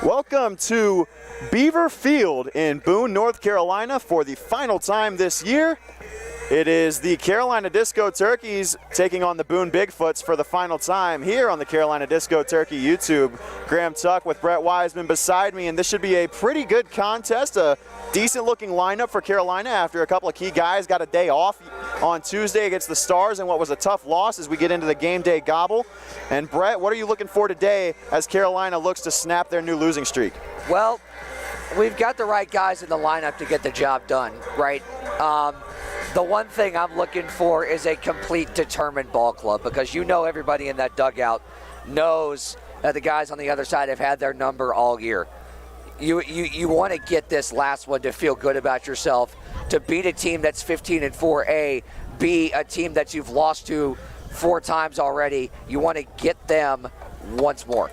Welcome to Beaver Field in Boone, North Carolina for the final time this year. It is the Carolina Disco Turkeys taking on the Boone Bigfoots for the final time here on the Carolina Disco Turkey YouTube. Graham Tuck with Brett Wiseman beside me, and this should be a pretty good contest, a decent looking lineup for Carolina after a couple of key guys got a day off on Tuesday against the Stars in what was a tough loss as we get into the game day gobble. And Brett, what are you looking for today as Carolina looks to snap their new losing streak? Well, we've got the right guys in the lineup to get the job done, right? The one thing I'm looking for is a complete determined ball club, because you know everybody in that dugout knows that the guys on the other side have had their number all year. You want to get this last one to feel good about yourself, to beat a team that's 15-4, B, a team that you've lost to 4 times already. You want to get them once more.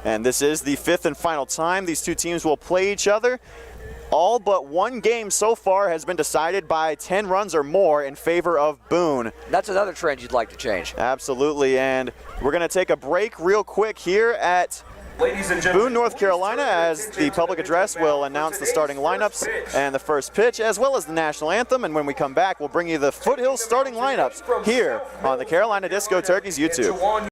And this is the 5th and final time these two teams will play each other. All but one game so far has been decided by 10 runs or more in favor of Boone. That's another trend you'd like to change. Absolutely, and we're going to take a break real quick here at Boone, North Carolina, as the public address will announce the starting lineups and the first pitch, as well as the national anthem. And when we come back, we'll bring you the Foothills starting lineups here on the Carolina Disco Turkeys YouTube.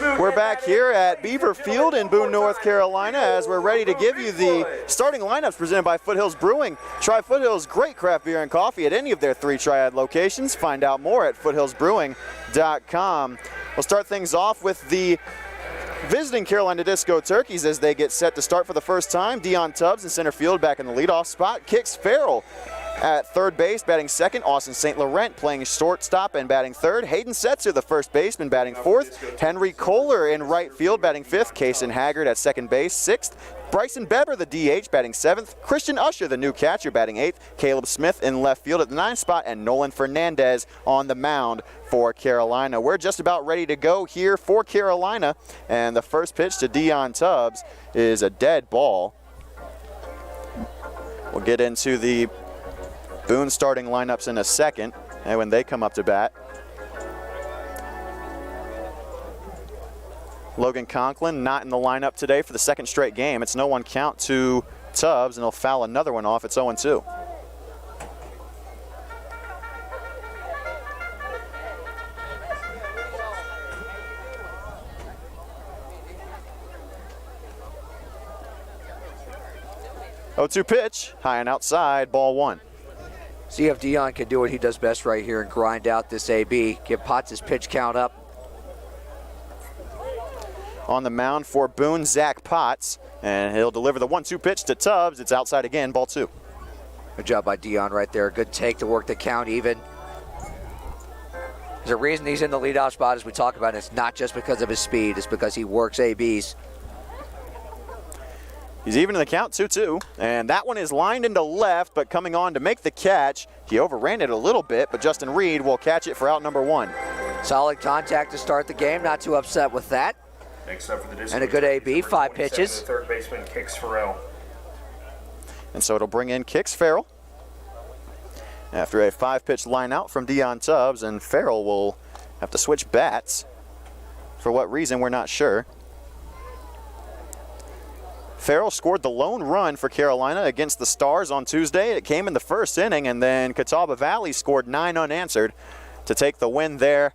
We're back here at Beaver Field in Boone, North Carolina, as we're ready to give you the starting lineups presented by Foothills Brewing. Try Foothills' great craft beer and coffee at any of their 3 Triad locations. Find out more at foothillsbrewing.com. We'll start things off with the visiting Carolina Disco Turkeys as they get set to start for the first time. Dion Tubbs in center field back in the leadoff spot. Kicks Farrell at third base, batting second. Austin St. Laurent playing shortstop and batting third. Hayden Setzer, the first baseman, batting fourth. Henry Kohler in right field, batting fifth. Kason Haggard at second base, sixth. Bryson Beber, the DH, batting seventh. Christian Usher, the new catcher, batting eighth. Caleb Smith in left field at the 9th spot, and Nolan Fernandez on the mound for Carolina. We're just about ready to go here for Carolina, and the first pitch to Dion Tubbs is a dead ball. We'll get into the Boone starting lineups in a second, and when they come up to bat. Logan Conklin not in the lineup today for the second straight game. It's no 1 count to Tubbs, and he'll foul another one off. It's 0-2. Oh-2 pitch, high and outside, ball 1. See if Dion can do what he does best right here and grind out this AB. Get Potts his pitch count up. On the mound for Boone, Zach Potts, and he'll deliver the 1-2 pitch to Tubbs. It's outside again, ball 2. Good job by Dion right there. Good take to work the count even. There's a reason he's in the leadoff spot, as we talk about. It's not just because of his speed. It's because he works ABs. He's even in the count, 2-2, and that one is lined into left, but coming on to make the catch. He overran it a little bit, but Justin Reed will catch it for out number 1. Solid contact to start the game. Not too upset with that. Next up for the And a good AB, 5 pitches. The third baseman, Kix Farrell. And so it'll bring in Kix Farrell after a 5-pitch line out from Dion Tubbs, and Farrell will have to switch bats. For what reason, we're not sure. Farrell scored the lone run for Carolina against the Stars on Tuesday. It came in the first inning, and then Catawba Valley scored 9 unanswered to take the win there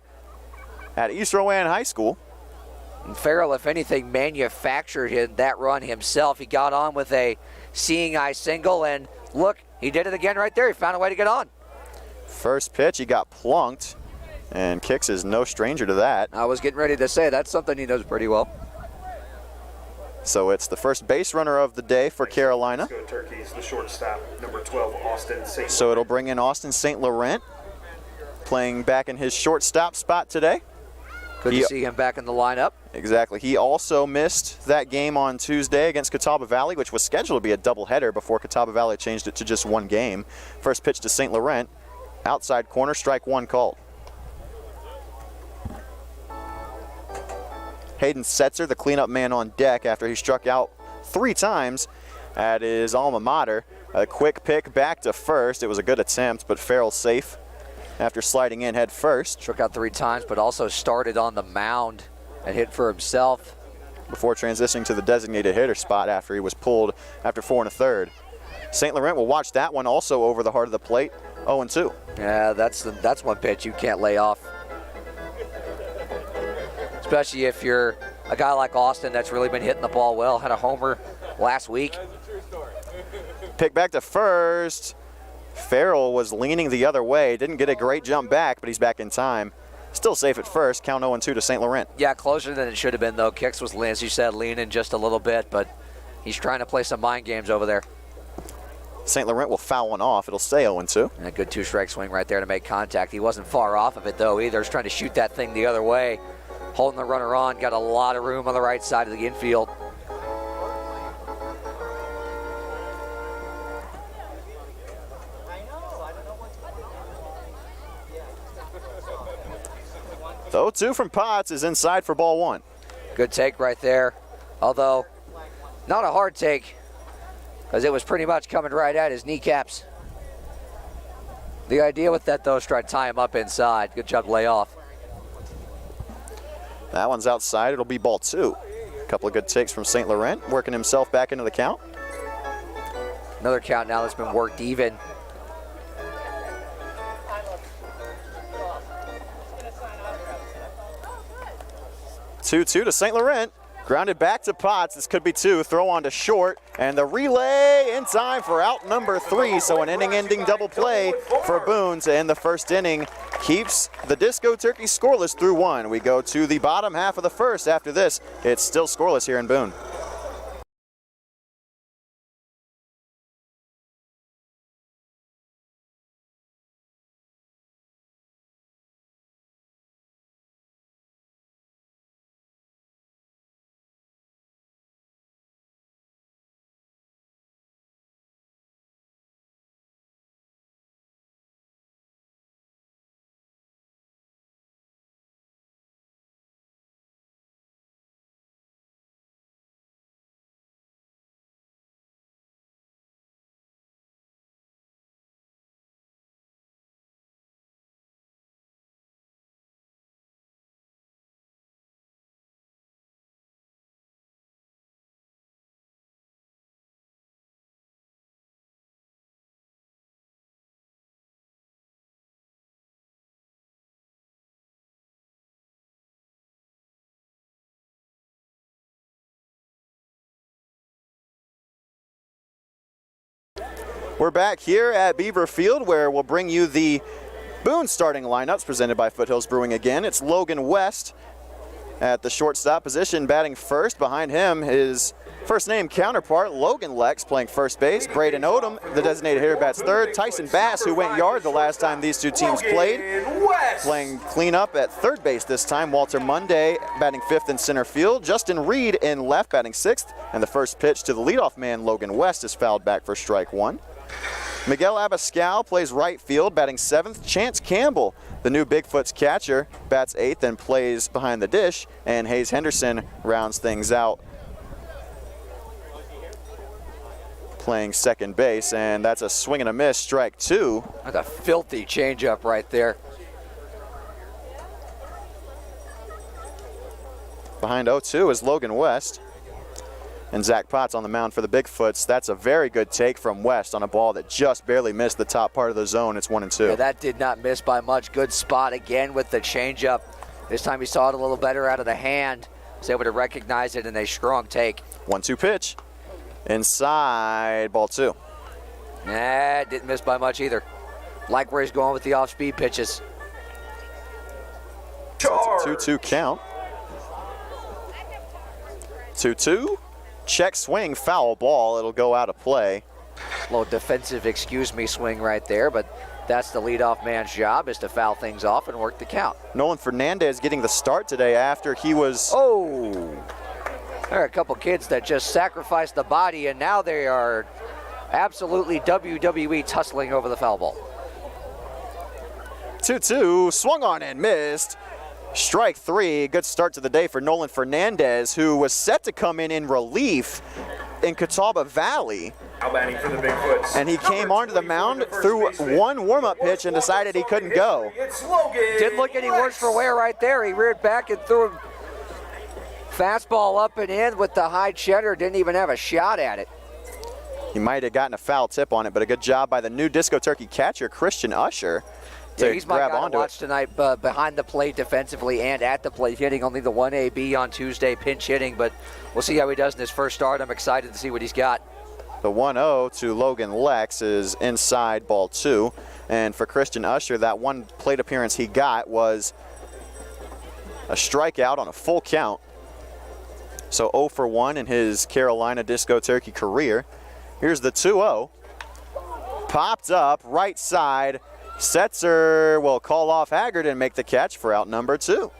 at East Rowan High School. And Farrell, if anything, manufactured that run himself. He got on with a seeing eye single, and look, he did it again right there. He found a way to get on. First pitch, he got plunked, and Kix is no stranger to that. I was getting ready to say that's something he knows pretty well. So it's the first base runner of the day for Carolina. Let's go Turkeys, the shortstop, number 12, Austin St. Laurent. So it'll bring in Austin St. Laurent, playing back in his shortstop spot today. Good to see him back in the lineup. Exactly. He also missed that game on Tuesday against Catawba Valley, which was scheduled to be a doubleheader before Catawba Valley changed it to just 1 game. First pitch to St. Laurent, outside corner, strike 1 called. Hayden Setzer, the cleanup man on deck after he struck out 3 times at his alma mater. A quick pick back to first. It was a good attempt, but Farrell safe after sliding in head first. Struck out 3 times, but also started on the mound and hit for himself. Before transitioning to the designated hitter spot after he was pulled after 4 1/3. St. Laurent will watch that one also over the heart of the plate, 0-2. Yeah, that's one pitch you can't lay off. Especially if you're a guy like Austin that's really been hitting the ball well. Had a homer last week. Pick back to first. Farrell was leaning the other way. Didn't get a great jump back, but he's back in time. Still safe at first. Count 0-2 to St. Laurent. Yeah, closer than it should have been, though. Kix was, as you said, leaning just a little bit, but he's trying to play some mind games over there. St. Laurent will foul one off. It'll stay 0-2. And a good 2-strike swing right there to make contact. He wasn't far off of it, though, either. He's trying to shoot that thing the other way. Holding the runner on, got a lot of room on the right side of the infield. The 0-2 from Potts is inside for ball 1. Good take right there, although not a hard take because it was pretty much coming right at his kneecaps. The idea with that, though, is try to tie him up inside. Good job lay off. That one's outside. It'll be ball 2. A couple of good takes from St. Laurent, working himself back into the count. Another count now that's been worked even. 2-2 to St. Laurent. Grounded back to Potts. This could be 2. Throw on to short. And the relay in time for out number 3. So an inning-ending double play for Boone to end the first inning. Keeps the Disco Turkey scoreless through 1. We go to the bottom half of the first. After this, it's still scoreless here in Boone. We're back here at Beaver Field where we'll bring you the Boone starting lineups presented by Foothills Brewing again. It's Logan West at the shortstop position batting first. Behind him, his first name counterpart, Logan Lex, playing first base. Braden Odom, the designated hitter, bats third. Tyson Bass, who went yard the last time these two teams played, playing cleanup at third base this time. Walter Monday batting fifth in center field. Justin Reed in left batting sixth. And the first pitch to the leadoff man, Logan West, is fouled back for strike 1. Miguel Abascal plays right field, batting seventh. Chance Campbell, the new Bigfoots catcher, bats eighth and plays behind the dish. And Hayes Henderson rounds things out, playing second base, and that's a swing and a miss, strike 2. That's a filthy changeup right there. Behind 0-2 is Logan West. And Zach Potts on the mound for the Bigfoots. That's a very good take from West on a ball that just barely missed the top part of the zone. It's 1-2. Yeah, that did not miss by much. Good spot again with the changeup. This time he saw it a little better out of the hand. Was able to recognize it in a strong take. 1-2 pitch. Inside, ball 2. Nah, didn't miss by much either. Like where he's going with the off-speed pitches. So it's a 2-2 count. 2-2. Check swing, foul ball. It'll go out of play. A little defensive excuse me swing right there, but that's the leadoff man's job, is to foul things off and work the count. Nolan Fernandez getting the start today after he was... Oh! There are a couple kids that just sacrificed the body, and now they are absolutely WWE tussling over the foul ball. 2-2, swung on and missed. Strike 3, good start to the day for Nolan Fernandez, who was set to come in relief in Catawba Valley. Outbatting for the Bigfoots. And he came onto the mound, threw one warm-up pitch and decided he couldn't go. Didn't look any worse for wear right there. He reared back and threw a fastball up and in with the high cheddar. Didn't even have a shot at it. He might have gotten a foul tip on it, but a good job by the new Disco Turkey catcher, Christian Usher, Yeah, he's my guy to watch tonight, behind the plate defensively and at the plate, hitting only the 1 AB on Tuesday, pinch hitting, but we'll see how he does in his first start. I'm excited to see what he's got. The 1-0 to Logan Lex is inside, ball 2. And for Christian Usher, that one plate appearance he got was a strikeout on a full count. So 0 for 1 in his Carolina Disco Turkey career. Here's the 2-0. Popped up, right side. Setzer will call off Haggard and make the catch for out number 2.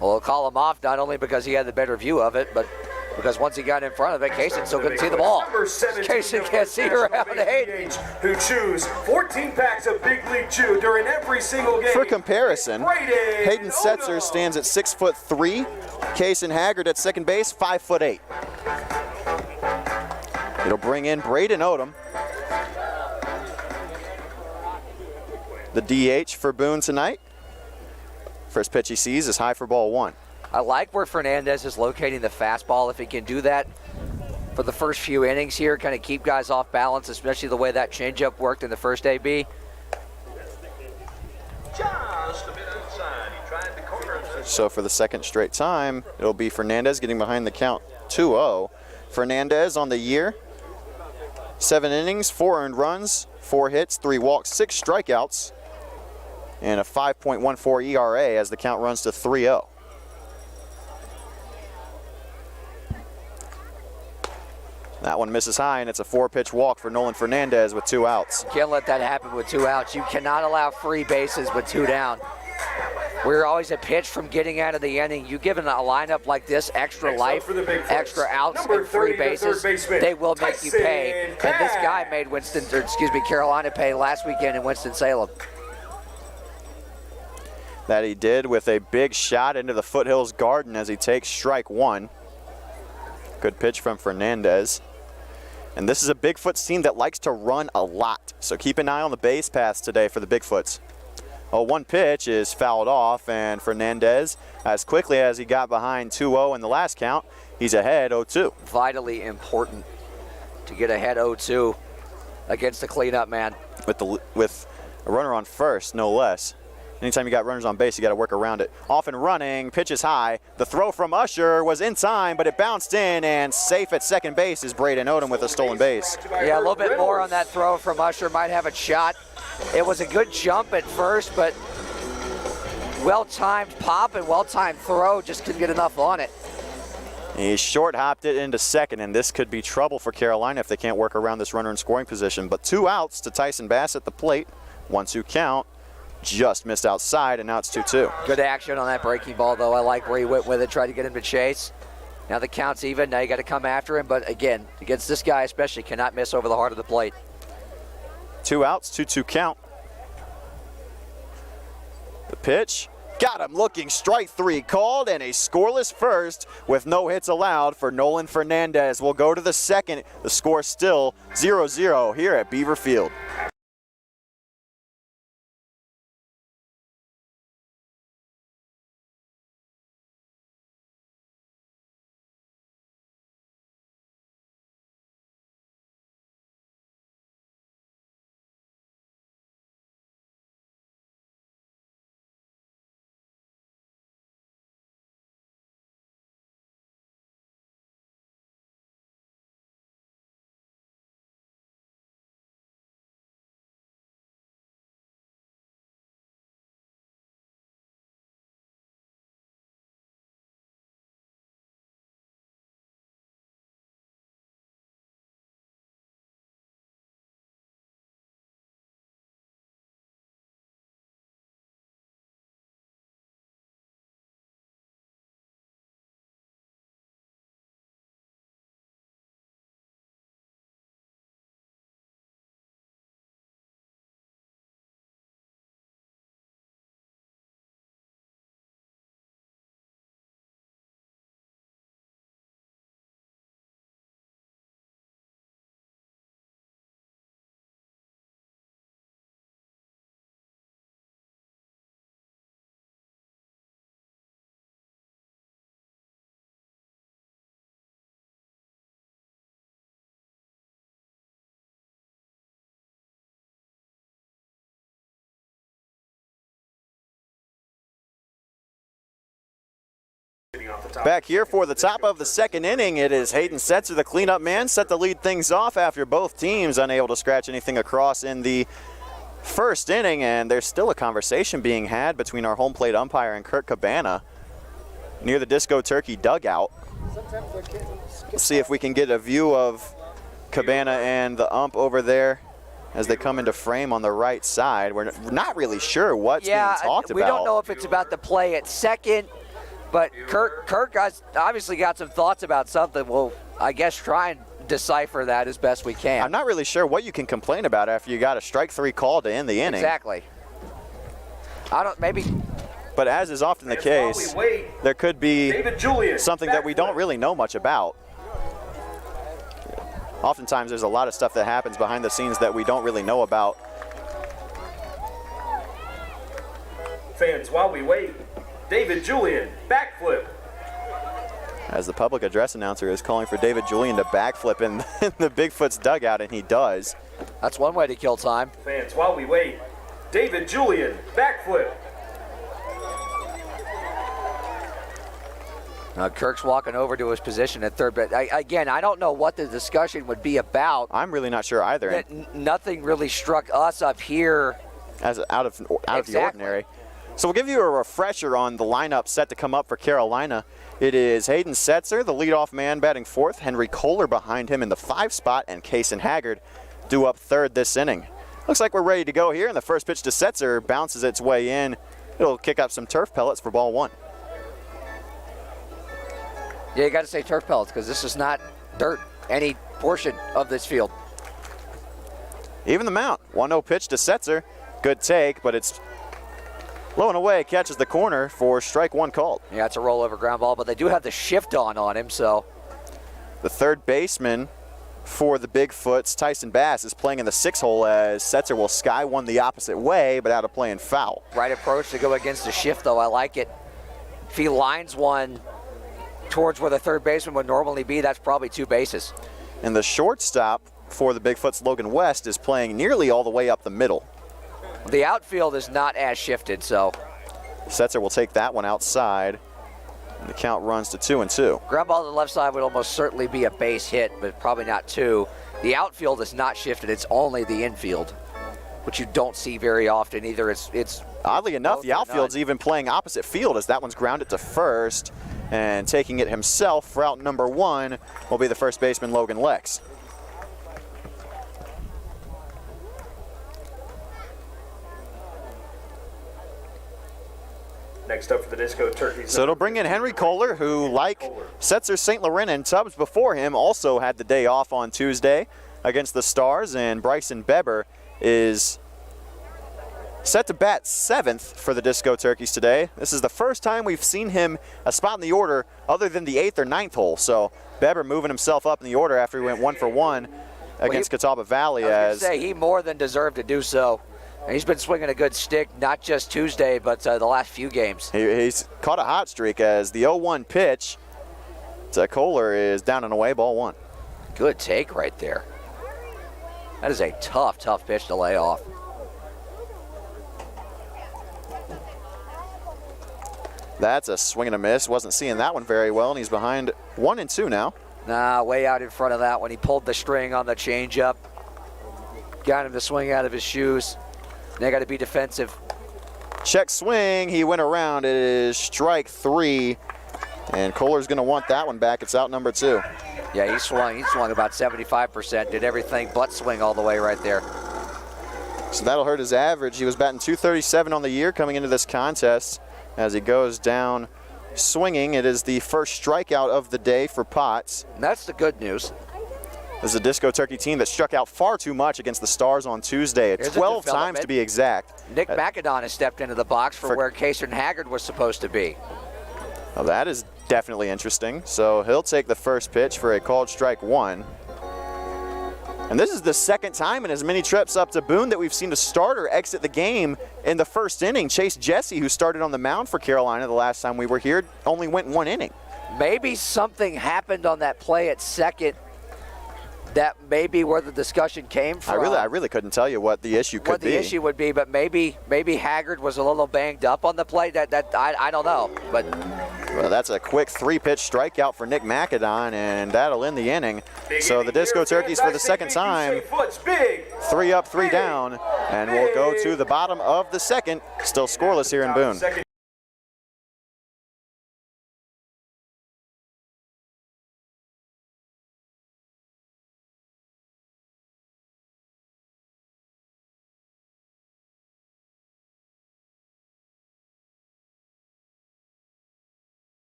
Well, he'll call him off not only because he had the better view of it, but because once he got in front of it, Kaysen still couldn't see the ball. Kaysen can't see around 8. Who chews 14 packs of Big League Chew during every single game. For comparison, Hayden Setzer stands at 6'3". Kaysen Haggard at second base, 5'8". It'll bring in Braden Odom, the DH for Boone tonight. First pitch he sees is high for ball 1. I like where Fernandez is locating the fastball. If he can do that for the first few innings here, kind of keep guys off balance, especially the way that changeup worked in the first AB. Just a bit outside. He tried the corner of the So for the second straight time, it'll be Fernandez getting behind the count 2-0. Fernandez on the year, 7 innings, 4 earned runs, 4 hits, 3 walks, 6 strikeouts, and a 5.14 ERA as the count runs to 3-0. That one misses high, and it's a 4-pitch walk for Nolan Fernandez with 2 outs. Can't let that happen with 2 outs. You cannot allow free bases with 2 down. We're always a pitch from getting out of the inning. You give a lineup like this extra life, extra outs, and free bases, they will make you pay. And this guy made Carolina pay last weekend in Winston-Salem. That he did with a big shot into the Foothills Garden as he takes strike 1. Good pitch from Fernandez. And this is a Bigfoots team that likes to run a lot, so keep an eye on the base paths today for the Bigfoots. Oh, 1 pitch is fouled off, and Fernandez, as quickly as he got behind 2-0 in the last count, he's ahead 0-2. Vitally important to get ahead 0-2 against the cleanup man. With a runner on first, no less. Anytime you got runners on base, you got to work around it. Off and running, pitch is high. The throw from Usher was in time, but it bounced in, and safe at second base is Braden Odom with a stolen base. Yeah, a little bit more on that throw from Usher. Might have a shot. It was a good jump at first, but well-timed pop and well-timed throw, just couldn't get enough on it. He short-hopped it into second, and this could be trouble for Carolina if they can't work around this runner in scoring position. But 2 outs to Tyson Bass at the plate. 1-2 count. Just missed outside, and now it's 2-2. Good action on that breaking ball, though. I like where he went with it, tried to get him to chase. Now the count's even. Now you got to come after him. But again, against this guy especially, cannot miss over the heart of the plate. 2 outs, 2-2 count. The pitch. Got him looking, strike 3 called, and a scoreless first with no hits allowed for Nolan Fernandez. We'll go to the second. The score still 0-0 here at Beaver Field. Back here for the top of the second inning, it is Hayden Setzer, the cleanup man, set to lead things off after both teams unable to scratch anything across in the first inning, and there's still a conversation being had between our home plate umpire and Kurt Cabana near the Disco Turkey dugout. Let's see if we can get a view of Cabana and the ump over there as they come into frame on the right side. We're not really sure what's being talked about. We don't know if it's about the play at second. But Kurt obviously got some thoughts about something. We'll, I guess, try and decipher that as best we can. I'm not really sure what you can complain about after you got a strike 3 call to end the inning. Exactly. Maybe. But as is often the case, there could be something that we don't really know much about. Oftentimes there's a lot of stuff that happens behind the scenes that we don't really know about. Fans, while we wait, David Julian, backflip. As the public address announcer is calling for David Julian to backflip in the Bigfoot's dugout, and he does. That's one way to kill time. Fans, while we wait, David Julian, backflip. Kirk's walking over to his position at third, but again, I don't know what the discussion would be about. I'm really not sure either. Nothing really struck us up here as out of the ordinary. So we'll give you a refresher on the lineup set to come up for Carolina. It is Hayden Setzer, the leadoff man, batting fourth. Henry Kohler behind him in the 5 spot, and Kason Haggard due up third this inning. Looks like we're ready to go here, and the first pitch to Setzer bounces its way in. It'll kick up some turf pellets for ball 1. Yeah, you got to say turf pellets because this is not dirt, any portion of this field. Even the mount. 1-0 pitch to Setzer. Good take, but it's low and away. Catches the corner for strike 1 called. Yeah, it's a rollover ground ball, but they do have the shift on him, so. The third baseman for the Bigfoots, Tyson Bass, is playing in the 6 hole as Setzer will sky one the opposite way, but out of play and foul. Right approach to go against the shift, though. I like it. If he lines one towards where the third baseman would normally be, that's probably 2 bases. And the shortstop for the Bigfoots, Logan West, is playing nearly all the way up the middle. The outfield is not as shifted, so. Setzer will take that one outside, and the count runs to 2-2. Ground ball to the left side would almost certainly be a base hit, but probably not 2. The outfield is not shifted, it's only the infield, which you don't see very often either. It's oddly enough, the outfield's even playing opposite field as that one's grounded to first, and taking it himself for out number 1 will be the first baseman, Logan Lex. Next up for the Disco Turkeys. So it'll bring in Henry Kohler, who, like Setzer, St. Laurent, and Tubbs before him, also had the day off on Tuesday against the Stars, and Bryson Beber is set to bat 7th for the Disco Turkeys today. This is the first time we've seen him a spot in the order other than the 8th or 9th hole. So Beber moving himself up in the order after he went 1 for 1 against Catawba Valley. I was going to say, he more than deserved to do so. And he's been swinging a good stick, not just Tuesday, but the last few games. He's caught a hot streak as the 0-1 pitch to Kohler is down and away, ball 1. Good take right there. That is a tough, tough pitch to lay off. That's a swing and a miss. Wasn't seeing that one very well, and he's behind 1-2 now. Nah, way out in front of that one. He pulled the string on the changeup. Got him to swing out of his shoes. They got to be defensive. Check swing. He went around. It is strike 3. And Kohler's going to want that one back. It's out number 2. Yeah, he swung about 75%. Did everything but swing all the way right there. So that'll hurt his average. He was batting .237 on the year coming into this contest. As he goes down swinging, it is the first strikeout of the day for Potts. And that's the good news. This is a Disco Turkey team that struck out far too much against the Stars on Tuesday, 12 times to be exact. Nick McAdon has stepped into the box for where Kason Haggard was supposed to be. Well, that is definitely interesting. So he'll take the first pitch for a called strike 1. And this is the second time in as many trips up to Boone that we've seen a starter exit the game in the first inning. Chase Jesse, who started on the mound for Carolina the last time we were here, only went 1 inning. Maybe something happened on that play at second. That may be where the discussion came from. I really couldn't tell you what the issue could be. What the issue would be, but maybe Haggard was a little banged up on the play. I don't know. But well, that's a quick 3-pitch strikeout for Nick McAdon, and that'll end the inning. So the Disco Turkeys for the second time, 3 up, 3 down, and we'll go to the bottom of the second. Still scoreless here in Boone.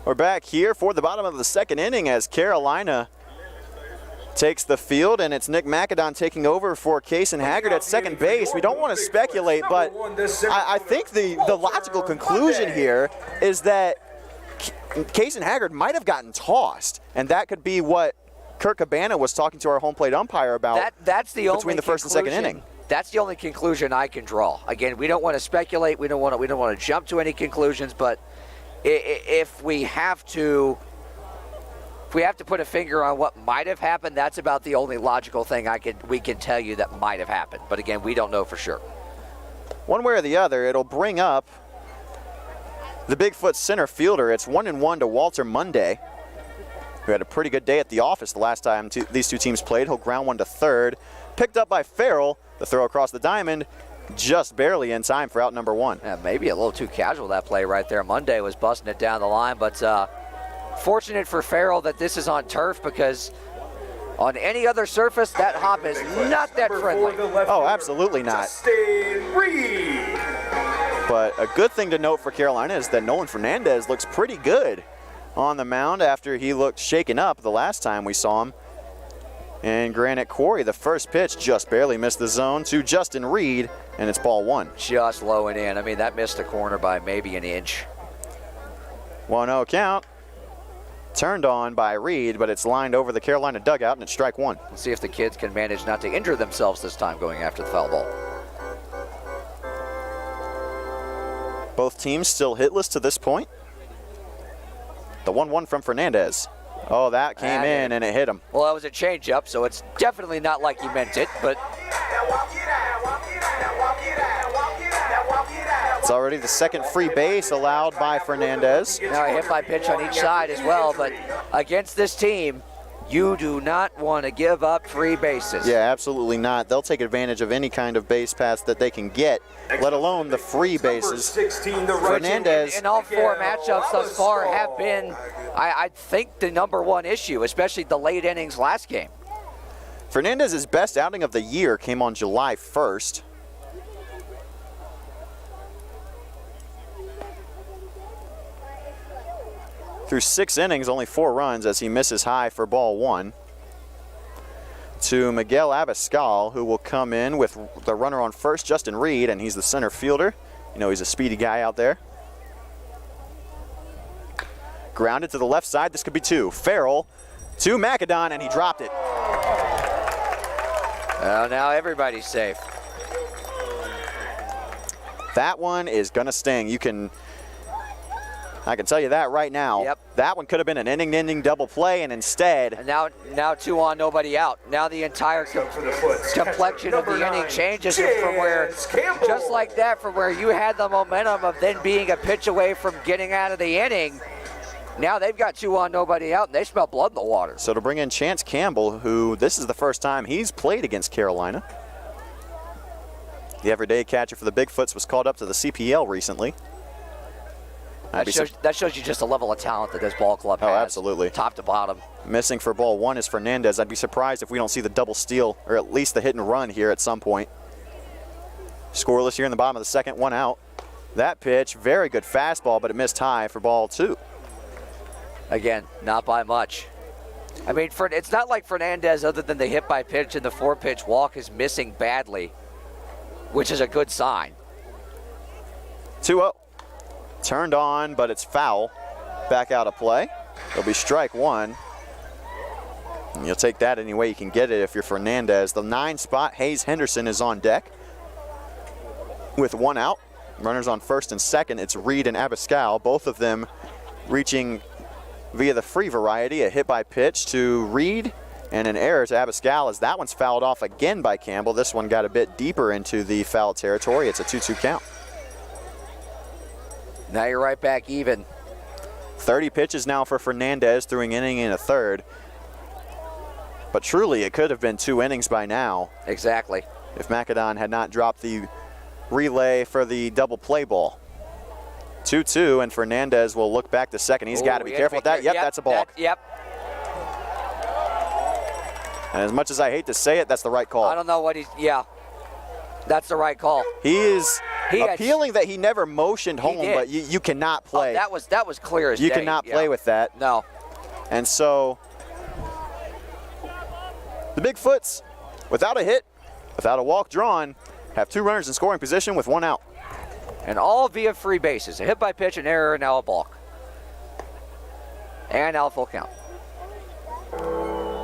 We're back here for the bottom of the second inning as Carolina takes the field, and it's Nick McAdon taking over for Kason Haggard at second base. We don't want to speculate, but I think the logical conclusion here is that Kason Haggard might have gotten tossed, and that could be what Kurt Cabana was talking to our home plate umpire about that's the between the first and second inning. That's the only conclusion I can draw. Again, we don't want to speculate. We don't want to jump to any conclusions, but if we have to put a finger on what might have happened, that's about the only logical thing we can tell you that might have happened. But again, we don't know for sure. One way or the other, it'll bring up the Bigfoot center fielder. It's 1-1 to Walter Monday, who had a pretty good day at the office the last time these two teams played. He'll ground one to third. Picked up by Farrell. The throw across the diamond, just barely in time for out number one. Yeah, maybe a little too casual, that play right there. Monday was busting it down the line, but fortunate for Farrell that this is on turf, because on any other surface, that hop is not that friendly. Oh, absolutely not. But a good thing to note for Carolina is that Nolan Fernandez looks pretty good on the mound after he looked shaken up the last time we saw him. And Granite Quarry, the first pitch just barely missed the zone to Justin Reed, and it's ball one. Just low and in. I mean, that missed the corner by maybe an inch. 1-0 count. Turned on by Reed, but it's lined over the Carolina dugout, and it's strike one. Let's see if the kids can manage not to injure themselves this time going after the foul ball. Both teams still hitless to this point. The 1-1 from Fernandez. Oh, that came in and it hit him. Well, that was a changeup, so it's definitely not like he meant it, but it's already the second free base allowed by Fernandez. Now a hit by pitch on each side as well, but against this team, you do not want to give up free bases. Yeah, absolutely not. They'll take advantage of any kind of base pass that they can get, let alone the free bases. Fernandez. In all four matchups thus far have been, I think, the number one issue, especially the late innings last game. Fernandez's best outing of the year came on July 1st. Through 6 innings, only 4 runs as he misses high for ball one. To Miguel Abascal, who will come in with the runner on first, Justin Reed, and he's the center fielder. You know, he's a speedy guy out there. Grounded to the left side, this could be 2. Farrell to McAdon, and he dropped it. Well, now everybody's safe. That one is gonna sting. I can tell you that right now. Yep. That one could have been an inning-ending double play, and instead. And now 2 on, nobody out. Now the entire complexion of the inning changes from where, just like that, from where you had the momentum of then being a pitch away from getting out of the inning. Now they've got 2 on, nobody out, and they smell blood in the water. So to bring in Chance Campbell, who this is the first time he's played against Carolina. The everyday catcher for the Bigfoots was called up to the CPL recently. That shows you just the level of talent that this ball club has. Oh, absolutely. Top to bottom. Missing for ball one is Fernandez. I'd be surprised if we don't see the double steal, or at least the hit and run here at some point. Scoreless here in the bottom of the second, 1 out. That pitch, very good fastball, but it missed high for ball 2. Again, not by much. I mean, it's not like Fernandez, other than the hit by pitch and the 4-pitch walk, is missing badly, which is a good sign. 2-0. Turned on, but it's foul. Back out of play. It'll be strike one. And you'll take that any way you can get it if you're Fernandez. The 9 spot, Hayes Henderson, is on deck with 1 out. Runners on first and second. It's Reed and Abascal, both of them reaching via the free variety. A hit by pitch to Reed and an error to Abascal as that one's fouled off again by Campbell. This one got a bit deeper into the foul territory. It's a 2-2 count. Now you're right back even. 30 pitches now for Fernandez, throwing inning and a third. But truly, it could have been 2 innings by now. Exactly. If McAdon had not dropped the relay for the double play ball. 2-2, and Fernandez will look back to second. He's got to be careful with that. Yep, that's a balk. Yep. And as much as I hate to say it, that's the right call. I don't know what yeah. That's the right call. He is appealing that he never motioned home, but you cannot play. Oh, that was clear as day. You cannot play with that. No. And so the Bigfoots, without a hit, without a walk drawn, have 2 runners in scoring position with 1 out. And all via free bases. A hit by pitch, an error, and now a balk. And now a full count.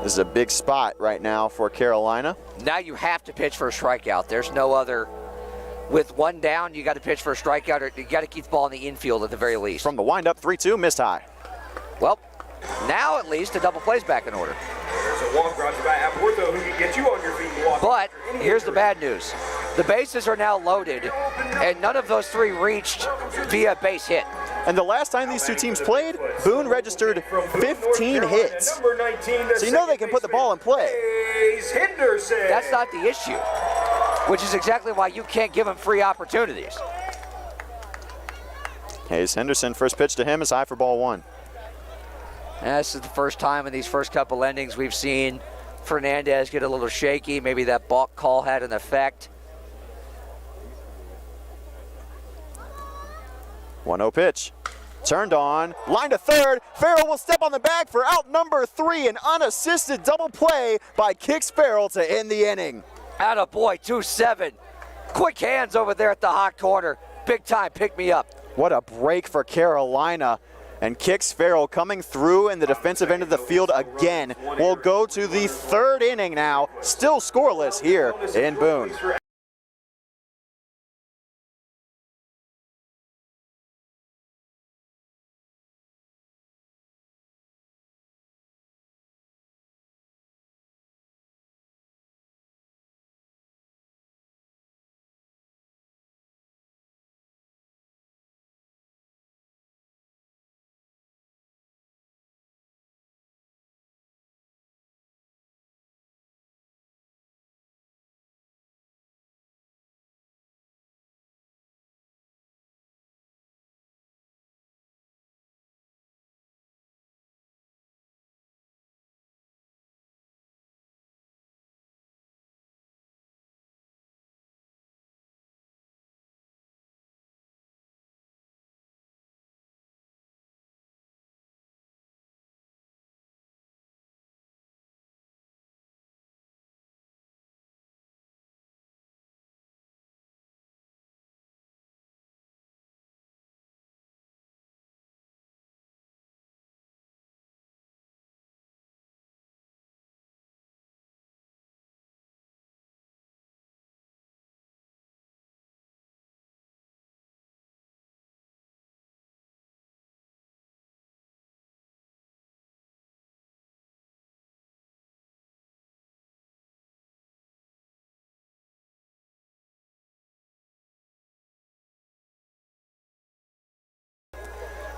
This is a big spot right now for Carolina. Now you have to pitch for a strikeout. There's no other. With 1 down, you got to pitch for a strikeout, or you got to keep the ball in the infield at the very least. From the windup, 3-2, missed high. Well, now at least a double play's back in order. There's a walk brought to you by Aporto, who can get you on your feet and walk. But here's the bad news. The bases are now loaded, and none of those 3 reached via base hit. And the last time these 2 teams played, Boone registered 15 hits. So you know they can put the ball in play. That's not the issue, which is exactly why you can't give them free opportunities. Hayes Henderson, first pitch to him is high for ball 1. And this is the first time in these first couple innings we've seen Fernandez get a little shaky. Maybe that balk call had an effect. 1-0 pitch. Turned on, line to third. Farrell will step on the bag for out number 3. An unassisted double play by Kix Farrell to end the inning. Attaboy, 2-7. Quick hands over there at the hot corner. Big time, pick me up. What a break for Carolina. And Kix Farrell coming through in the defensive end of the field again. We'll go to the 3rd inning now. Still scoreless here in Boone.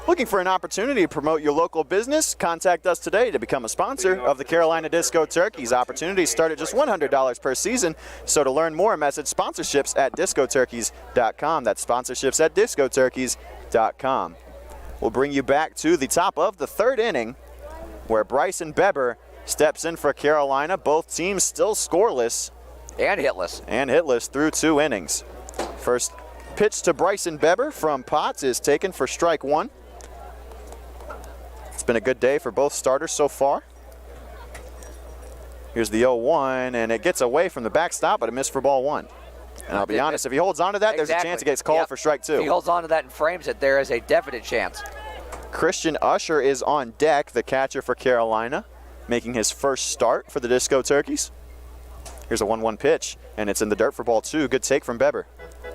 Looking for an opportunity to promote your local business? Contact us today to become a sponsor of the Carolina Disco Turkeys. Opportunities start at just $100 per season. So to learn more, message sponsorships at discoturkeys.com. That's sponsorships at discoturkeys.com. We'll bring you back to the top of the 3rd inning, where Bryson Beber steps in for Carolina. Both teams still scoreless. And hitless. And hitless through 2 innings. First pitch to Bryson Beber from Potts is taken for strike 1. It's been a good day for both starters so far. Here's the 0-1, and it gets away from the backstop, but it missed for ball 1. And I'll be honest, if he holds on to that, there's a chance it gets called for strike 2. If he holds on to that and frames it, there is a definite chance. Christian Usher is on deck, the catcher for Carolina, making his first start for the Disco Turkeys. Here's a 1-1 pitch, and it's in the dirt for ball 2. Good take from Beber.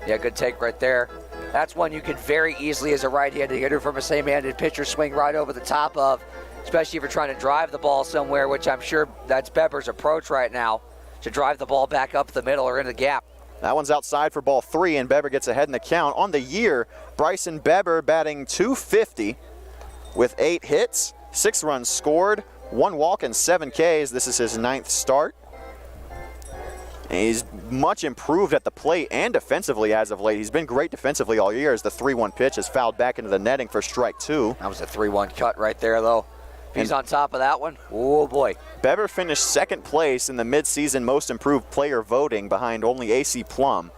Yeah, good take right there. That's one you could very easily, as a right-handed hitter from a same-handed pitcher, swing right over the top of, especially if you're trying to drive the ball somewhere, which I'm sure that's Beber's approach right now, to drive the ball back up the middle or into the gap. That one's outside for ball 3, and Beber gets ahead in the count. On the year, Bryson Beber batting .250 with 8 hits, 6 runs scored, 1 walk, and 7 Ks. This is his 9th start. And he's much improved at the plate and defensively as of late. He's been great defensively all year as the 3-1 pitch is fouled back into the netting for strike 2. That was a 3-1 cut right there, though. If he's on top of that one, oh boy. Beber finished 2nd place in the midseason most improved player voting behind only AC Plum.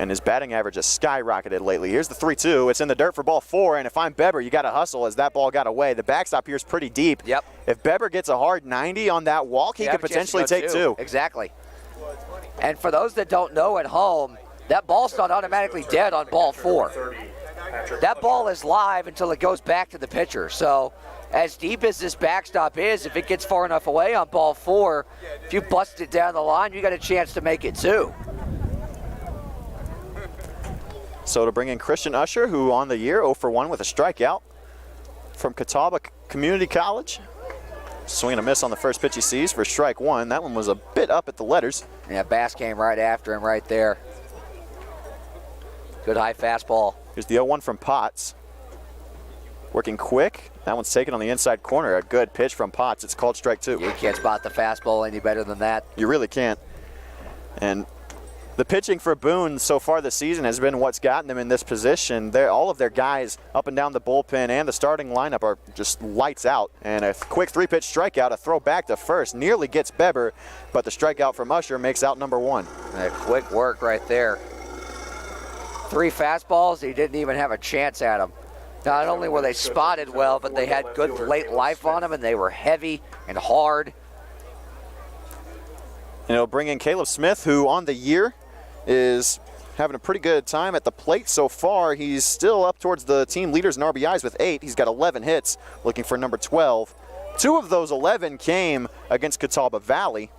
and his batting average has skyrocketed lately. Here's the 3-2. It's in the dirt for ball 4, and if I'm Beber, you got to hustle as that ball got away. The backstop here is pretty deep. Yep. If Beber gets a hard 90 on that walk, he could potentially take 2. Exactly. And for those that don't know at home, that ball's not automatically dead on ball 4. That ball is live until it goes back to the pitcher. So as deep as this backstop is, if it gets far enough away on ball 4, if you bust it down the line, you got a chance to make it 2. So to bring in Christian Usher, who on the year 0 for 1 with a strikeout from Catawba Community College. Swing and a miss on the first pitch he sees for strike 1. That one was a bit up at the letters. Yeah, Bass came right after him right there. Good high fastball. Here's the 0-1 from Potts. Working quick. That one's taken on the inside corner. A good pitch from Potts. It's called strike 2. You can't spot the fastball any better than that. You really can't. And the pitching for Boone so far this season has been what's gotten them in this position. All of their guys up and down the bullpen and the starting lineup are just lights out. And a quick 3-pitch strikeout, a throw back to first, nearly gets Beber, but the strikeout from Usher makes out number 1. A quick work right there. 3 fastballs, he didn't even have a chance at them. Not only were they spotted well, but they had good late life on them, and they were heavy and hard. And it'll bring in Caleb Smith, who on the year is having a pretty good time at the plate so far. He's still up towards the team leaders in RBIs with 8. He's got 11 hits, looking for number 12. 2 of those 11 came against Catawba Valley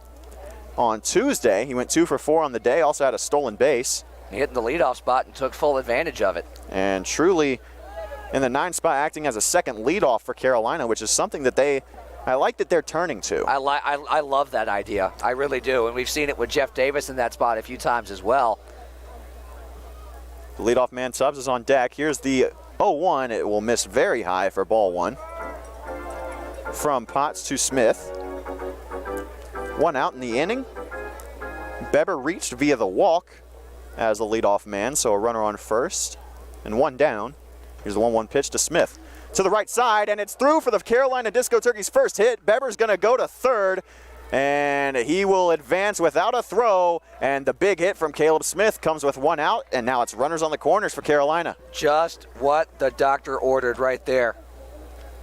on Tuesday. He went 2 for 4 on the day, also had a stolen base. He hit in the leadoff spot and took full advantage of it. And truly in the 9 spot, acting as a second leadoff for Carolina, which is something that I like that they're turning to. I love that idea. I really do. And we've seen it with Jeff Davis in that spot a few times as well. The leadoff man Tubbs is on deck. Here's the 0-1. It will miss very high for ball 1. From Potts to Smith. 1 out in the inning. Beber reached via the walk as the leadoff man, so a runner on first and 1 down. Here's the 1-1 pitch to Smith. To the right side, and it's through for the Carolina Disco Turkeys' first hit. Beber's going to go to third, and he will advance without a throw, and the big hit from Caleb Smith comes with 1 out, and now it's runners on the corners for Carolina. Just what the doctor ordered right there.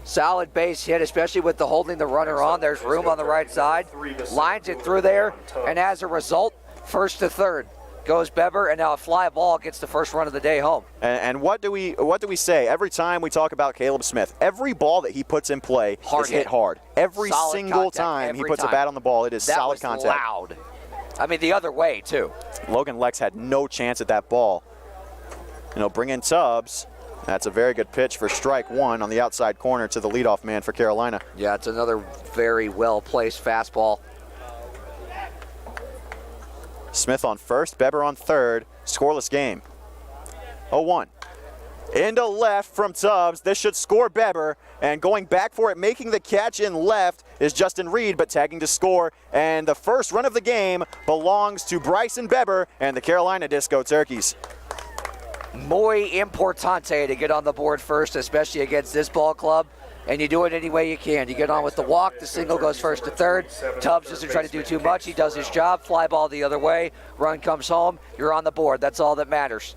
Solid base hit, especially with the holding the runner on. There's room on the right side. Lines it through there, and as a result, first to third goes Beber, and now a fly ball gets the first run of the day home. And what do we say every time we talk about Caleb Smith? Every ball that he puts in play is hit hard. Every solid single contact, time he puts a bat on the ball, it is solid contact. That was loud. I mean, the other way, too. Logan Lex had no chance at that ball. Bring in Tubbs. That's a very good pitch for strike 1 on the outside corner to the leadoff man for Carolina. Yeah, it's another very well-placed fastball. Smith on first, Beber on third. Scoreless game. 0-1. Into left from Tubbs. This should score Beber. And going back for it, making the catch in left is Justin Reed, but tagging to score. And the first run of the game belongs to Bryson Beber and the Carolina Disco Turkeys. Muy importante to get on the board first, especially against this ball club. And you do it any way you can. You get on with the walk, the single goes first to third. Tubbs doesn't try to do too much. He does his job, fly ball the other way, run comes home, you're on the board. That's all that matters.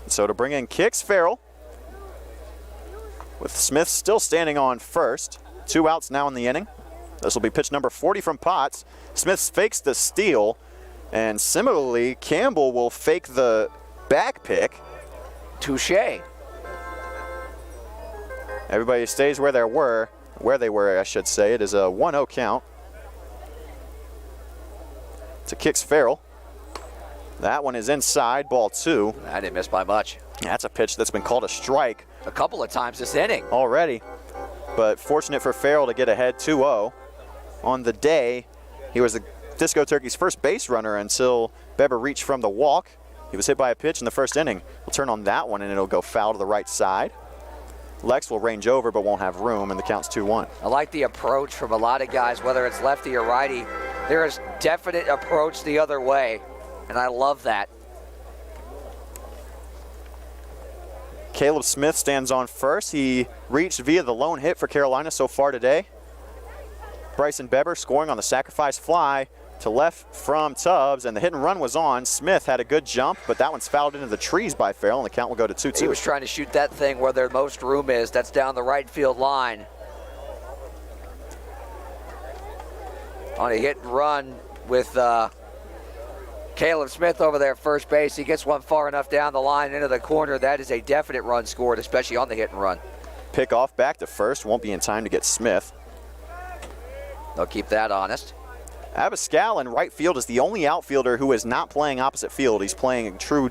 So to bring in Kix Farrell, with Smith still standing on first. 2 outs now in the inning. This will be pitch number 40 from Potts. Smith fakes the steal, and similarly, Campbell will fake the back pick. Touché. Everybody stays where they were, I should say. It is a 1-0 count to Kix Farrell. That one is inside, ball 2. I didn't miss by much. That's a pitch that's been called a strike A couple of times this inning. already. But fortunate for Farrell to get ahead 2-0. On the day, he was the Disco Turkeys' first base runner until Beber reached from the walk. He was hit by a pitch in the first inning. We'll turn on that one, and it'll go foul to the right side. Lex will range over but won't have room, and the count's 2-1. I like the approach from a lot of guys, whether it's lefty or righty. There is definite approach the other way, and I love that. Caleb Smith stands on first. He reached via the lone hit for Carolina so far today. Bryson Beber scoring on the sacrifice fly to left from Tubbs, and the hit and run was on. Smith had a good jump, but that one's fouled into the trees by Farrell, and the count will go to 2-2. He was trying to shoot that thing where their most room is. That's down the right field line. On a hit and run with Caleb Smith over there at first base. He gets one far enough down the line into the corner. That is a definite run scored, especially on the hit and run. Pick off back to first. Won't be in time to get Smith. They'll keep that honest. Abascal in right field is the only outfielder who is not playing opposite field. He's playing true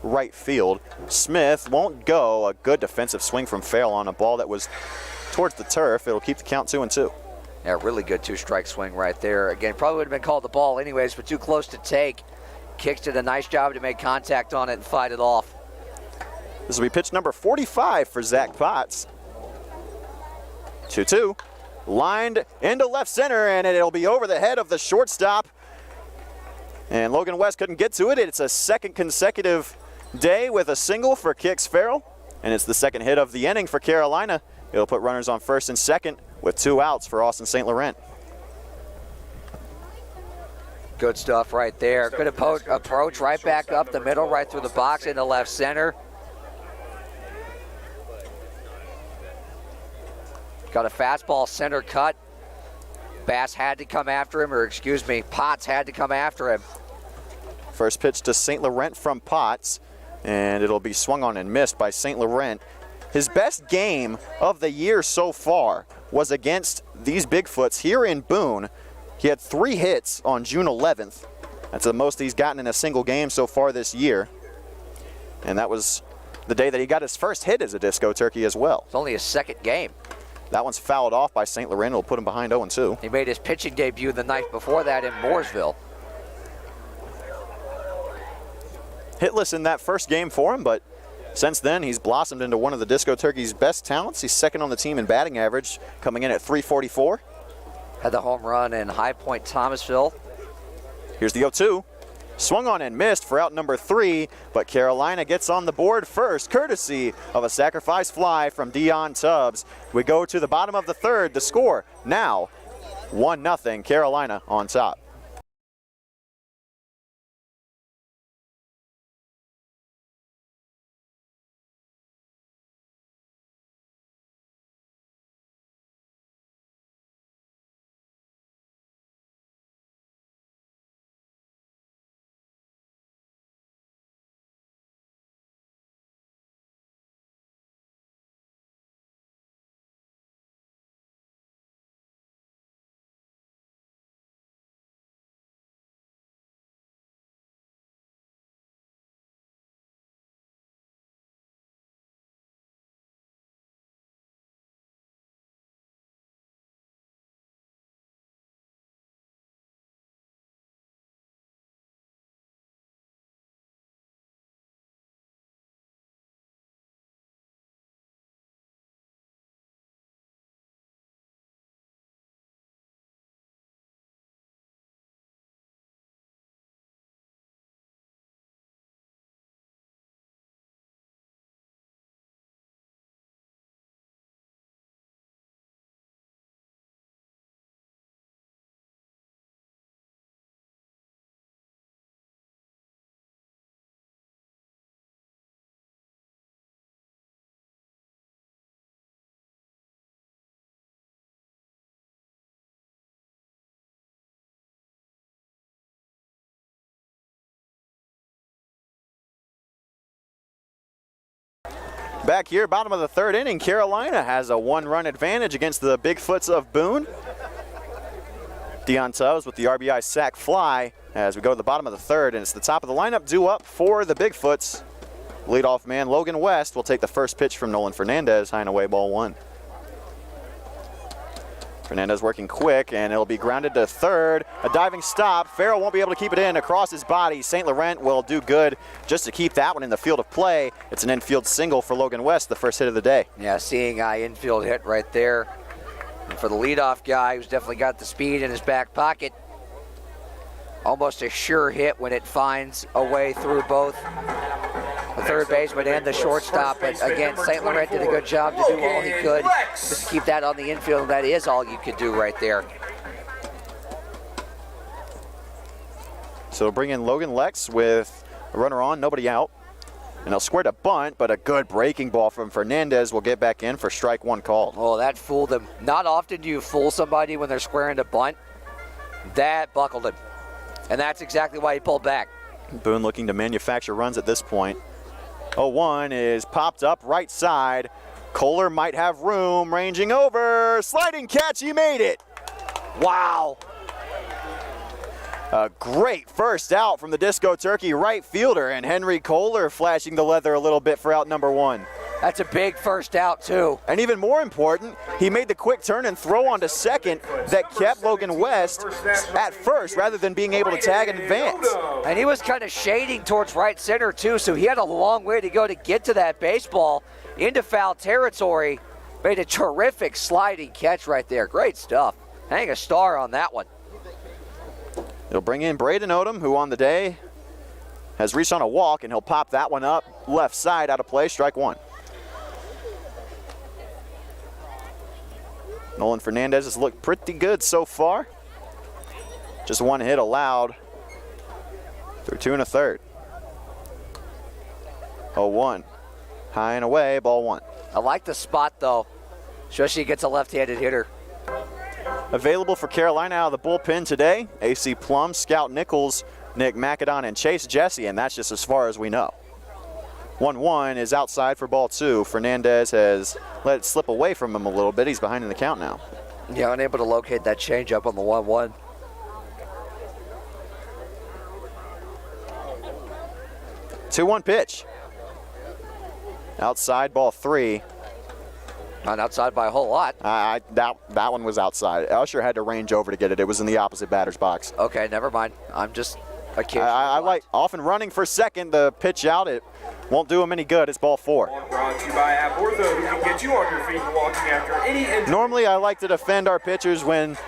right field. Smith won't go. A good defensive swing from Farrell on a ball that was towards the turf. It'll keep the count 2-2. Yeah, really good two-strike swing right there. Again, probably would have been called the ball anyways, but too close to take. Kicks did a nice job to make contact on it and fight it off. This will be pitch number 45 for Zach Potts. 2-2. Lined into left center, and it'll be over the head of the shortstop. And Logan West couldn't get to it. It's a second consecutive day with a single for Kix Farrell, and it's the second hit of the inning for Carolina. It'll put runners on first and second with 2 outs for Austin St. Laurent. Good stuff right there. Good approach right back up the middle, right through the box into left center. Got a fastball center cut. Bass had to come after him, or excuse me, Potts had to come after him. First pitch to St. Laurent from Potts, and it'll be swung on and missed by St. Laurent. His best game of the year so far was against these Bigfoots here in Boone. He had 3 hits on June 11th. That's the most he's gotten in a single game so far this year. And that was the day that he got his first hit as a Disco Turkey as well. It's only his second game. That one's fouled off by St. Laurent. It'll put him behind 0-2. He made his pitching debut the night before that in Mooresville. Hitless in that first game for him, but since then he's blossomed into one of the Disco Turkey's best talents. He's second on the team in batting average, coming in at .344. Had the home run in High Point, Thomasville. Here's the 0-2. Swung on and missed for out number 3, but Carolina gets on the board first, courtesy of a sacrifice fly from Dion Tubbs. We go to the bottom of the third. The score now 1-0, Carolina on top. Back here, bottom of the third inning, Carolina has a 1-run advantage against the Bigfoots of Boone. Dion Tubbs with the RBI sac fly as we go to the bottom of the third, and it's the top of the lineup due up for the Bigfoots. Leadoff man Logan West will take the first pitch from Nolan Fernandez, high and away, ball 1. Fernandez working quick, and it'll be grounded to third. A diving stop. Farrell won't be able to keep it in across his body. St. Laurent will do good just to keep that one in the field of play. It's an infield single for Logan West, the first hit of the day. Yeah, seeing an infield hit right there. And for the leadoff guy, who's definitely got the speed in his back pocket, almost a sure hit when it finds a way through both the third baseman and the shortstop. But again, St. Laurent did a good job to do all he could just to keep that on the infield. That is all you could do right there. So they'll bring in Logan Lex with a runner on, nobody out. And they'll square to bunt, but a good breaking ball from Fernandez will get back in for strike one called. Oh, that fooled him. Not often do you fool somebody when they're squaring to bunt. That buckled him. And that's exactly why he pulled back. Boone looking to manufacture runs at this point. 0-1 is popped up right side. Kohler might have room, ranging over. Sliding catch, he made it. Wow. A great first out from the Disco Turkey right fielder, and Henry Kohler flashing the leather a little bit for out number one. That's a big first out, too. And even more important, he made the quick turn and throw onto second that kept Logan West at first rather than being able to tag and advance. And he was kind of shading towards right center, too, so he had a long way to go to get to that baseball into foul territory. Made a terrific sliding catch right there. Great stuff. Hang a star on that one. He'll bring in Braden Odom, who on the day has reached on a walk, and he'll pop that one up left side out of play, strike one. Nolan Fernandez has looked pretty good so far. Just one hit allowed through 2 1/3. 0-1. High and away, ball one. I like the spot, though, especially against a left-handed hitter. Available for Carolina out of the bullpen today, AC Plum, Scout Nichols, Nick Macadon, and Chase Jesse, and that's just as far as we know. 1-1 is outside for ball two. Fernandez has let it slip away from him a little bit. He's behind in the count now. Yeah, unable to locate that changeup on the 1-1. Two-one pitch. Outside, ball three. Not outside by a whole lot. That one was outside. Usher had to range over to get it. It was in the opposite batter's box. Okay, never mind. I'm just a kid. I like off and running for second. The pitch out, it won't do him any good. It's ball four. Brought to you by Abortho, who can get you on your feet walking after any injury. Normally, I like to defend our pitchers when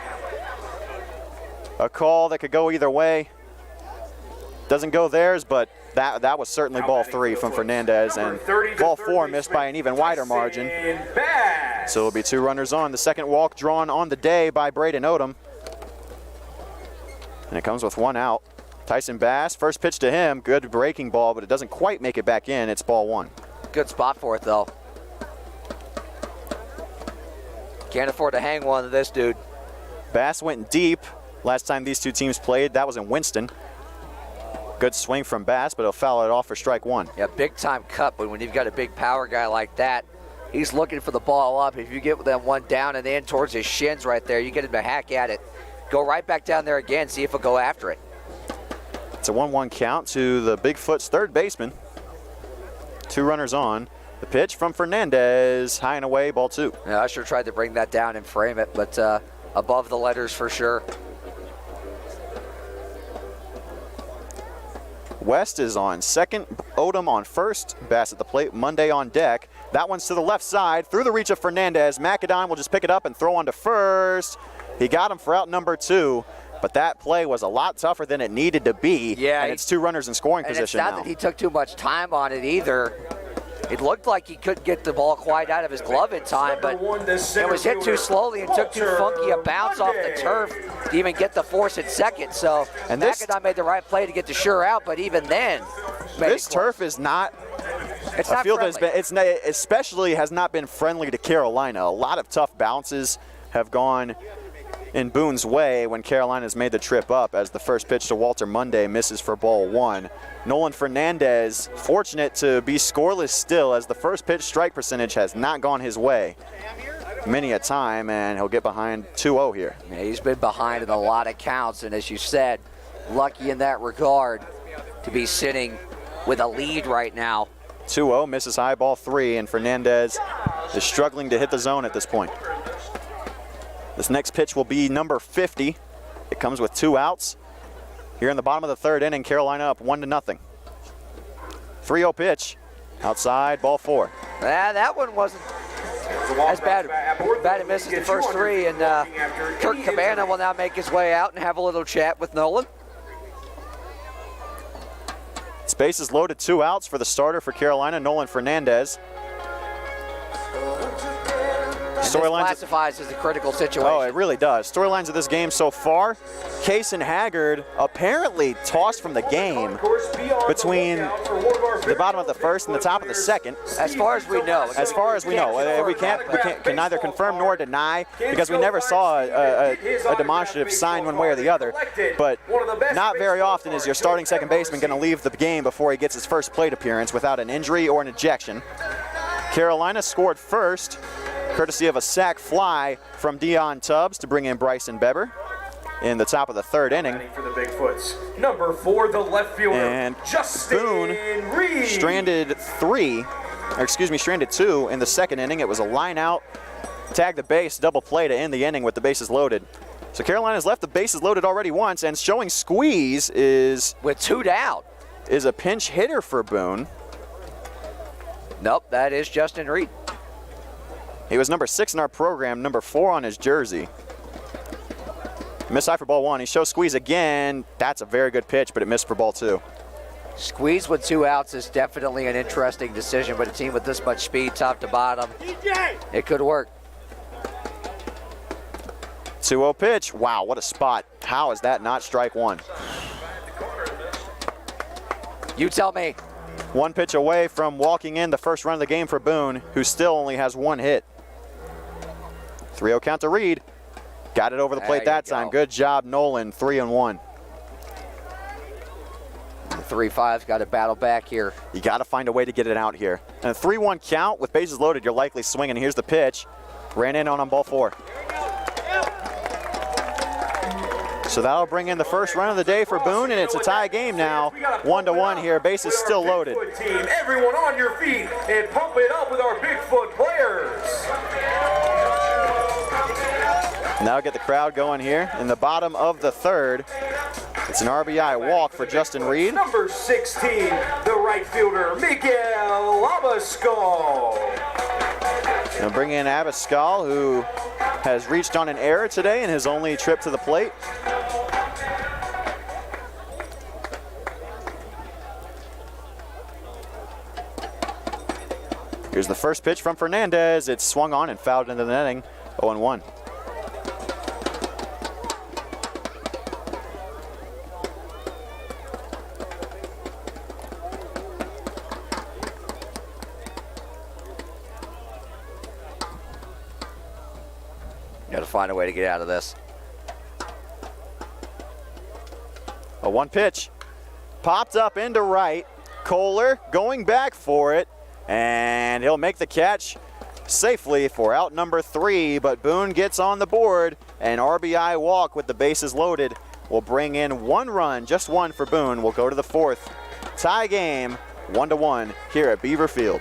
a call that could go either way doesn't go theirs, but that was certainly ball three from Fernandez, and ball four missed by an even wider margin. So it'll be two runners on. The second walk drawn on the day by Braden Odom. And it comes with one out. Tyson Bass, first pitch to him, good breaking ball, but it doesn't quite make it back in. It's ball one. Good spot for it, though. Can't afford to hang one to this dude. Bass went deep last time these two teams played. That was in Winston. Good swing from Bass, but he'll foul it off for strike one. Yeah, big time cut, but when you've got a big power guy like that, he's looking for the ball up. If you get that one down and in towards his shins right there, you get him to hack at it. Go right back down there again, see if he'll go after it. It's a 1-1 count to the Bigfoot's third baseman. Two runners on. The pitch from Fernandez, high and away, ball two. Yeah, Usher tried to bring that down and frame it, but above the letters for sure. West is on second, Odom on first, Bass at the plate, Monday on deck. That one's to the left side, through the reach of Fernandez. Macadon will just pick it up and throw on to first. He got him for out number two, but that play was a lot tougher than it needed to be. Yeah, and it's two runners in scoring and position it's not now. that he took too much time on it either. It looked like he couldn't get the ball quite out of his glove in time, but it was hit too slowly and took too funky a bounce off the turf to even get the force at second. So Macadon made the right play to get the sure out, but even then, this turf is not a field that's been, especially has not been friendly to Carolina. A lot of tough bounces have gone in Boone's way when Carolina's made the trip up, as the first pitch to Walter Monday misses for ball one. Nolan Fernandez fortunate to be scoreless still, as the first pitch strike percentage has not gone his way many a time, and he'll get behind 2-0 here. Yeah, he's been behind in a lot of counts, and as you said, lucky in that regard to be sitting with a lead right now. 2-0, misses high, ball three, and Fernandez is struggling to hit the zone at this point. This next pitch will be number 50. It comes with two outs. Here in the bottom of the third inning, Carolina up 1-0. 3-0 pitch. Outside, ball four. That one wasn't as bad. Bad it misses the first three, and Kirk Cabana will now make his way out and have a little chat with Nolan. Space is loaded, two outs for the starter for Carolina, Nolan Fernandez. This classifies as a critical situation. Oh, it really does. Storylines of this game so far, Case and Haggard apparently tossed from the game between the bottom of the first and the top of the second. As far as we know. As far as we know. We can neither confirm nor deny because we never saw a demonstrative sign one way or the other. But not very often is your starting second baseman going to leave the game before he gets his first plate appearance without an injury or an ejection. Carolina scored first, courtesy of a sac fly from Dion Tubbs to bring in Bryson Beber in the top of the third inning. For the Bigfoots, number 4, the left fielder, and Justin Boone Reed. stranded 2 in the second inning. It was a line out, tag the base, double play to end the inning with the bases loaded. So Carolina's left the bases loaded already once, and showing squeeze is with 2 down. Is a pinch hitter for Boone. Nope, that is Justin Reed. He was number 6 in our program, number 4 on his jersey. Miss high for ball 1. He shows squeeze again. That's a very good pitch, but it missed for ball 2. Squeeze with 2 outs is definitely an interesting decision, but a team with this much speed, top to bottom, it could work. 2-0 pitch. Wow, what a spot. How is that not strike 1? You tell me. 1 pitch away from walking in the first run of the game for Boone, who still only has 1 hit. 3-0 count to Reed. Got it over the plate that time. Good job, Nolan. 3-1. The 3-5's got to battle back here. You got to find a way to get it out here. And a 3-1 count with bases loaded, you're likely swinging. Here's the pitch. Ran in on ball 4. So that'll bring in the first run of the day for Boone, and it's a tie game now. 1-1 here. Bases still loaded. Team, everyone on your feet and pump it up with our Bigfoot players. Now get the crowd going here in the bottom of the third. It's an RBI walk for Justin Reed. Number 16, the right fielder, Miguel Abascal. Now bring in Abascal, who has reached on an error today in his only trip to the plate. Here's the first pitch from Fernandez. It's swung on and fouled into the netting. 0-1. Got to find a way to get out of this. A 1 pitch. Popped up into right. Kohler going back for it. And he'll make the catch safely for out number 3. But Boone gets on the board. An RBI walk with the bases loaded will bring in 1 run. Just 1 for Boone. We'll go to the 4th. Tie game 1-1 here at Beaver Field.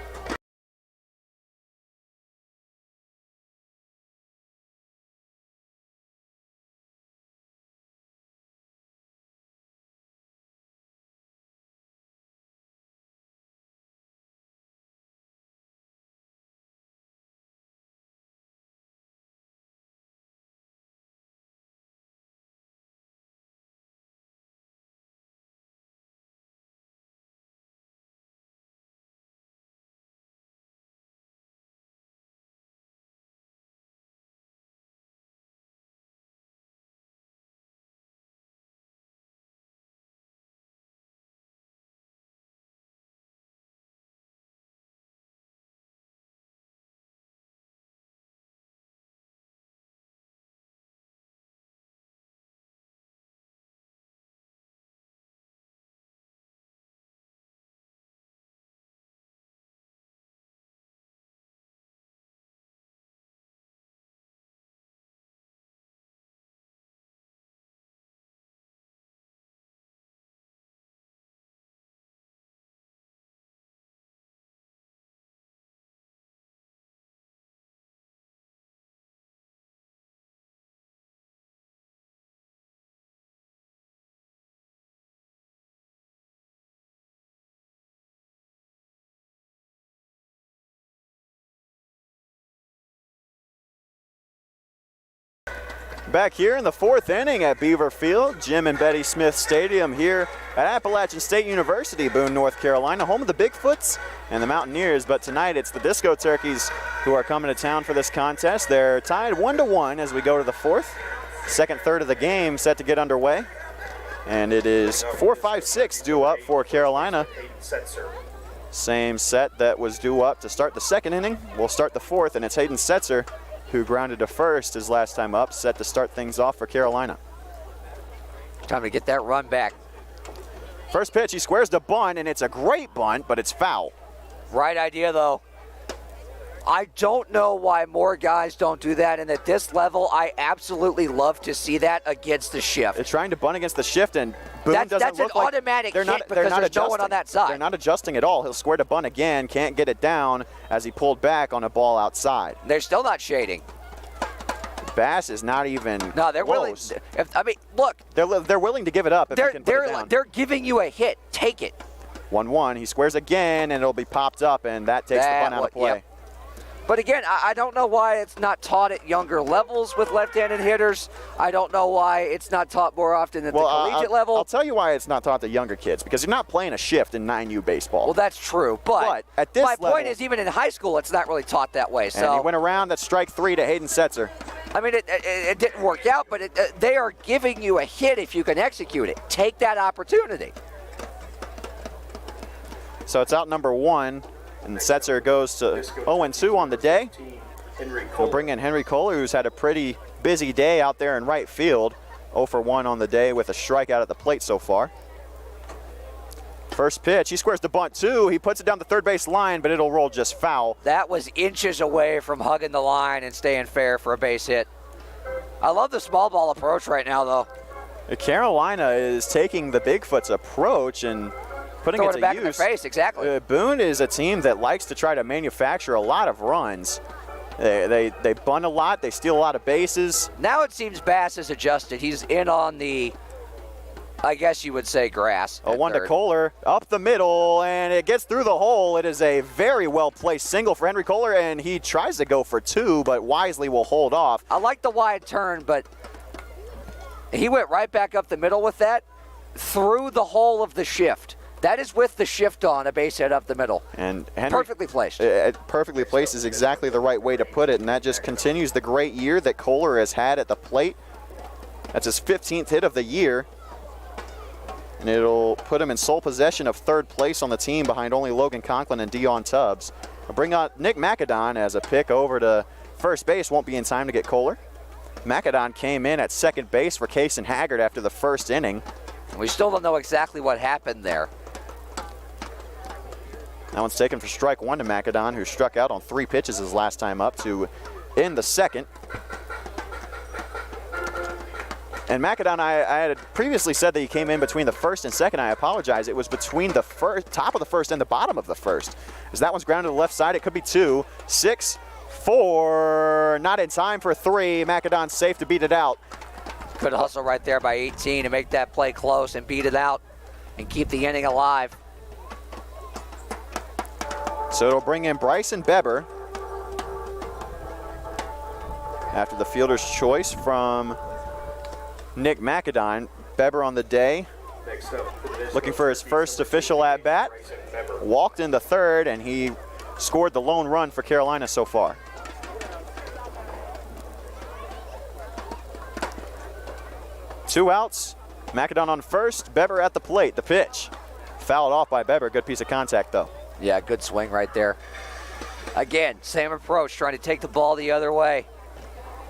Back here in the 4th inning at Beaver Field, Jim and Betty Smith Stadium here at Appalachian State University, Boone, North Carolina, home of the Bigfoots and the Mountaineers. But tonight it's the Disco Turkeys who are coming to town for this contest. They're tied 1-1 as we go to the 4th. Second third of the game set to get underway. And it is 4-5-6 due up for Carolina. Same set that was due up to start the 2nd inning. We'll start the 4th, and it's Hayden Setzer, who grounded to first his last time up, set to start things off for Carolina. Time to get that run back. First pitch, he squares the bunt, and it's a great bunt, but it's foul. Right idea, though. I don't know why more guys don't do that, and at this level, I absolutely love to see that against the shift. They're trying to bunt against the shift, and Boone doesn't that's look an like automatic they're hit not, because not there's no one on that side. They're not adjusting at all. He'll square the bunt again, can't get it down as he pulled back on a ball outside. They're still not shading. Bass is not even No, they're close. willing. Look. They're willing to give it up if he can put it down. They're giving you a hit. Take it. 1-1. He squares again, and it'll be popped up, and that takes the bunt out of play. Yep. But again, I don't know why it's not taught at younger levels with left-handed hitters. I don't know why it's not taught more often at the collegiate level. I'll tell you why it's not taught to younger kids, because you're not playing a shift in 9U baseball. Well, that's true, but at this my level, point is even in high school, it's not really taught that way. So and he went around. That's strike 3 to Hayden Setzer. I mean, it didn't work out, but they are giving you a hit if you can execute it. Take that opportunity. So it's out number 1. And Setzer goes to 0-2 on the day. We'll bring in Henry Kohler, who's had a pretty busy day out there in right field. 0-for-1 on the day with a strikeout at the plate so far. First pitch, he squares the bunt too. He puts it down the third base line, but it'll roll just foul. That was inches away from hugging the line and staying fair for a base hit. I love the small ball approach right now, though. Carolina is taking the Bigfoot's approach and putting it to back use. In the face, exactly. Boone is a team that likes to try to manufacture a lot of runs. They bunt a lot. They steal a lot of bases. Now it seems Bass is adjusted. He's in on the, I guess you would say, grass. A 1 to Kohler up the middle, and it gets through the hole. It is a very well-placed single for Henry Kohler, and he tries to go for 2, but wisely will hold off. I like the wide turn, but he went right back up the middle with that through the hole of the shift. That is with the shift on, a base hit up the middle. And Henry, perfectly placed. Perfectly placed is exactly the right way to put it, and that just continues the great year that Kohler has had at the plate. That's his 15th hit of the year. And it'll put him in sole possession of 3rd place on the team behind only Logan Conklin and Dion Tubbs. We'll bring out Nick McAdon as a pick over to first base. Won't be in time to get Kohler. McAdon came in at second base for Kaysen Haggard after the 1st inning. We still don't know exactly what happened there. That one's taken for strike 1 to McAdon, who struck out on 3 pitches his last time up to in the 2nd. And McAdon, I had previously said that he came in between the 1st and 2nd. I apologize. It was between the top of the 1st and the bottom of the 1st. As that one's grounded to the left side, it could be 2, 6, 4, not in time for 3. McAdon safe to beat it out. Good hustle right there by 18 to make that play close and beat it out and keep the inning alive. So it'll bring in Bryson Beber after the fielder's choice from Nick McAdon. Beber on the day, looking for his first official at-bat. Walked into 3rd, and he scored the lone run for Carolina so far. Two outs, McAdon on first, Beber at the plate. The pitch, fouled off by Beber. Good piece of contact, though. Yeah, good swing right there. Again, same approach, trying to take the ball the other way,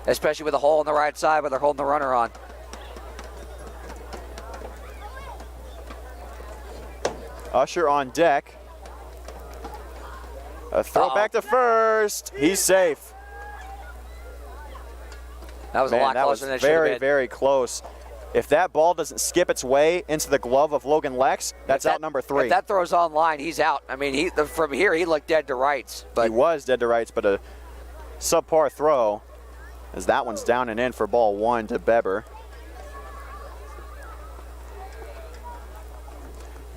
especially with a hole on the right side where they're holding the runner on. Usher on deck. A throw back to first. He's safe. That was a lot closer than it should have been. Very, very close. If that ball doesn't skip its way into the glove of Logan Lex, that's out number 3. If that throws on line, he's out. I mean, from here, he looked dead to rights. But he was dead to rights, but a subpar throw, as that one's down and in for ball 1 to Beber.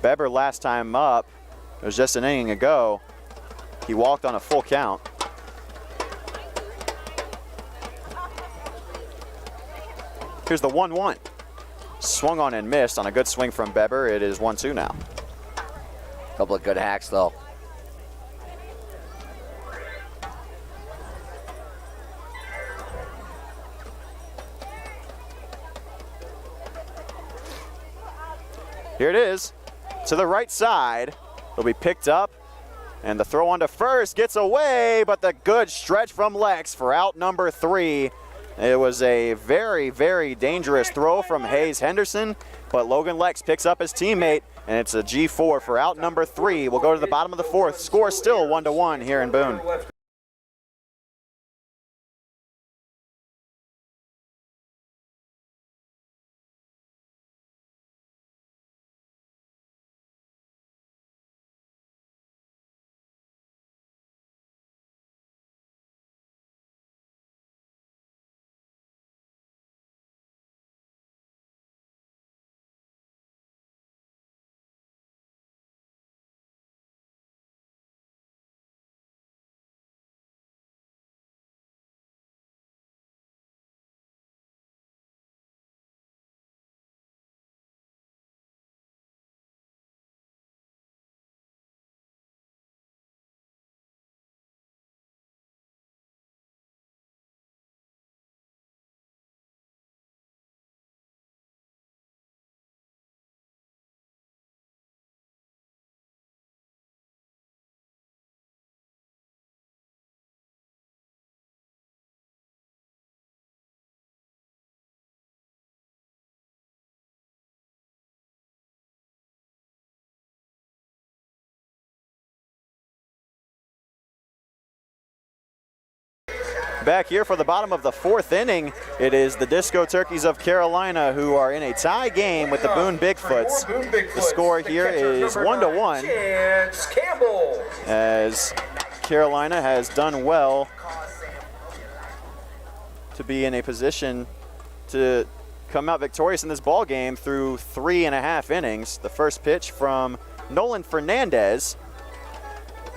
Beber last time up, it was just an inning ago, he walked on a full count. Here's the 1-1. Swung on and missed on a good swing from Beber. It is 1-2 now. Couple of good hacks, though. Here it is, to the right side. It'll be picked up, and the throw on to first gets away, but the good stretch from Lex for out number 3. It was a very, very dangerous throw from Hayes Henderson, but Logan Lex picks up his teammate, and it's a G4 for out number 3. We'll go to the bottom of the 4th. Score still 1-1 here in Boone. Back here for the bottom of the 4th inning, it is the Disco Turkeys of Carolina who are in a tie game with the Boone Bigfoots. The score here is 1-1 as Carolina has done well to be in a position to come out victorious in this ball game through 3.5 innings. The first pitch from Nolan Fernandez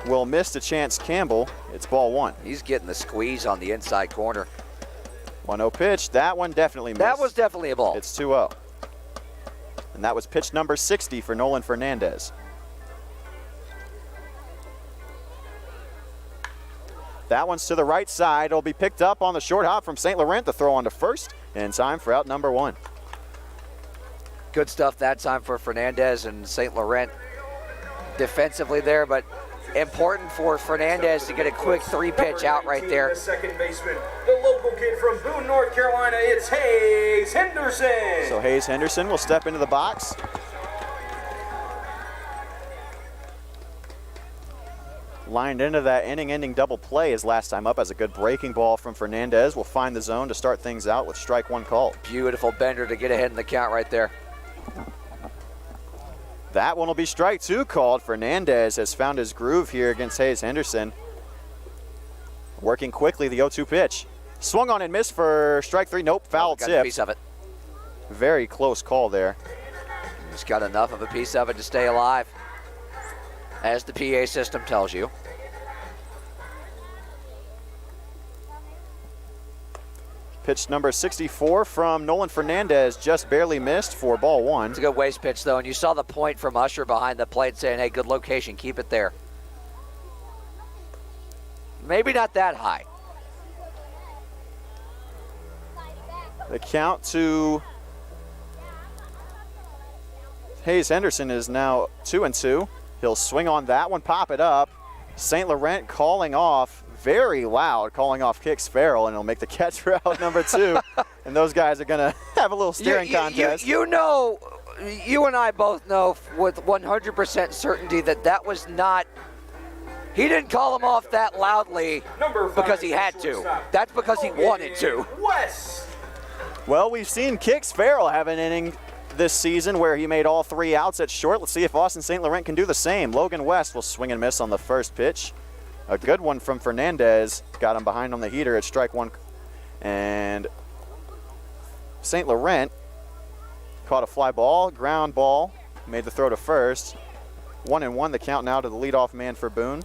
will miss to Chance Campbell. It's ball 1. He's getting the squeeze on the inside corner. 1-0 pitch. That one definitely missed. That was definitely a ball. It's 2-0. And that was pitch number 60 for Nolan Fernandez. That one's to the right side. It'll be picked up on the short hop from St. Laurent. The throw on to first in time for out number 1. Good stuff that time for Fernandez and St. Laurent defensively there, but important for Fernandez to get a quick 3-pitch out right there. The second baseman, the local kid from Boone, North Carolina, it's Hayes Henderson. So Hayes Henderson will step into the box. Lined into that inning-ending double play his last time up as a good breaking ball from Fernandez. Will find the zone to start things out with strike 1 called. Beautiful bender to get ahead in the count right there. That one will be strike 2 called. Fernandez has found his groove here against Hayes Henderson. Working quickly, the 0-2 pitch. Swung on and missed for strike 3. Nope, foul tip. Got a piece of it. Very close call there. He's got enough of a piece of it to stay alive, as the PA system tells you. Pitch number 64 from Nolan Fernandez just barely missed for ball 1. It's a good waste pitch, though, and you saw the point from Usher behind the plate saying, hey, good location, keep it there. Maybe not that high. The count to Hayes Henderson is now 2-2. He'll swing on that one, pop it up. St. Laurent calling off, very loud, calling off Kix Farrell, and he'll make the catch for out number 2. And those guys are going to have a little staring contest. You know, you and I both know with 100% certainty that that was not, he didn't call him off that loudly because he had to. That's because he wanted to. Well, we've seen Kix Farrell have an inning this season where he made all 3 outs at short. Let's see if Austin St. Laurent can do the same. Logan West will swing and miss on the first pitch. A good one from Fernandez. Got him behind on the heater at strike 1. And St. Laurent caught a fly ball, ground ball, made the throw to first. 1-1 the count now to the leadoff man for Boone.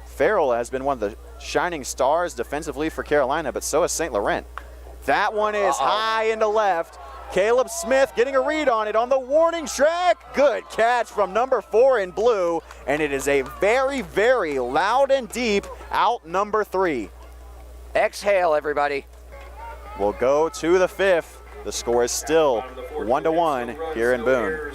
Farrell has been one of the shining stars defensively for Carolina, but so has St. Laurent. That one is high into left. Caleb Smith getting a read on it on the warning track. Good catch from number 4 in blue, and it is a very, very loud and deep out number 3. Exhale, everybody. We'll go to the 5th. The score is still 1-1 here in Boone.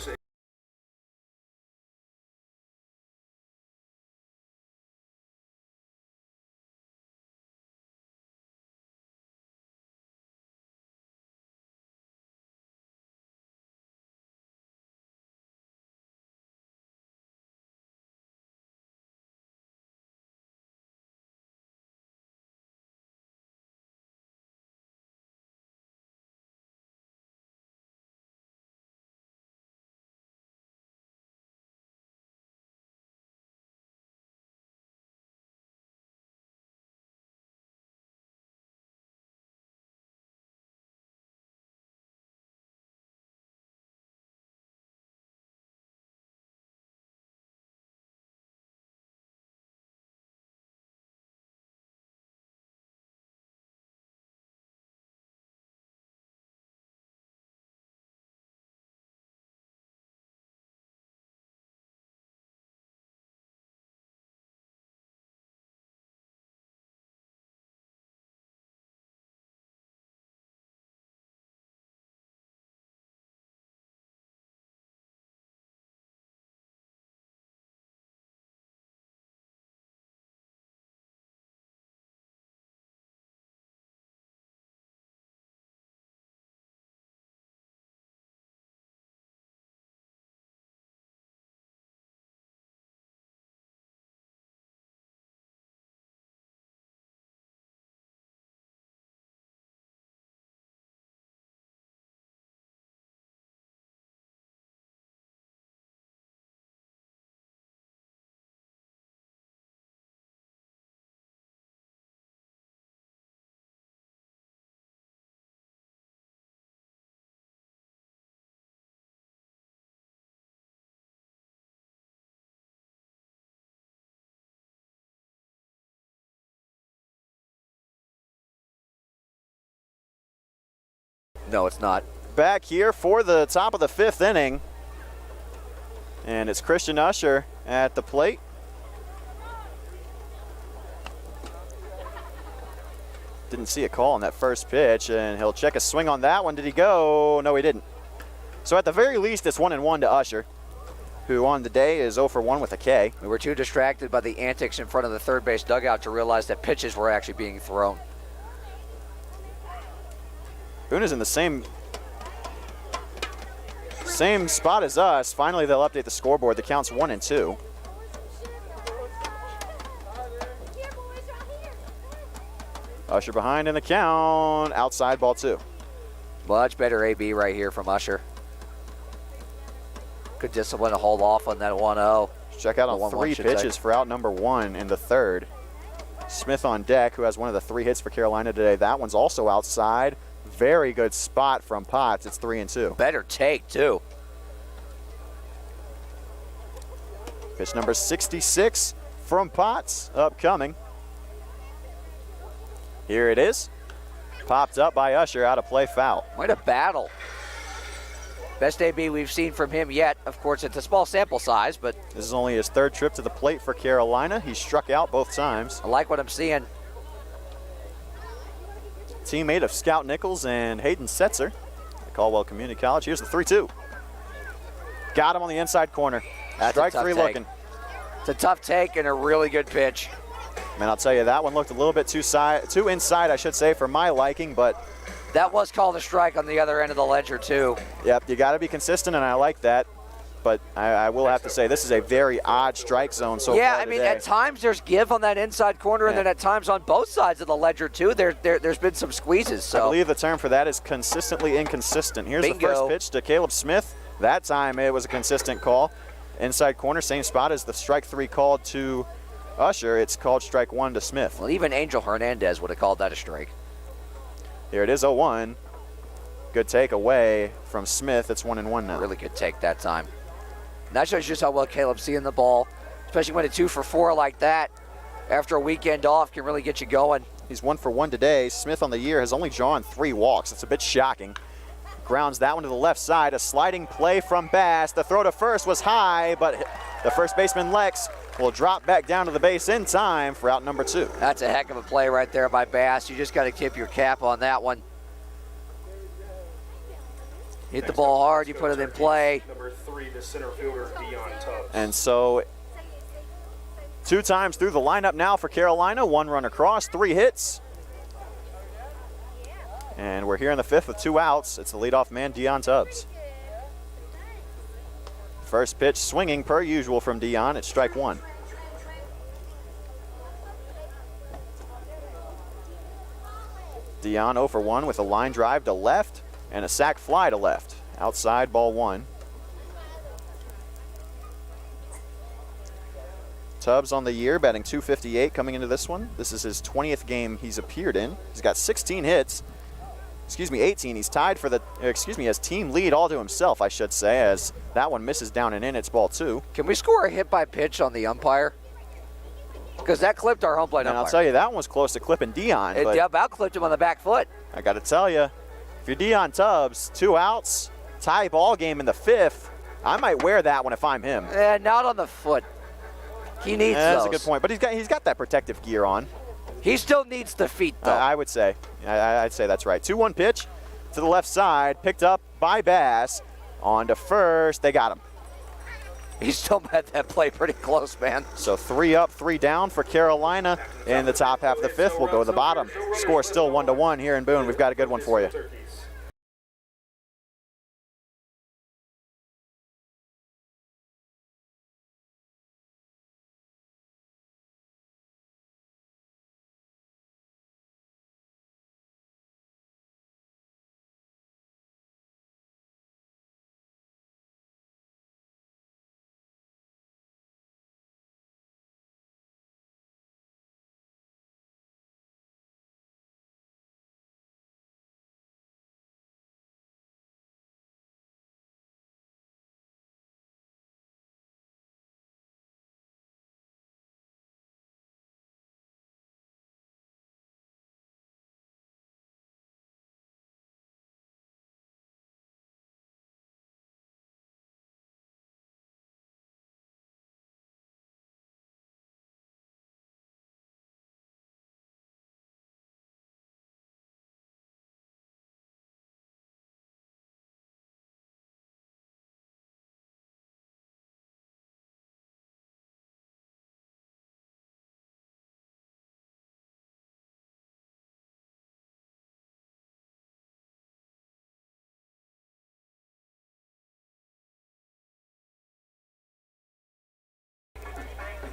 No, it's not. Back here for the top of the 5th inning. And it's Christian Usher at the plate. Didn't see a call on that first pitch, and he'll check a swing on that one. Did he go? No, he didn't. So at the very least, it's 1-1 to Usher, who on the day is 0 for 1 with a K. We were too distracted by the antics in front of the third base dugout to realize that pitches were actually being thrown. Boone is in the same spot as us. Finally, they'll update the scoreboard. The count's 1-2. Usher behind in the count. Outside, ball 2. Much better AB right here from Usher. Good discipline to hold off on that 1-0. Check out on 3 pitches for out number 1 in the 3rd. Smith on deck, who has one of the 3 hits for Carolina today. That one's also outside. Very good spot from Potts. It's 3-2. Better take, too. Pitch number 66 from Potts, upcoming. Here it is. Popped up by Usher, out of play, foul. What a battle. Best AB we've seen from him yet. Of course, it's a small sample size, but this is only his 3rd trip to the plate for Carolina. He struck out both times. I like what I'm seeing. Teammate of Scout Nichols and Hayden Setzer at Caldwell Community College. Here's the 3-2. Got him on the inside corner. That's strike 3 take. looking. It's a tough take and a really good pitch. Man, I'll tell you, that one looked a little bit too inside, I should say, for my liking, but that was called a strike on the other end of the ledger, too. Yep, you got to be consistent, and I like that. But I will have to say, this is a very odd strike zone so far Yeah, I mean, today. at times there's give on that inside corner, and then at times on both sides of the ledger, too, there's been some squeezes. So I believe the term for that is consistently inconsistent. Here's Bingo. the first pitch to Caleb Smith. That time it was a consistent call. Inside corner, same spot as the strike 3 called to Usher. It's called strike 1 to Smith. Well, even Angel Hernandez would have called that a strike. Here it is, 0-1. Good take away from Smith. It's 1-1 now. Really good take that time. And that shows just how well Caleb's seeing the ball, especially when a 2 for 4 like that after a weekend off can really get you going. He's 1 for 1 today. Smith on the year has only drawn 3 walks. It's a bit shocking. Grounds that one to the left side. A sliding play from Bass. The throw to first was high, but the first baseman Lex will drop back down to the base in time for out number 2. That's a heck of a play right there by Bass. You just got to tip your cap on that one. Hit the ball hard, you put it in play. Number 3, the center fielder, Dion Tubbs. And so 2 times through the lineup now for Carolina. 1 run across, 3 hits. And we're here in the 5th with 2 outs. It's the leadoff man, Dion Tubbs. First pitch swinging per usual from Dion. It's strike 1. Dion 0 for 1 with a line drive to left and a sac fly to left. Outside, ball 1. Tubbs on the year, batting .258 coming into this one. This is his 20th game he's appeared in. He's got 16 hits. 18. He's tied for the, his team lead all to himself, I should say, as that one misses down and in. It's ball 2. Can we score a hit by pitch on the umpire? Because that clipped our home plate umpire. And I'll tell you, that one was close to clipping Dion. It about clipped him on the back foot. I got to tell you, if you're Dion Tubbs, 2 outs, tie ball game in the 5th, I might wear that one if I'm him. Not on the foot. He needs those. That's a good point, but he's got that protective gear on. He still needs the feet, though. I would say. I'd say that's right. 2-1 pitch to the left side, picked up by Bass. On to first. They got him. He still had that play pretty close, man. So 3 up, 3 down for Carolina in the top half of the 5th. We'll go to the bottom. Score still 1-1 here in Boone. We've got a good one for you.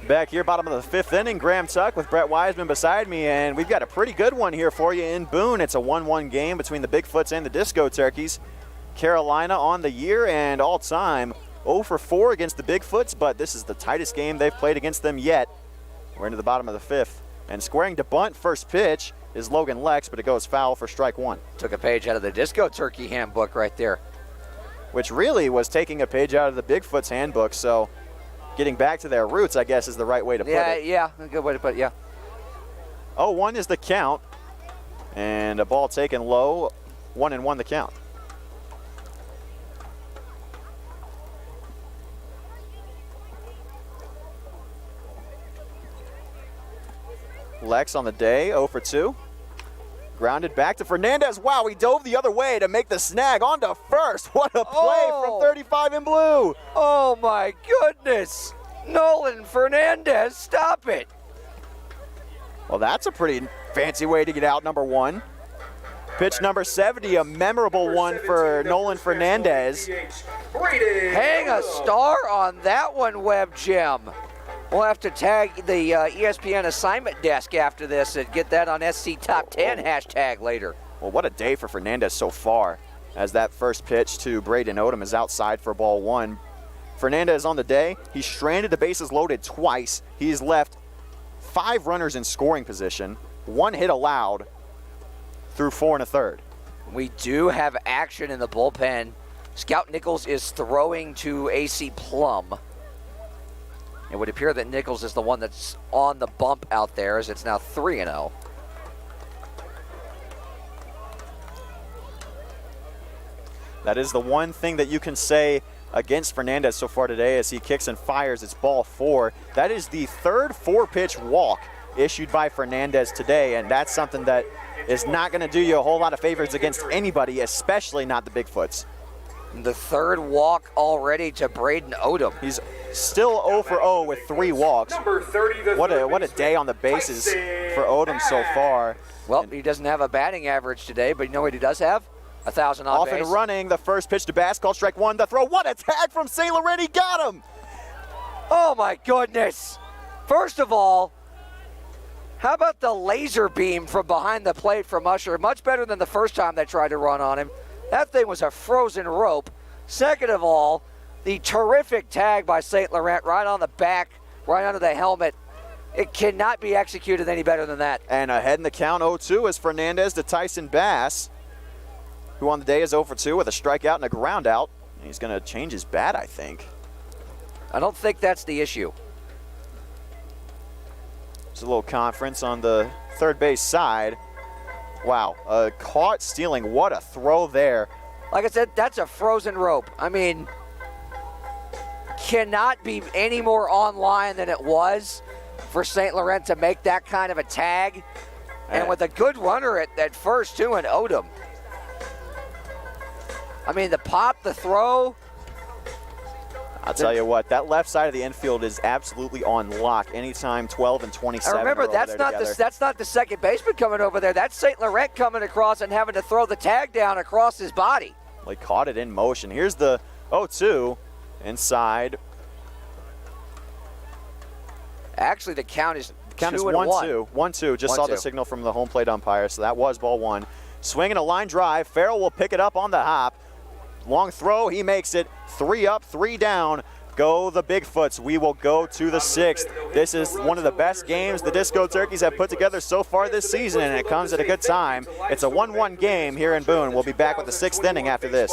Back here, bottom of the 5th inning, Graham Tuck with Brett Wiseman beside me, and we've got a pretty good one here for you in Boone. It's a 1-1 game between the Bigfoots and the Disco Turkeys. Carolina on the year and all time 0 for 4 against the Bigfoots, but this is the tightest game they've played against them yet. We're into the bottom of the 5th, and squaring to bunt first pitch is Logan Lex, but it goes foul for strike 1. Took a page out of the Disco Turkey handbook right there. Which really was taking a page out of the Bigfoots handbook, so getting back to their roots, I guess, is the right way to put it. Yeah, a good way to put it, yeah. 0-1 is the count, and a ball taken low, 1-1 the count. Lex on the day, 0 for 2. Grounded back to Fernandez. Wow, he dove the other way to make the snag onto first. What a play from 35 in blue. Oh my goodness. Nolan Fernandez, stop it. Well, that's a pretty fancy way to get out number 1. Pitch number 70, a memorable one for Nolan Fernandez. Hang a star on that one, Web Jim. We'll have to tag the ESPN assignment desk after this and get that on SC Top 10 hashtag later. Well, what a day for Fernandez so far, as that first pitch to Braden Odom is outside for ball 1. Fernandez on the day, he's stranded the bases loaded twice. He's left 5 runners in scoring position, 1 hit allowed through 4 1/3. We do have action in the bullpen. Scout Nichols is throwing to AC Plum. It would appear that Nichols is the one that's on the bump out there, as it's now 3-0. That is the one thing that you can say against Fernandez so far today as he kicks and fires. It's ball 4. That is the third 4-pitch walk issued by Fernandez today, and that's something that is not going to do you a whole lot of favors against anybody, especially not the Bigfoots. The third walk already to Braden Odom. He's still 0 for 0 with 3 walks. Number 30, What a day on the bases for Odom so far. Well, he doesn't have a batting average today, but you know what he does have? 1,000 on Off base. and running, the first pitch to Bass, called strike 1. The throw, what a tag from St. Laurent, he got him! Oh my goodness. First of all, how about the laser beam from behind the plate from Usher? Much better than the first time they tried to run on him. That thing was a frozen rope. Second of all, the terrific tag by St. Laurent right on the back, right under the helmet. It cannot be executed any better than that. And ahead in the count, 0-2 is Fernandez to Tyson Bass, who on the day is 0 for 2 with a strikeout and a ground out. He's going to change his bat, I think. I don't think that's the issue. There's a little conference on the third base side. Wow, caught stealing. What a throw there. Like I said, that's a frozen rope. I mean, cannot be any more online than it was for St. Laurent to make that kind of a tag. And with a good runner at first, too, and Odom. I mean, the pop, the throw. I'll tell you what, that left side of the infield is absolutely on lock anytime 12 and 27 And remember, are over that's not the second baseman coming over there. That's St. Laurent coming across and having to throw the tag down across his body. They caught it in motion. Here's the 0-2 inside. Actually, the count is 1-2. 1-2. Just saw the signal from the home plate umpire, so that was ball 1. Swinging a line drive. Farrell will pick it up on the hop. Long throw, he makes it. 3 up, 3 down. Go the Bigfoots. We will go to the 6th. This is one of the best games the Disco Turkeys have put together so far this season, and it comes at a good time. It's a 1-1 game here in Boone. We'll be back with the 6th inning after this.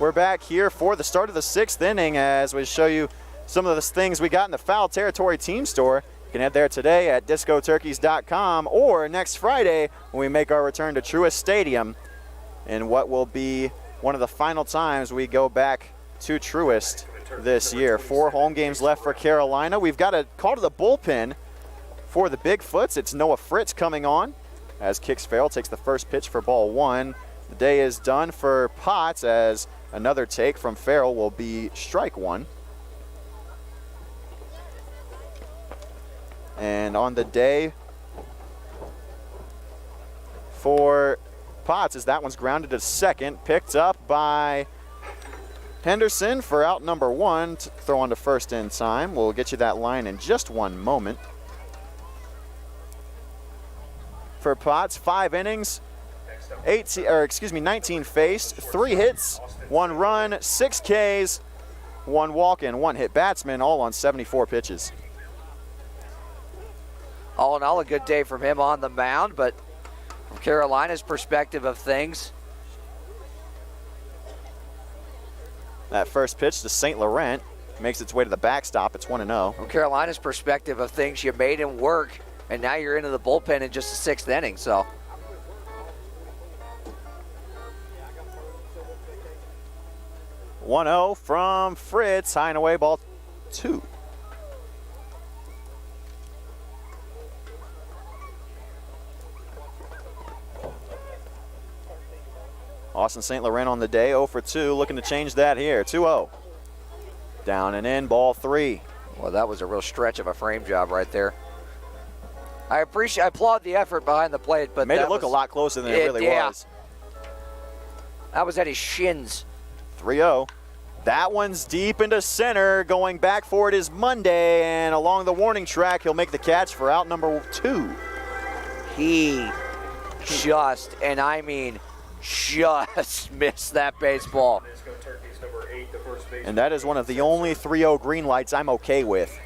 We're back here for the start of the 6th inning as we show you some of the things we got in the Foul Territory team store. You can head there today at discoturkeys.com or next Friday when we make our return to Truist Stadium in what will be one of the final times we go back to Truist this year. 4 home games left for Carolina. We've got a call to the bullpen for the Bigfoots. It's Noah Fritz coming on as Kicks Farrell takes the first pitch for ball 1. The day is done for Potts as another take from Farrell will be strike 1. And on the day for Potts as that one's grounded to second, picked up by Henderson for out number 1, throw on to first in time. We'll get you that line in just one moment. For Potts, 5 innings, 19 faced, 3 hits, 1 run, 6 Ks, 1 walk and 1 hit batsman, all on 74 pitches. All in all, a good day from him on the mound, but from Carolina's perspective of things, that first pitch to St. Laurent makes its way to the backstop. It's 1-0. from Carolina's perspective of things, you made him work, and now you're into the bullpen in just the 6th inning. So 1-0 from Fritz, high and away, ball 2. Austin St. Laurent on the day, 0 for 2, looking to change that here. 2-0. Down and in, ball 3. well, that was a real stretch of a frame job right there. I applaud the effort behind the plate, but made it look a lot closer than it really was. That was at his shins. 3-0. That one's deep into center. Going back for it is Monday, and along the warning track, he'll make the catch for out number 2. He just, and I mean just missed that baseball. And that is one of the only 3-0 green lights I'm okay with.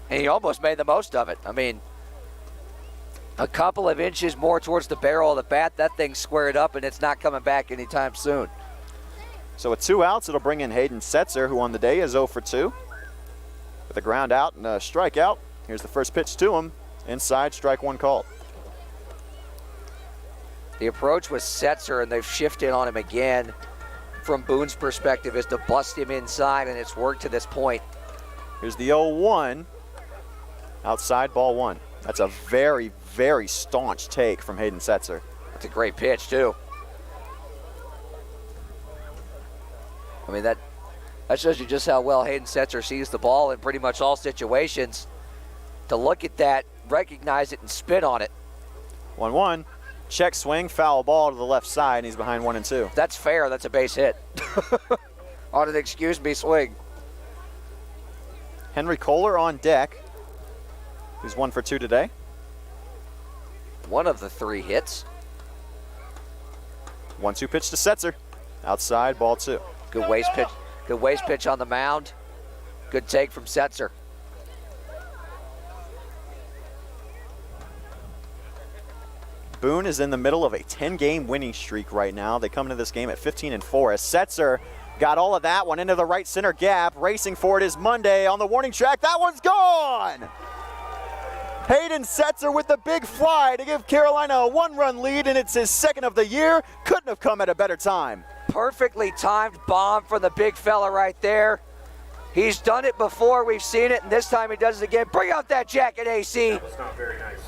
And he almost made the most of it. I mean, a couple of inches more towards the barrel of the bat, that thing's squared up, and it's not coming back anytime soon. So with 2 outs, it'll bring in Hayden Setzer, who on the day is 0 for 2. With a ground out and a strikeout, here's the first pitch to him. Inside, strike 1 called. The approach was Setzer, and they've shifted on him again. From Boone's perspective, is to bust him inside, and it's worked to this point. Here's the 0-1. Outside, ball 1. That's a very, very staunch take from Hayden Setzer. That's a great pitch, too. I mean, that shows you just how well Hayden Setzer sees the ball in pretty much all situations. To look at that, recognize it, and spit on it. 1-1. Check swing, foul ball to the left side, and he's behind 1-2. That's fair. That's a base hit. On an excuse me swing. Henry Kohler on deck. He's 1 for 2 today. One of the 3 hits. 1-2 pitch to Setzer. Outside, ball 2. Good waste pitch. Good waste pitch on the mound. Good take from Setzer. Boone is in the middle of a 10-game winning streak right now. They come into this game at 15-4 as Setzer got all of that one into the right center gap. Racing for it is Monday on the warning track. That one's gone! Hayden Setzer with the big fly to give Carolina a 1-run lead, and it's his 2nd of the year. Couldn't have come at a better time. Perfectly timed bomb from the big fella right there. He's done it before. We've seen it, and this time he does it again. Bring out that jacket, AC. That was not very nice.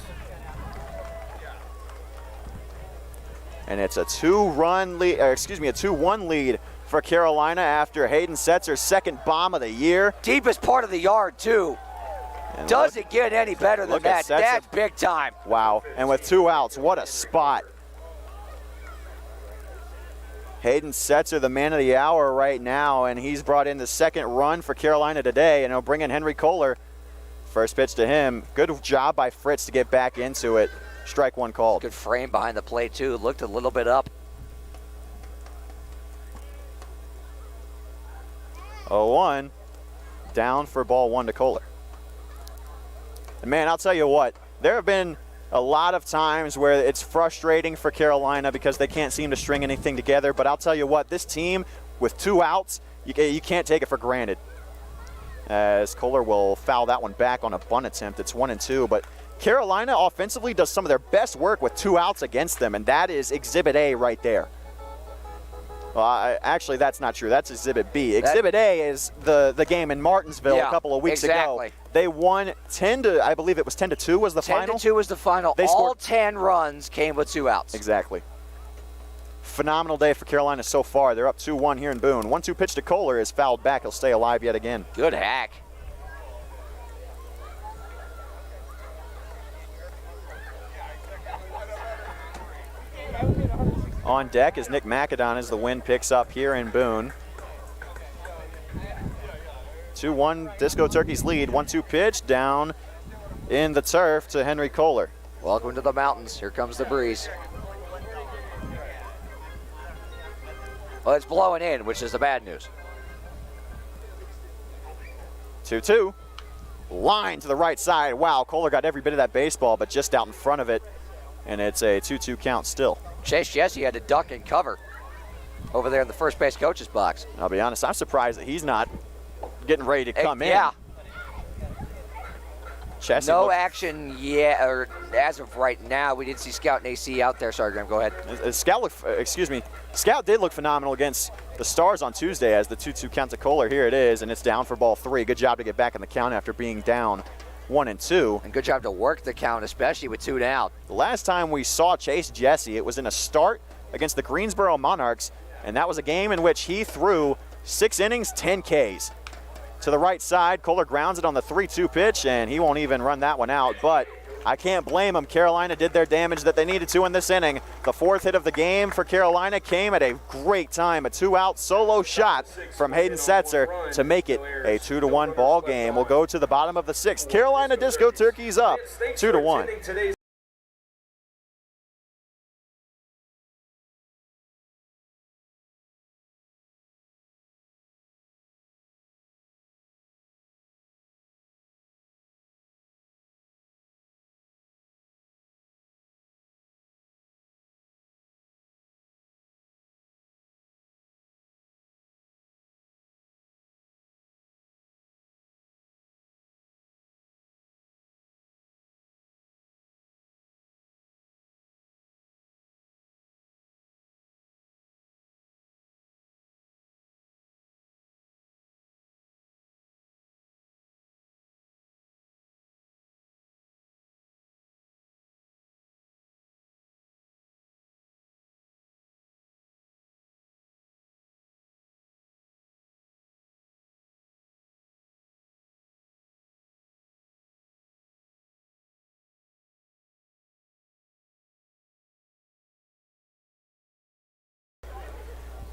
And it's a 2-1 lead for Carolina after Hayden Setzer's 2nd bomb of the year. Deepest part of the yard, too. And Doesn't get any better than that. That's big time. Wow, and with 2 outs, what a spot. Hayden Setzer, the man of the hour right now, and he's brought in the 2nd run for Carolina today, and he'll bring in Henry Kohler. First pitch to him. Good job by Fritz to get back into it. Strike 1 called. Good frame behind the plate, too. Looked a little bit up. 0-1. Down for ball 1 to Kohler. And man, I'll tell you what, there have been a lot of times where it's frustrating for Carolina because they can't seem to string anything together, but I'll tell you what, this team with 2 outs, you can't take it for granted. As Kohler will foul that one back on a bunt attempt. It's 1-2, but Carolina offensively does some of their best work with 2 outs against them, and that is Exhibit A right there. Well, actually, that's not true. That's Exhibit B. Exhibit A is the game in Martinsville a couple of weeks ago. They won 10 to, I believe it was 10-2 was the final. 10-2 was the final. All 10 runs came with 2 outs. Exactly. Phenomenal day for Carolina so far. They're up 2-1 here in Boone. 1-2 pitch to Kohler is fouled back. He'll stay alive yet again. Good hack. On deck is Nick McAdon as the wind picks up here in Boone. 2-1 Disco Turkeys lead. 1-2 pitch down in the turf to Henry Kohler. Welcome to the mountains. Here comes the breeze. Well, it's blowing in, which is the bad news. 2-2. Line to the right side. Wow, Kohler got every bit of that baseball, but just out in front of it. And it's a 2-2 count still. Chase Jesse had to duck and cover over there in the first base coach's box. I'll be honest, I'm surprised that he's not getting ready to come in. Yeah. Chessie no action yet, or as of right now. We did see Scout and AC out there. Sorry, Graham, go ahead. Scout did look phenomenal against the Stars on Tuesday as the 2-2 count to Kohler. Here it is, and it's down for ball 3. Good job to get back in the count after being down 1-2. And good job to work the count, especially with 2 down. The last time we saw Chase Jesse, it was in a start against the Greensboro Monarchs, and that was a game in which he threw 6 innings, 10 Ks. To the right side, Kohler grounds it on the 3-2 pitch, and he won't even run that one out, but I can't blame him. Carolina did their damage that they needed to in this inning. The 4th hit of the game for Carolina came at a great time, a 2-out solo shot from Hayden Setzer to make it a 2-1 ball game. We'll go to the bottom of the 6th. Carolina Disco Turkeys up 2-1.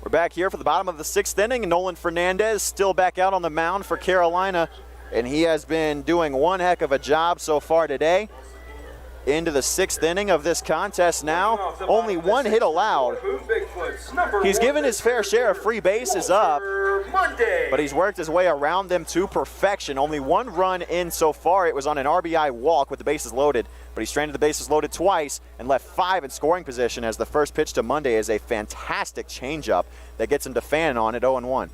We're back here for the bottom of the 6th inning. Nolan Fernandez still back out on the mound for Carolina, and he has been doing one heck of a job so far today. Into the 6th inning of this contest now. Only 1 hit allowed. He's given his fair share of free bases up, but he's worked his way around them to perfection. Only 1 run in so far. It was on an RBI walk with the bases loaded, but he stranded the bases loaded twice and left 5 in scoring position as the first pitch to Monday is a fantastic changeup that gets him to fan on at 0-1.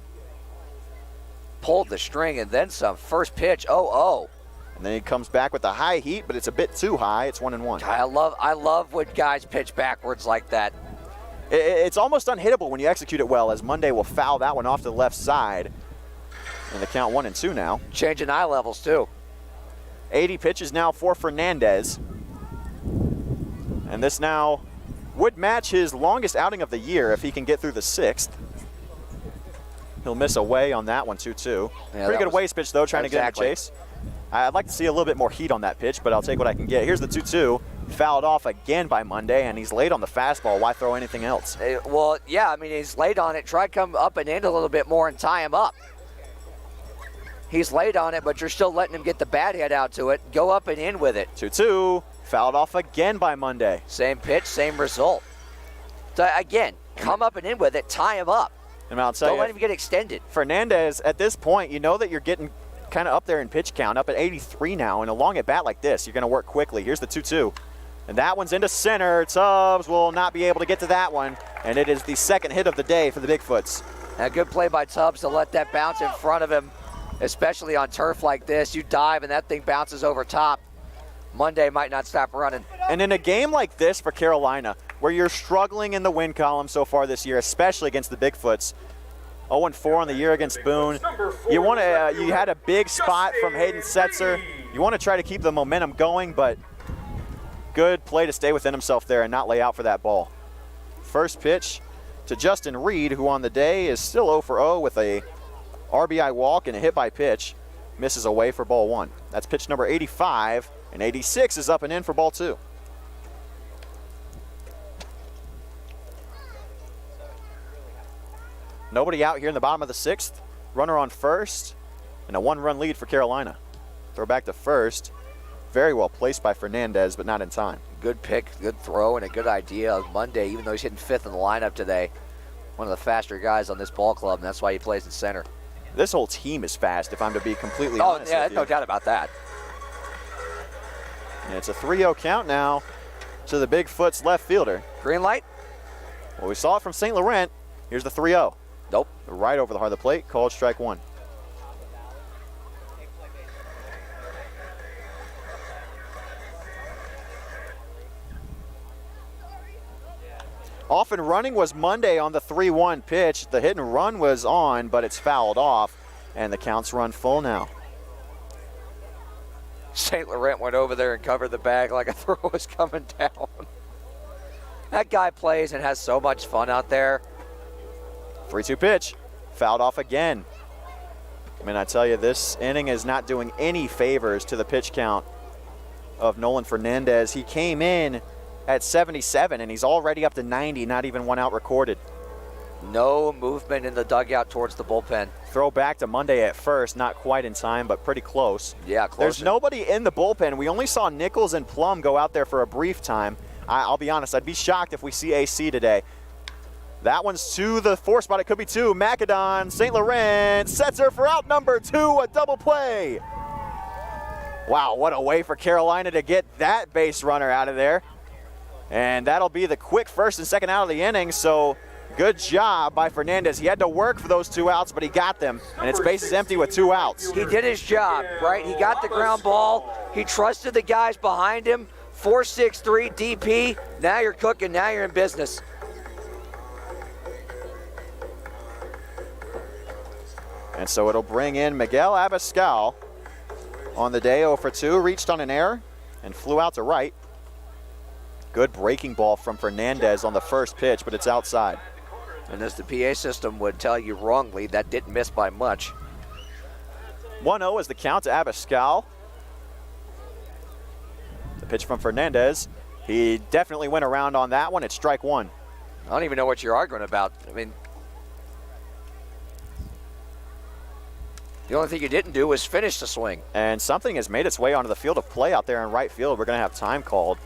Pulled the string and then some. First pitch, 0-0. And then he comes back with the high heat, but it's a bit too high. It's 1-1. I love when guys pitch backwards like that. It's almost unhittable when you execute it well, as Monday will foul that one off to the left side. And the count 1-2 now. Changing eye levels too. 80 pitches now for Fernandez. And this now would match his longest outing of the year if he can get through the 6th. He'll miss away on that one, 2-2. Yeah, Pretty good waste pitch, though, trying to get in the chase. I'd like to see a little bit more heat on that pitch, but I'll take what I can get. Here's the 2-2. Fouled off again by Monday, and he's late on the fastball. Why throw anything else? Well, yeah, I mean, he's late on it. Try to come up and in a little bit more and tie him up. He's late on it, but you're still letting him get the bat head out to it. Go up and in with it. 2-2. Fouled off again by Monday. Same pitch, same result. So again, come up and in with it. Tie him up. And I'll tell Don't you, let him get extended. Fernandez, at this point, you know that you're getting kind of up there in pitch count, up at 83 now, and a long at bat like this, you're going to work quickly. Here's the 2-2. And that one's into center. Tubbs will not be able to get to that one, and it is the 2nd hit of the day for the Bigfoots. A good play by Tubbs to let that bounce in front of him, especially on turf like this. You dive and that thing bounces over top. Monday might not stop running. And in a game like this for Carolina, where you're struggling in the win column so far this year, especially against the Bigfoots. 0-4 on the year against Boone. You want to. You had a big spot from Hayden Setzer. You want to try to keep the momentum going, but good play to stay within himself there and not lay out for that ball. First pitch to Justin Reed, who on the day is still 0 for 0 with a RBI walk and a hit by pitch. Misses away for ball 1. That's pitch number 85, and 86 is up and in for ball 2. Nobody out here in the bottom of the 6th. Runner on first, and a 1-run lead for Carolina. Throw back to first. Very well placed by Fernandez, but not in time. Good pick, good throw, and a good idea of Monday, even though he's hitting 5th in the lineup today. One of the faster guys on this ball club, and that's why he plays in center. This whole team is fast, if I'm to be completely honest. Oh, yeah, with you. no doubt about that. And it's a 3-0 count now to the Bigfoot's left fielder. Green light? Well, we saw it from St. Laurent. Here's the 3-0. Nope. Right over the heart of the plate, called strike 1. Off and running was Monday on the 3-1 pitch. The hit and run was on, but it's fouled off, and the count's run full now. St. Laurent went over there and covered the bag like a throw was coming down. That guy plays and has so much fun out there. 3-2 pitch, fouled off again. I mean, I tell you, this inning is not doing any favors to the pitch count of Nolan Fernandez. He came in at 77, and he's already up to 90, not even 1 out recorded. No movement in the dugout towards the bullpen. Throw back to Monday at first, not quite in time, but pretty close. Yeah, close. There's nobody in the bullpen. We only saw Nichols and Plum go out there for a brief time. I'll be honest, I'd be shocked if we see AC today. That one's to the 4 spot. It could be 2. Macedon, St. Laurent, Setzer for out number 2, a double play. Wow, what a way for Carolina to get that base runner out of there. And that'll be the quick first and second out of the inning, so good job by Fernandez. He had to work for those 2 outs, but he got them, and it's bases empty with 2 outs. He did his job, right? He got the ground ball. He trusted the guys behind him. 4-6-3 DP. Now you're cooking. Now you're in business. And so it'll bring in Miguel Abascal on the day. 0 for 2, reached on an error and flew out to right. Good breaking ball from Fernandez on the first pitch, but it's outside. And as the PA system would tell you wrongly, that didn't miss by much. 1-0 is the count to Abascal. The pitch from Fernandez. He definitely went around on that one. It's strike 1. I don't even know what you're arguing about. I mean, the only thing you didn't do was finish the swing. And something has made its way onto the field of play out there in right field. We're going to have time called.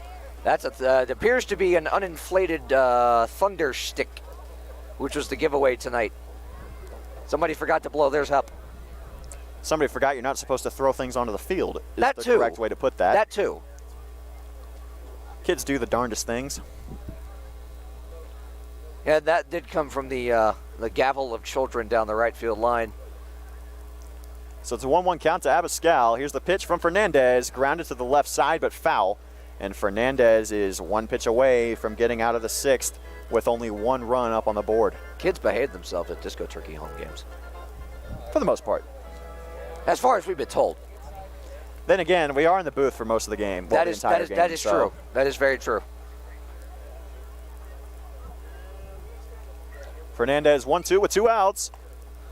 It appears to be an uninflated thunder stick, which was the giveaway tonight. Somebody forgot to blow theirs up. Somebody forgot you're not supposed to throw things onto the field. Is That the too. correct way to put that. That too. Kids do the darndest things. Yeah, that did come from the gavel of children down the right field line. So it's a 1-1 count to Abascal. Here's the pitch from Fernandez, grounded to the left side, but foul. And Fernandez is 1 pitch away from getting out of the 6th with only 1 run up on the board. Kids behave themselves at Disco Turkey home games. For the most part. As far as we've been told. Then again, we are in the booth for most of the game. That is true. That is very true. Fernandez 1-2 with 2 outs.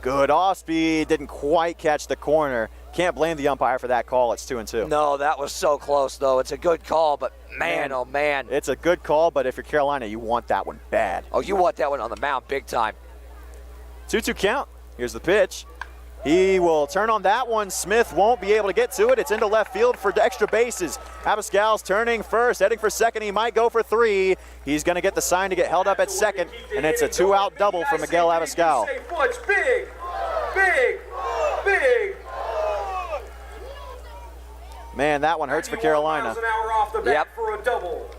Good off speed, didn't quite catch the corner. Can't blame the umpire for that call. It's 2-2. No, that was so close, though. It's a good call, but man, oh man. It's a good call, but if you're Carolina, you want that one bad. Oh, you want that one on the mound big time. 2-2 count. Here's the pitch. He will turn on that one. Smith won't be able to get to it. It's into left field for extra bases. Abascal's turning first, heading for second. He might go for 3. He's going to get the sign to get held up at second, and it's a 2-out double for Miguel Abascal. Big, big, big. Man, that one hurts for Carolina. Miles an hour off the bat Yep. for a double.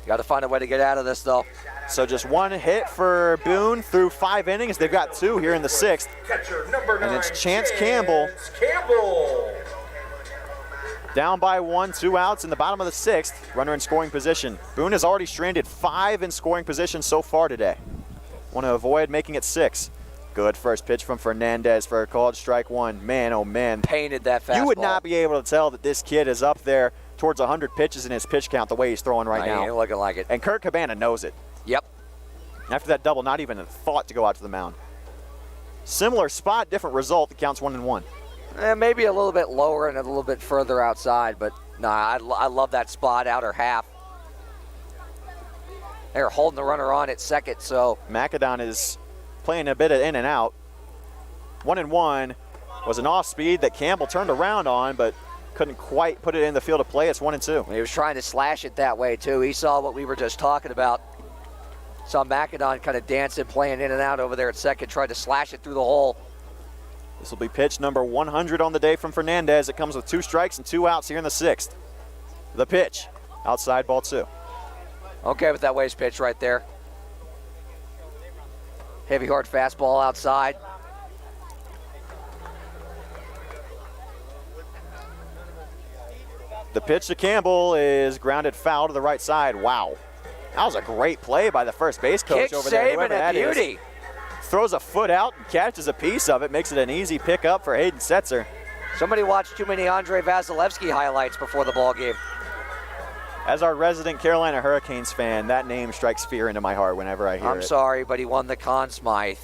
Got to find a way to get out of this, though. So just 1 hit for Boone through 5 innings. They've got 2 here in the 6th. Catcher number 9. And it's Chance Campbell. Campbell. Down by 1, 2 outs in the bottom of the 6th. Runner in scoring position. Boone has already stranded 5 in scoring position so far today. Want to avoid making it 6. Good first pitch from Fernandez for a called strike 1. Man, oh man. Painted that fastball. You would not be able to tell that this kid is up there towards 100 pitches in his pitch count the way he's throwing right now. Ain't looking like it. And Kurt Cabana knows it. Yep. After that double, not even a thought to go out to the mound. Similar spot, different result. The count's 1-1. Maybe a little bit lower and a little bit further outside, but nah, I love that spot, outer half. They're holding the runner on at second, so. Macedon is playing a bit of in and out. 1-1 was an off speed that Campbell turned around on, but couldn't quite put it in the field of play. It's 1-2. He was trying to slash it that way, too. He saw what we were just talking about. Saw Macedon kind of dancing, playing in and out over there at second, tried to slash it through the hole. This will be pitch number 100 on the day from Fernandez. It comes with 2 strikes and 2 outs here in the 6th. The pitch, outside ball 2. Okay with that waste pitch right there. Heavy, hard fastball outside. The pitch to Campbell is grounded foul to the right side. Wow. That was a great play by the first base coach over there. Kick saving a beauty. Throws a foot out and catches a piece of it, makes it an easy pickup for Hayden Setzer. Somebody watched too many Andre Vasilevsky highlights before the ball game. As our resident Carolina Hurricanes fan, that name strikes fear into my heart whenever I hear it. I'm sorry, but he won the Conn Smythe.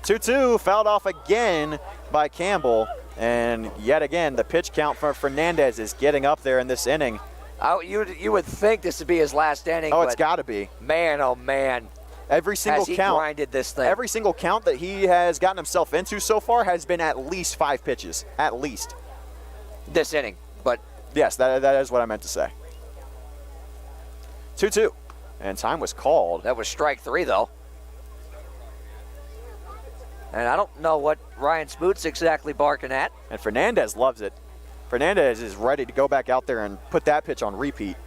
2-2, fouled off again by Campbell. And yet again, the pitch count for Fernandez is getting up there in this inning. You would think this would be his last inning. Oh, it's got to be. Man, oh man. Every single Has he count, grinded this thing. Every single count that he has gotten himself into so far has been at least 5 pitches, at least. This inning, but. Yes, that is what I meant to say. 2-2, and time was called. That was strike 3, though. And I don't know what Ryan Smoot's exactly barking at. And Fernandez loves it. Fernandez is ready to go back out there and put that pitch on repeat.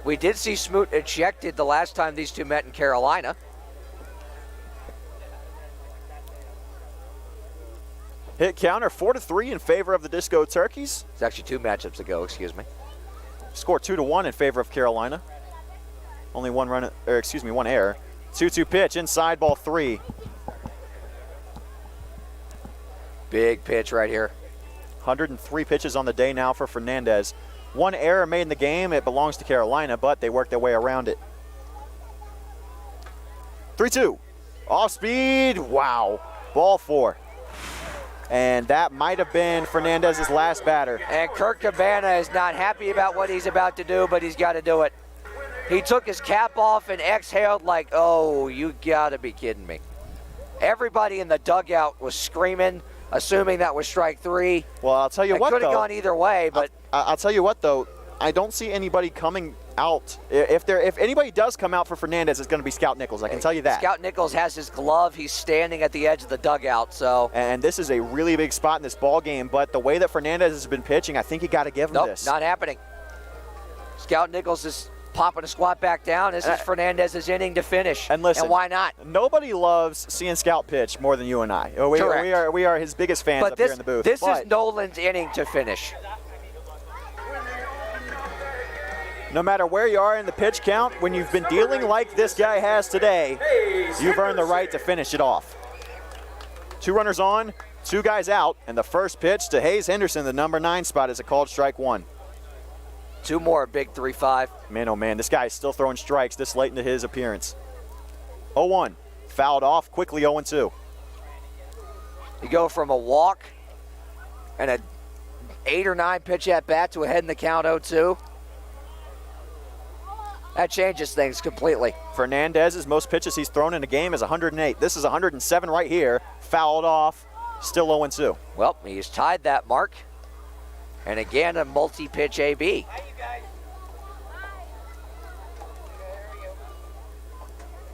We did see Smoot ejected the last time these two met in Carolina. Hit counter 4-3 in favor of the Disco Turkeys. It's actually 2 matchups ago, excuse me. Score 2-1 in favor of Carolina. Only one error. 2-2 pitch, inside ball 3. Big pitch right here. 103 pitches on the day now for Fernandez. 1 error made in the game. It belongs to Carolina, but they worked their way around it. 3-2. Off speed. Wow. Ball 4. And that might have been Fernandez's last batter. And Kurt Cabana is not happy about what he's about to do, but he's got to do it. He took his cap off and exhaled like, oh, you got to be kidding me. Everybody in the dugout was screaming, assuming that was strike 3. Well, I'll tell you what, though. It could have gone either way, but. I'll tell you what, though. I don't see anybody coming out. If anybody does come out for Fernandez, it's going to be Scout Nichols. I can tell you that. Scout Nichols has his glove. He's standing at the edge of the dugout. So. And this is a really big spot in this ball game. But the way that Fernandez has been pitching, I think you got to give him this. Nope, not happening. Scout Nichols is popping a squat back down. This is Fernandez's inning to finish. And listen, and why not? Nobody loves seeing Scout pitch more than you and I. Correct. We are his biggest fans up here in the booth. This is Nolan's inning to finish. No matter where you are in the pitch count, when you've been dealing like this guy has today, you've earned the right to finish it off. 2 runners on, 2 guys out, and the first pitch to Hayes Henderson, the number 9 spot, is a called strike 1. 2 more, big 3-5. Man, oh man, this guy is still throwing strikes this late into his appearance. 0-1, fouled off, quickly 0-2. You go from a walk and a 8 or 9 pitch at bat to a head in the count 0-2. That changes things completely. Fernandez's most pitches he's thrown in a game is 108. This is 107 right here, fouled off, still 0-2. Well, he's tied that mark. And again, a multi-pitch AB.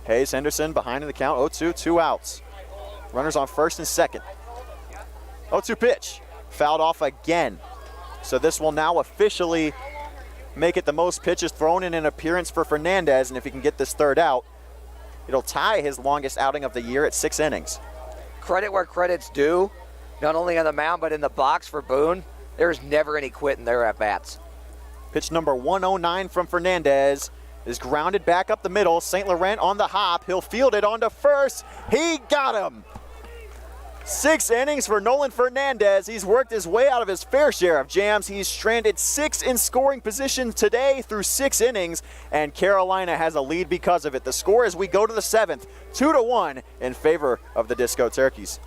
Hayes Henderson behind in the count, 0-2, 2 outs. Runners on first and second. 0-2 pitch, fouled off again. So this will now officially make it the most pitches thrown in an appearance for Fernandez, and if he can get this 3rd out, it'll tie his longest outing of the year at 6 innings. credit where credit's due, not only on the mound but in the box for Boone, there's never any quitting there at bats. Pitch number 109 from Fernandez is grounded back up the middle. St. Laurent on the hop. He'll field it onto first. He got him. 6 innings for Nolan Fernandez. He's worked his way out of his fair share of jams. He's stranded 6 in scoring position today through 6 innings, and Carolina has a lead because of it. The score as we go to the 7th, 2-1 in favor of the Disco Turkeys.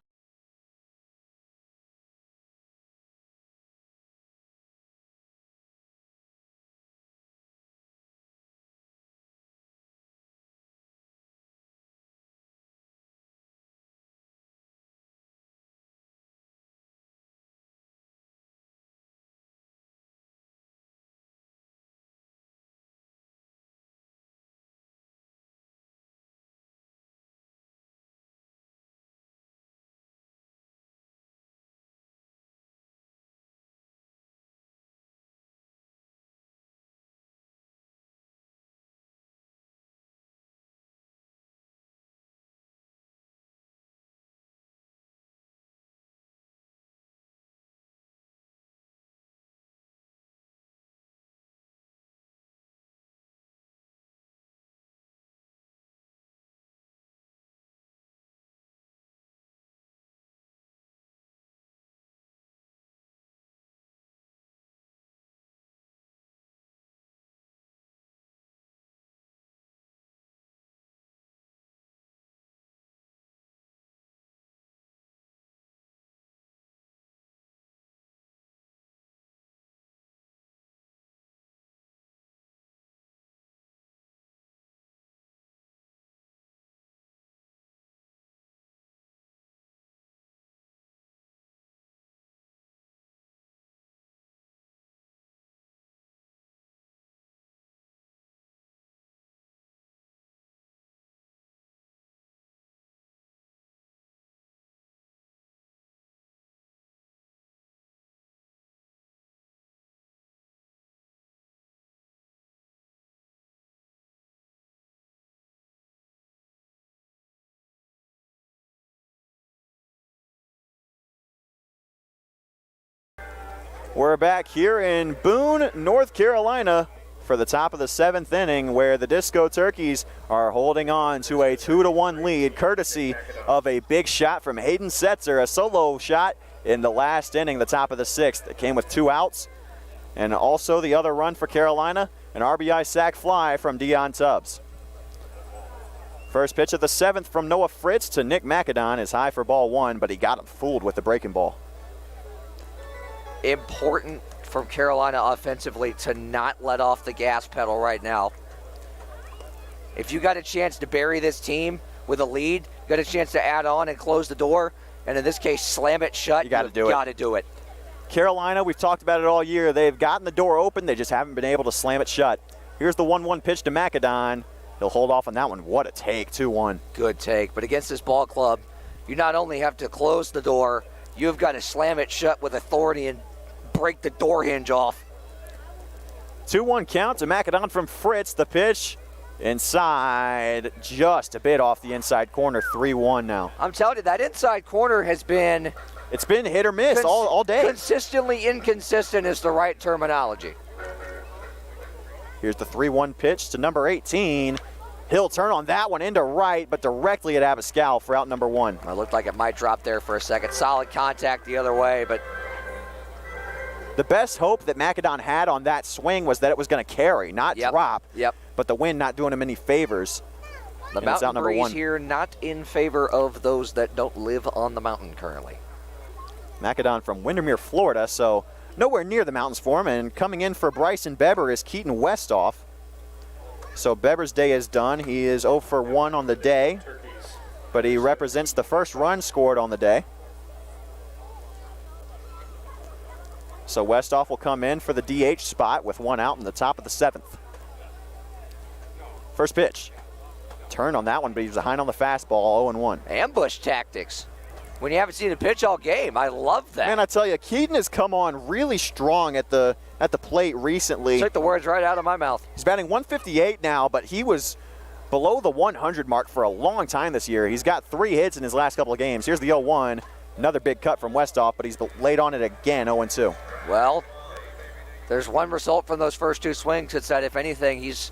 We're back here in Boone, North Carolina for the top of the 7th inning, where the Disco Turkeys are holding on to a 2-1 lead, courtesy of a big shot from Hayden Setzer, a solo shot in the last inning, the top of the 6th. It came with 2 outs, and also the other run for Carolina, an RBI sac fly from Dion Tubbs. First pitch of the 7th from Noah Fritz to Nick Macadon is high for ball 1, but he got him fooled with the breaking ball. Important from Carolina offensively to not let off the gas pedal right now. If you got a chance to bury this team with a lead, got a chance to add on and close the door, and in this case slam it shut, you got to do it. Carolina, we've talked about it all year. They've gotten the door open, they just haven't been able to slam it shut. Here's the 1-1 pitch to Macadon. He'll hold off on that one. What a take, 2-1. Good take, but against this ball club, you not only have to close the door, you've got to slam it shut with authority and break the door hinge off. 2-1 count to Macadon from Fritz. The pitch inside, just a bit off the inside corner. 3-1 now. I'm telling you, that inside corner has been... It's been hit or miss all day. Consistently inconsistent is the right terminology. Here's the 3-1 pitch to number 18. He'll turn on that one into right, but directly at Abascal for out number 1. It looked like it might drop there for a second. Solid contact the other way, but... The best hope that Macadon had on that swing was that it was going to carry, not drop. Yep. But the wind not doing him any favors. The mountain breeze here not in favor of those that don't live on the mountain currently. Macadon from Windermere, Florida, so nowhere near the mountains for him. And coming in for Bryson Beber is Keaton Westhoff. So Beber's day is done. He is 0 for 1 on the day, but he represents the first run scored on the day. So Westhoff will come in for the DH spot with 1 out in the top of the 7th. First pitch. Turn on that one, but he's behind on the fastball, 0-1. Ambush tactics. When you haven't seen a pitch all game, I love that. Man, I tell you, Keaton has come on really strong at the plate recently. Took the words right out of my mouth. He's batting 158 now, but he was below the 100 mark for a long time this year. He's got 3 hits in his last couple of games. Here's the 0-1. Another big cut from Westhoff, but he's laid on it again, 0-2. Well, there's one result from those first 2 swings. It's that, if anything, he's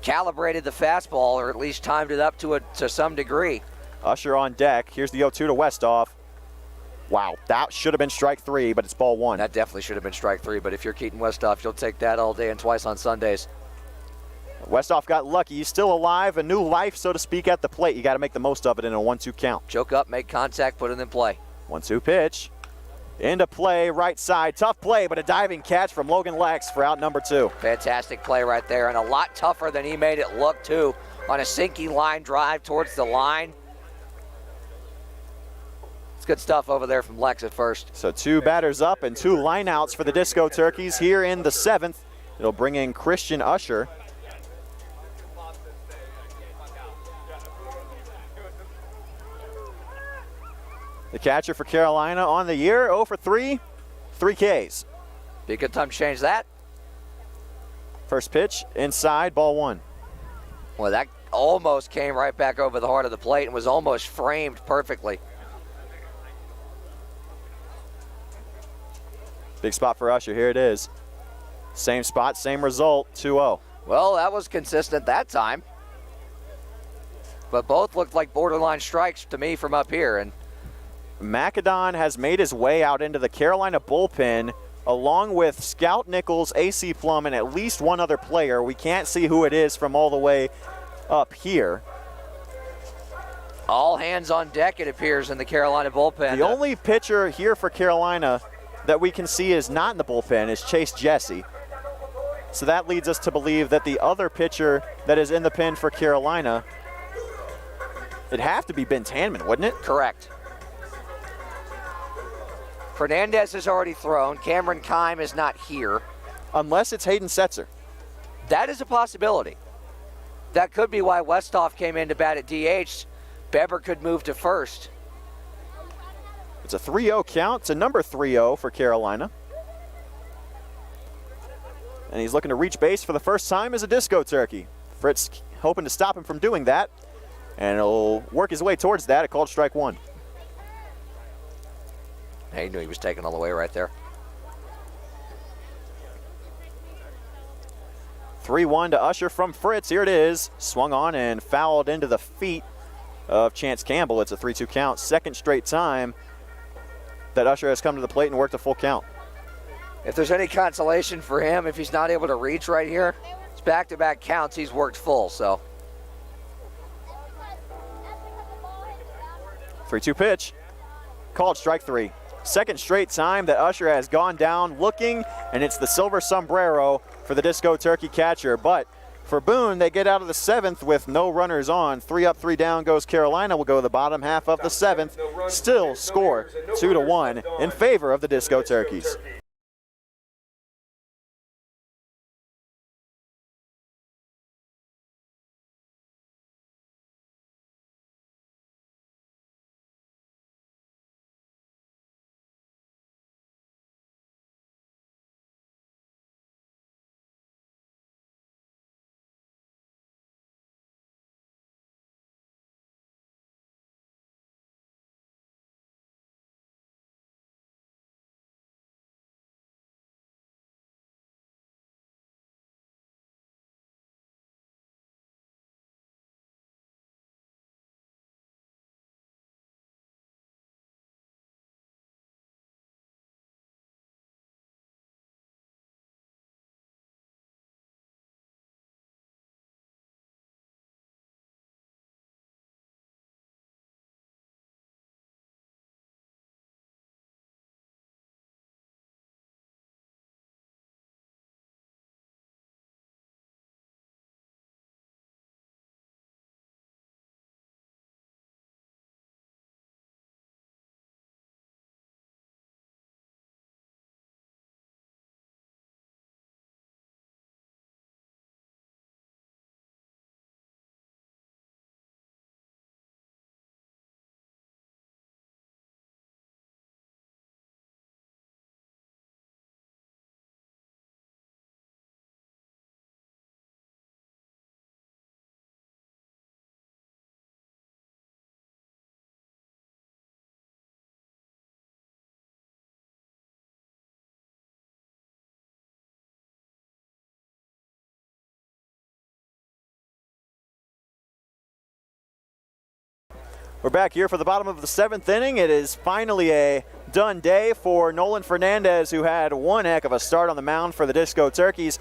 calibrated the fastball, or at least timed it up to some degree. Usher on deck. Here's the 0-2 to Westhoff. Wow, that should have been strike 3, but it's ball 1. That definitely should have been strike 3, but if you're Keaton Westhoff, you'll take that all day and twice on Sundays. Westhoff got lucky. He's still alive, a new life, so to speak, at the plate. You got to make the most of it in a 1-2 count. Choke up, make contact, put it in play. 1-2 pitch. Into play, right side. Tough play, but a diving catch from Logan Lex for out number 2. Fantastic play right there, and a lot tougher than he made it look, too, on a sinking line drive towards the line. It's good stuff over there from Lex at first. So 2 batters up and 2 lineouts for the Disco Turkeys here in the 7th. It'll bring in Christian Usher. The catcher for Carolina on the year, 0 for 3, 3 Ks. Be a good time to change that. First pitch, inside, ball 1. Well, that almost came right back over the heart of the plate and was almost framed perfectly. Big spot for Usher, here it is. Same spot, same result, 2-0. Well, that was consistent that time. But both looked like borderline strikes to me from up here. And Macadon has made his way out into the Carolina bullpen along with Scout Nichols, AC Plum, and at least one other player. We can't see who it is from all the way up here. All hands on deck, it appears, in the Carolina bullpen. The only pitcher here for Carolina that we can see is not in the bullpen is Chase Jesse. So that leads us to believe that the other pitcher that is in the pen for Carolina, it'd have to be Ben Tanman, wouldn't it? Correct. Fernandez has already thrown. Cameron Kime is not here. Unless it's Hayden Setzer. That is a possibility. That could be why Westhoff came in to bat at DH. Beber could move to first. It's a 3-0 count. It's a number 3-0 for Carolina. And he's looking to reach base for the first time as a Disco Turkey. Fritz hoping to stop him from doing that. And he'll work his way towards that. A called strike 1. He knew he was taking all the way right there. 3-1 to Usher from Fritz. Here it is. Swung on and fouled into the feet of Chance Campbell. It's a 3-2 count. Second straight time that Usher has come to the plate and worked a full count. If there's any consolation for him, if he's not able to reach right here, it's back-to-back counts. He's worked full, so. 3-2 pitch. Called strike 3. Second straight time that Usher has gone down looking, and it's the silver sombrero for the Disco Turkey catcher. But for Boone, they get out of the 7th with no runners on. 3 up, 3 down goes Carolina. Will go the bottom half of the 7th. Still score 2-1 in favor of the Disco Turkeys. We're back here for the bottom of the 7th inning. It is finally a done day for Nolan Fernandez, who had one heck of a start on the mound for the Disco Turkeys.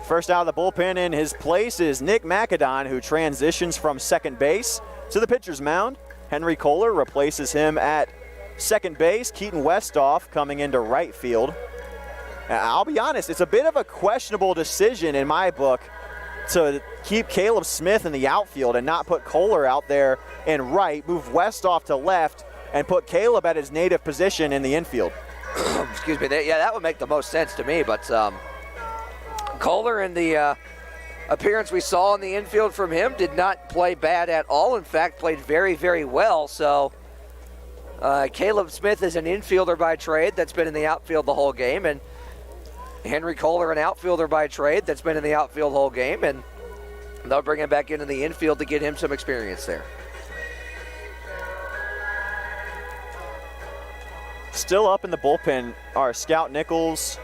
First out of the bullpen in his place is Nick McAdon, who transitions from second base to the pitcher's mound. Henry Kohler replaces him at second base. Keaton Westhoff coming into right field. I'll be honest, it's a bit of a questionable decision in my book to keep Caleb Smith in the outfield and not put Kohler out there in right, move Westhoff to left, and put Caleb at his native position in the infield. Excuse me. Yeah, that would make the most sense to me, but Kohler in the appearance we saw in the infield from him did not play bad at all. In fact, played very, very well. So Caleb Smith is an infielder by trade that's been in the outfield the whole game, and Henry Kohler, an outfielder by trade that's been in the outfield the whole game, and they'll bring him back into the infield to get him some experience there. Still up in the bullpen are Scout Nichols,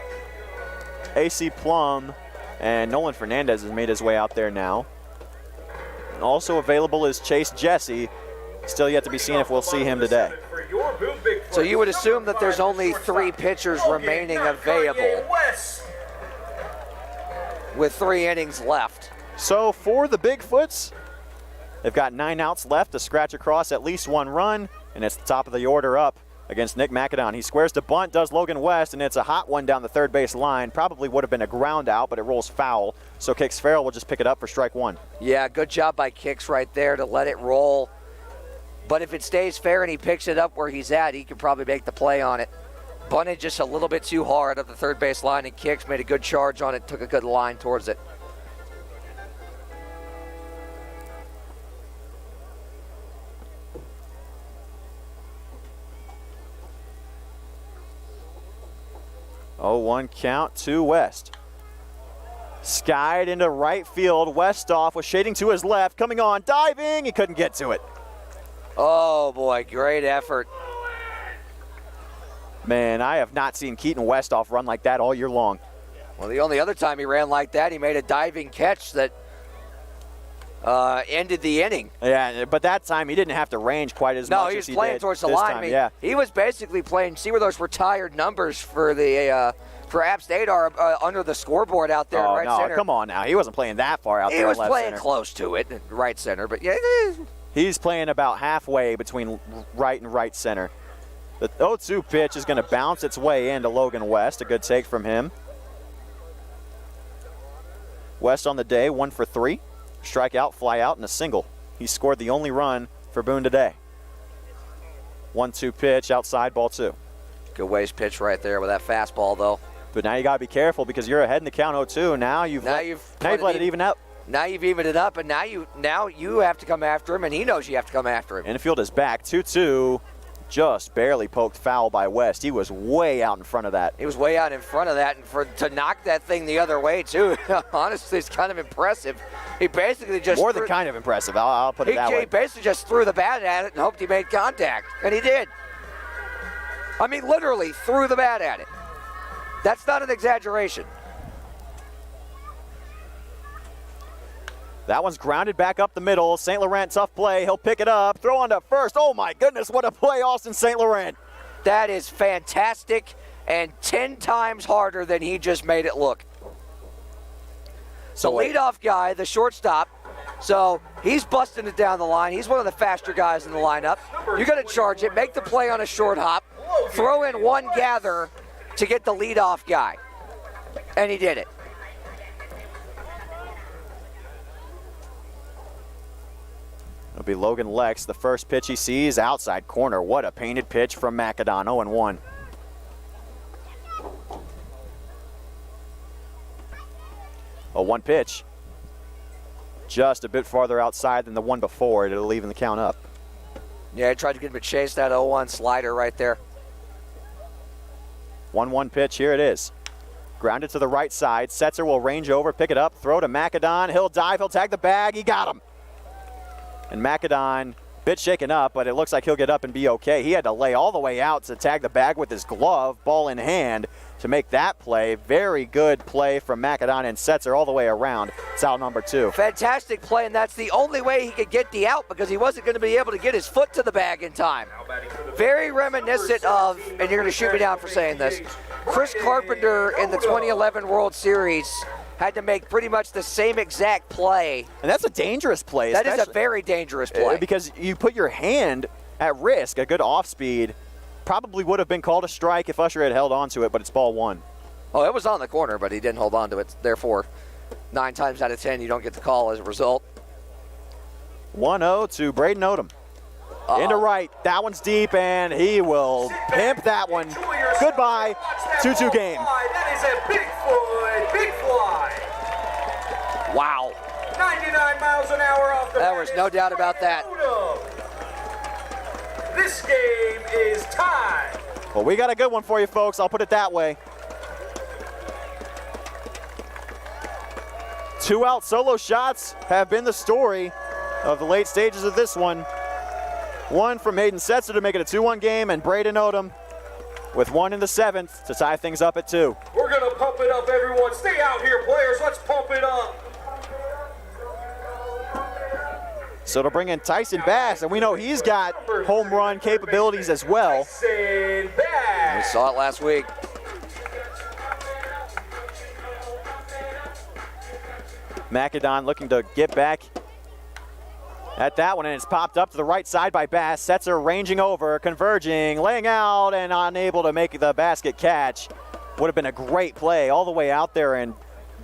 AC Plum, and Nolan Fernandez has made his way out there now. Also available is Chase Jesse. Still yet to be seen if we'll see him today. So you would assume that there's only 3 pitchers remaining available with 3 innings left. So for the Bigfoots, they've got 9 outs left to scratch across at least 1 run, and it's the top of the order up against Nick McAdon. He squares to bunt, does Logan West, and it's a hot one down the third base line. Probably would have been a ground out, but it rolls foul. So Kix Farrell will just pick it up for strike 1. Yeah, good job by Kix right there to let it roll. But if it stays fair and he picks it up where he's at, he can probably make the play on it. Bunted just a little bit too hard up the third base line, and Kix made a good charge on it, took a good line towards it. Oh, 1 count to West. Skied into right field. Westhoff was shading to his left, coming on, diving. He couldn't get to it. Oh, boy, great effort. Man, I have not seen Keaton Westhoff run like that all year long. Well, the only other time he ran like that, he made a diving catch that ended the inning. Yeah, but that time he didn't have to range quite as much as he did. No, he was playing towards the line. Time, yeah. He was basically playing, see where those retired numbers for the for App State are under the scoreboard out there in right center. Come on now. He wasn't playing that far out there. He was left playing center. close to it, right center, but yeah. He's playing about halfway between right and right center. The 0-2 pitch is going to bounce its way into Logan West. A good take from him. West on the day, 1 for 3. Strikeout, fly out, and a single. He scored the only run for Boone today. 1-2 pitch, outside, ball 2. Good waste pitch right there with that fastball, though. But now you got to be careful because you're ahead in the count 0-2. Now you've let it even up. Now you've evened it up, and now you have to come after him, and he knows you have to come after him. Infield is back, 2-2. Just barely poked foul by West. He was way out in front of that. He was way out in front of that, and to knock that thing the other way, too, honestly, it's kind of impressive. He basically just More than kind of impressive, I'll put it that way. He basically just threw the bat at it and hoped he made contact, and he did. I mean, literally threw the bat at it. That's not an exaggeration. That one's grounded back up the middle. St. Laurent, tough play. He'll pick it up. Throw on to first. Oh, my goodness, what a play, Austin St. Laurent. That is fantastic and 10 times harder than he just made it look. So the leadoff guy, the shortstop, so he's busting it down the line. He's one of the faster guys in the lineup. You're going to charge it, make the play on a short hop, throw in one gather to get the leadoff guy. And he did it. It'll be Logan Lex. The first pitch he sees, outside corner. What a painted pitch from Macadon, 0-1. A 1 pitch. Just a bit farther outside than the one before. It'll even the count up. Yeah, he tried to get him to chase that 0-1 slider right there. 1-1 pitch, here it is. Grounded to the right side. Setzer will range over, pick it up, throw to Macadon. He'll dive, he'll tag the bag, he got him. And Macadon, bit shaken up, but it looks like he'll get up and be okay. He had to lay all the way out to tag the bag with his glove, ball in hand. to make that play. Very good play from McAdon and Setzer all the way around. It's out number 2. Fantastic play, and that's the only way he could get the out because he wasn't going to be able to get his foot to the bag in time. Very reminiscent of, and you're going to shoot me down for saying this, Chris Carpenter in the 2011 World Series had to make pretty much the same exact play. And that's a dangerous play. That is a very dangerous play. Because you put your hand at risk. A good off speed probably would have been called a strike if Usher had held on to it, but it's ball 1. Oh, it was on the corner, but he didn't hold on to it. Therefore, 9 times out of 10, you don't get the call as a result. 1-0 to Braden Odom. Into right. That one's deep, and he will pimp that one. Goodbye. 2-2 game. That is a Bigfoot, big fly. Wow. 99 miles an hour off the There was no doubt about that. This game is tied. Well, we got a good one for you, folks. I'll put it that way. 2 out solo shots have been the story of the late stages of this one. One from Hayden Setzer to make it a 2-1 game, and Braden Odom with 1 in the 7th to tie things up at 2. We're going to pump it up, everyone. Stay out here, players. Let's pump it up. So to bring in Tyson Bass, and we know he's got home run capabilities as well. Tyson Bass. We saw it last week. McAdon looking to get back at that one, and it's popped up to the right side by Bass. Setzer ranging over, converging, laying out, and unable to make the basket catch. Would have been a great play all the way out there and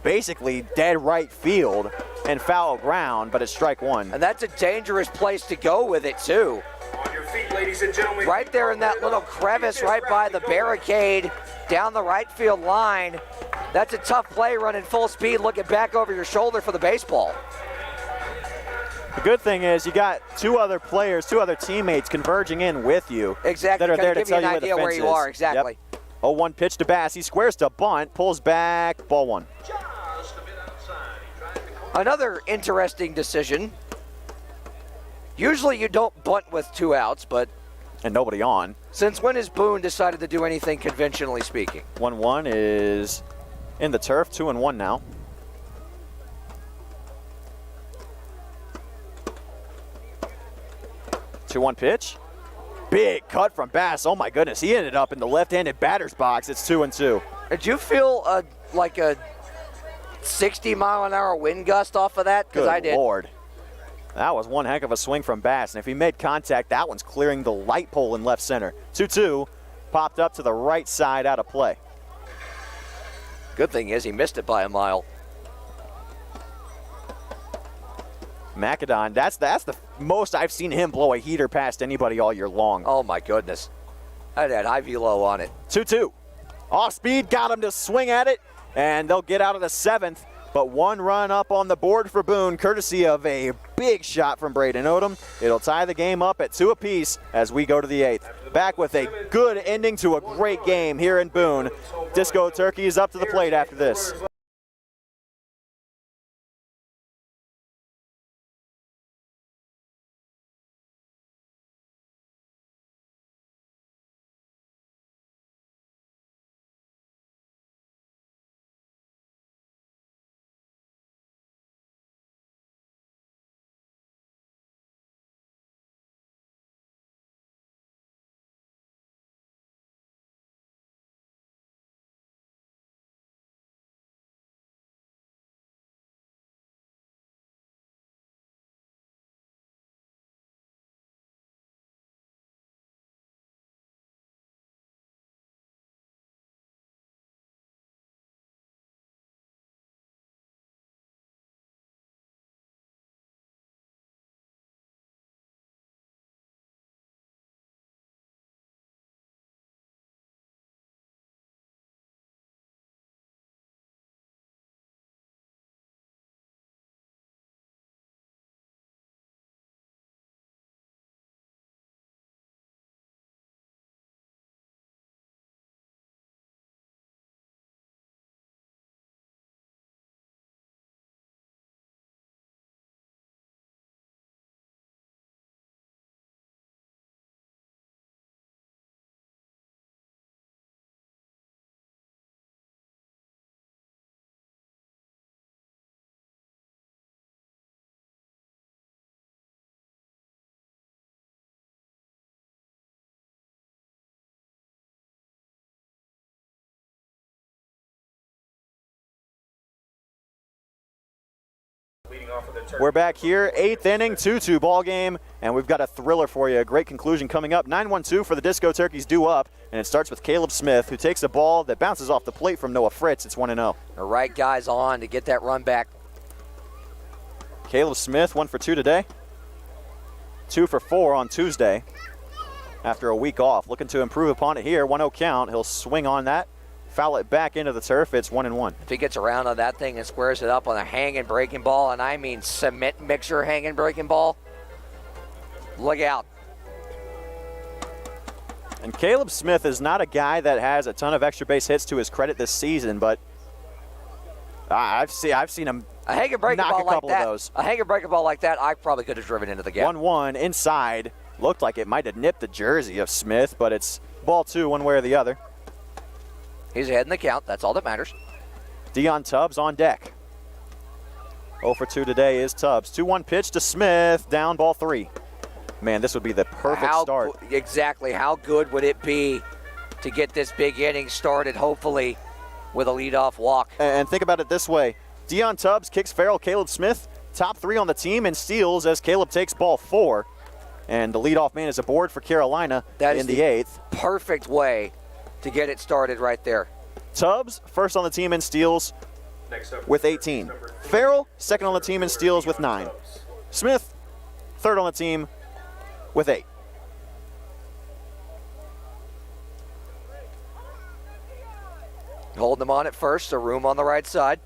basically dead right field and foul ground, but it's strike 1. And that's a dangerous place to go with it, too. On your feet, ladies and gentlemen. Right there in that little crevice right by the barricade down the right field line. That's a tough play running full speed, looking back over your shoulder for the baseball. The good thing is you got 2 other players, 2 other teammates converging in with you. Exactly. That are there to give tell you an you where the idea where fence you is. are. Exactly. Yep. 0-1 pitch to Bass. He squares to bunt, pulls back, ball 1. Another interesting decision. Usually you don't bunt with 2 outs, but And nobody on. since when has Boone decided to do anything conventionally speaking? 1-1 is in the turf, 2-1 now. Two-one pitch. Big cut from Bass. Oh my goodness, he ended up in the left-handed batter's box. It's 2-2. Did you feel like a 60-mile-an-hour wind gust off of that? Because I did. Good Lord. That was one heck of a swing from Bass, and if he made contact, that one's clearing the light pole in left center. 2-2, popped up to the right side out of play. Good thing is he missed it by a mile. McAdon, that's the most I've seen him blow a heater past anybody all year long. Oh, my goodness. That had high velo on it. 2-2. Off speed, got him to swing at it, and they'll get out of the 7th. But 1 run up on the board for Boone, courtesy of a big shot from Braden Odom. It'll tie the game up at 2 apiece as we go to the 8th. Back with a good ending to a great game here in Boone. Disco Turkey is up to the plate after this. Leading off of the turn. We're back here, 8th inning, 2-2 ball game, and we've got a thriller for you. A great conclusion coming up. 9-1-2 for the Disco Turkeys due up, and it starts with Caleb Smith, who takes a ball that bounces off the plate from Noah Fritz. It's 1-0. The right guy's on to get that run back. Caleb Smith, 1 for 2 today. 2 for 4 on Tuesday after a week off. Looking to improve upon it here. 1-0 count. He'll swing on that, foul it back into the turf. It's 1-1. If he gets around on that thing and squares it up on a hanging breaking ball, and I mean cement mixer hanging breaking ball, look out. And Caleb Smith is not a guy that has a ton of extra base hits to his credit this season, but I've seen him a hanging breaking knock ball a couple like that, of those. A hanging breaking ball like that, I probably could have driven into the gap. 1-1 inside. Looked like it might have nipped the jersey of Smith, but it's ball 2 one way or the other. He's ahead in the count. That's all that matters. Dion Tubbs on deck. 0 for 2 today is Tubbs. 2-1 pitch to Smith, down ball 3. Man, this would be the perfect start. Exactly. How good would it be to get this big inning started, hopefully, with a leadoff walk? And think about it this way. Dion Tubbs kicks Farrell. Caleb Smith, top 3 on the team, and steals as Caleb takes ball 4. And the leadoff man is aboard for Carolina in the 8th. Perfect way to get it started right there. Tubbs, first on the team in steals with 18. Farrell, second on the team in steals with 9. Smith, third on the team with 8. Holding them on at first, a room on the right side.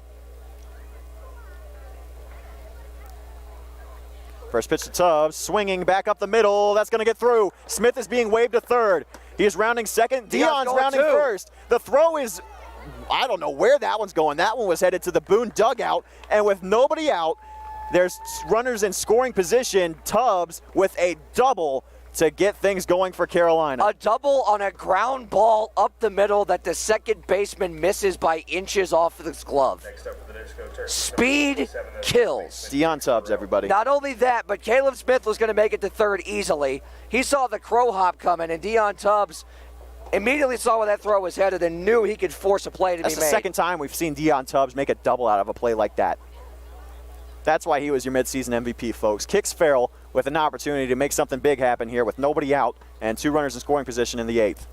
First pitch to Tubbs, swinging back up the middle. That's going to get through. Smith is being waved to third. He is rounding second. Dion's rounding first. The throw is, I don't know where that one's going. That one was headed to the Boone dugout. And with nobody out, there's runners in scoring position. Tubbs with a double to get things going for Carolina. A double on a ground ball up the middle that the second baseman misses by inches off of his glove. Speed kills. Dion Tubbs, everybody. Not only that, but Caleb Smith was going to make it to third easily. He saw the crow hop coming, and Dion Tubbs immediately saw where that throw was headed and knew he could force a play to be made. That's the second time we've seen Dion Tubbs make a double out of a play like that. That's why he was your midseason MVP, folks. Kicks Farrell with an opportunity to make something big happen here with nobody out and 2 runners in scoring position in the 8th.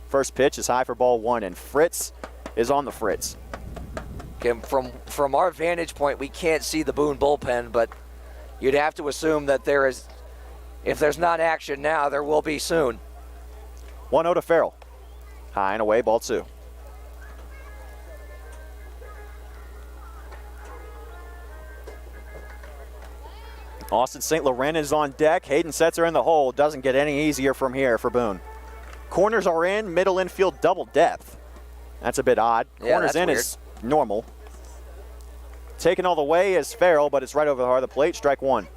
First pitch is high for ball 1, and Fritz is on the Fritz. From our vantage point, we can't see the Boone bullpen, but you'd have to assume that if there's not action now, there will be soon. 1-0 to Farrell. High and away, ball 2. Austin St. Laurent is on deck. Hayden Setzer in the hole. Doesn't get any easier from here for Boone. Corners are in. Middle infield double depth. That's a bit odd. Corners in weird. is normal. Taken all the way is Farrell, but it's right over the heart of the plate. Strike 1.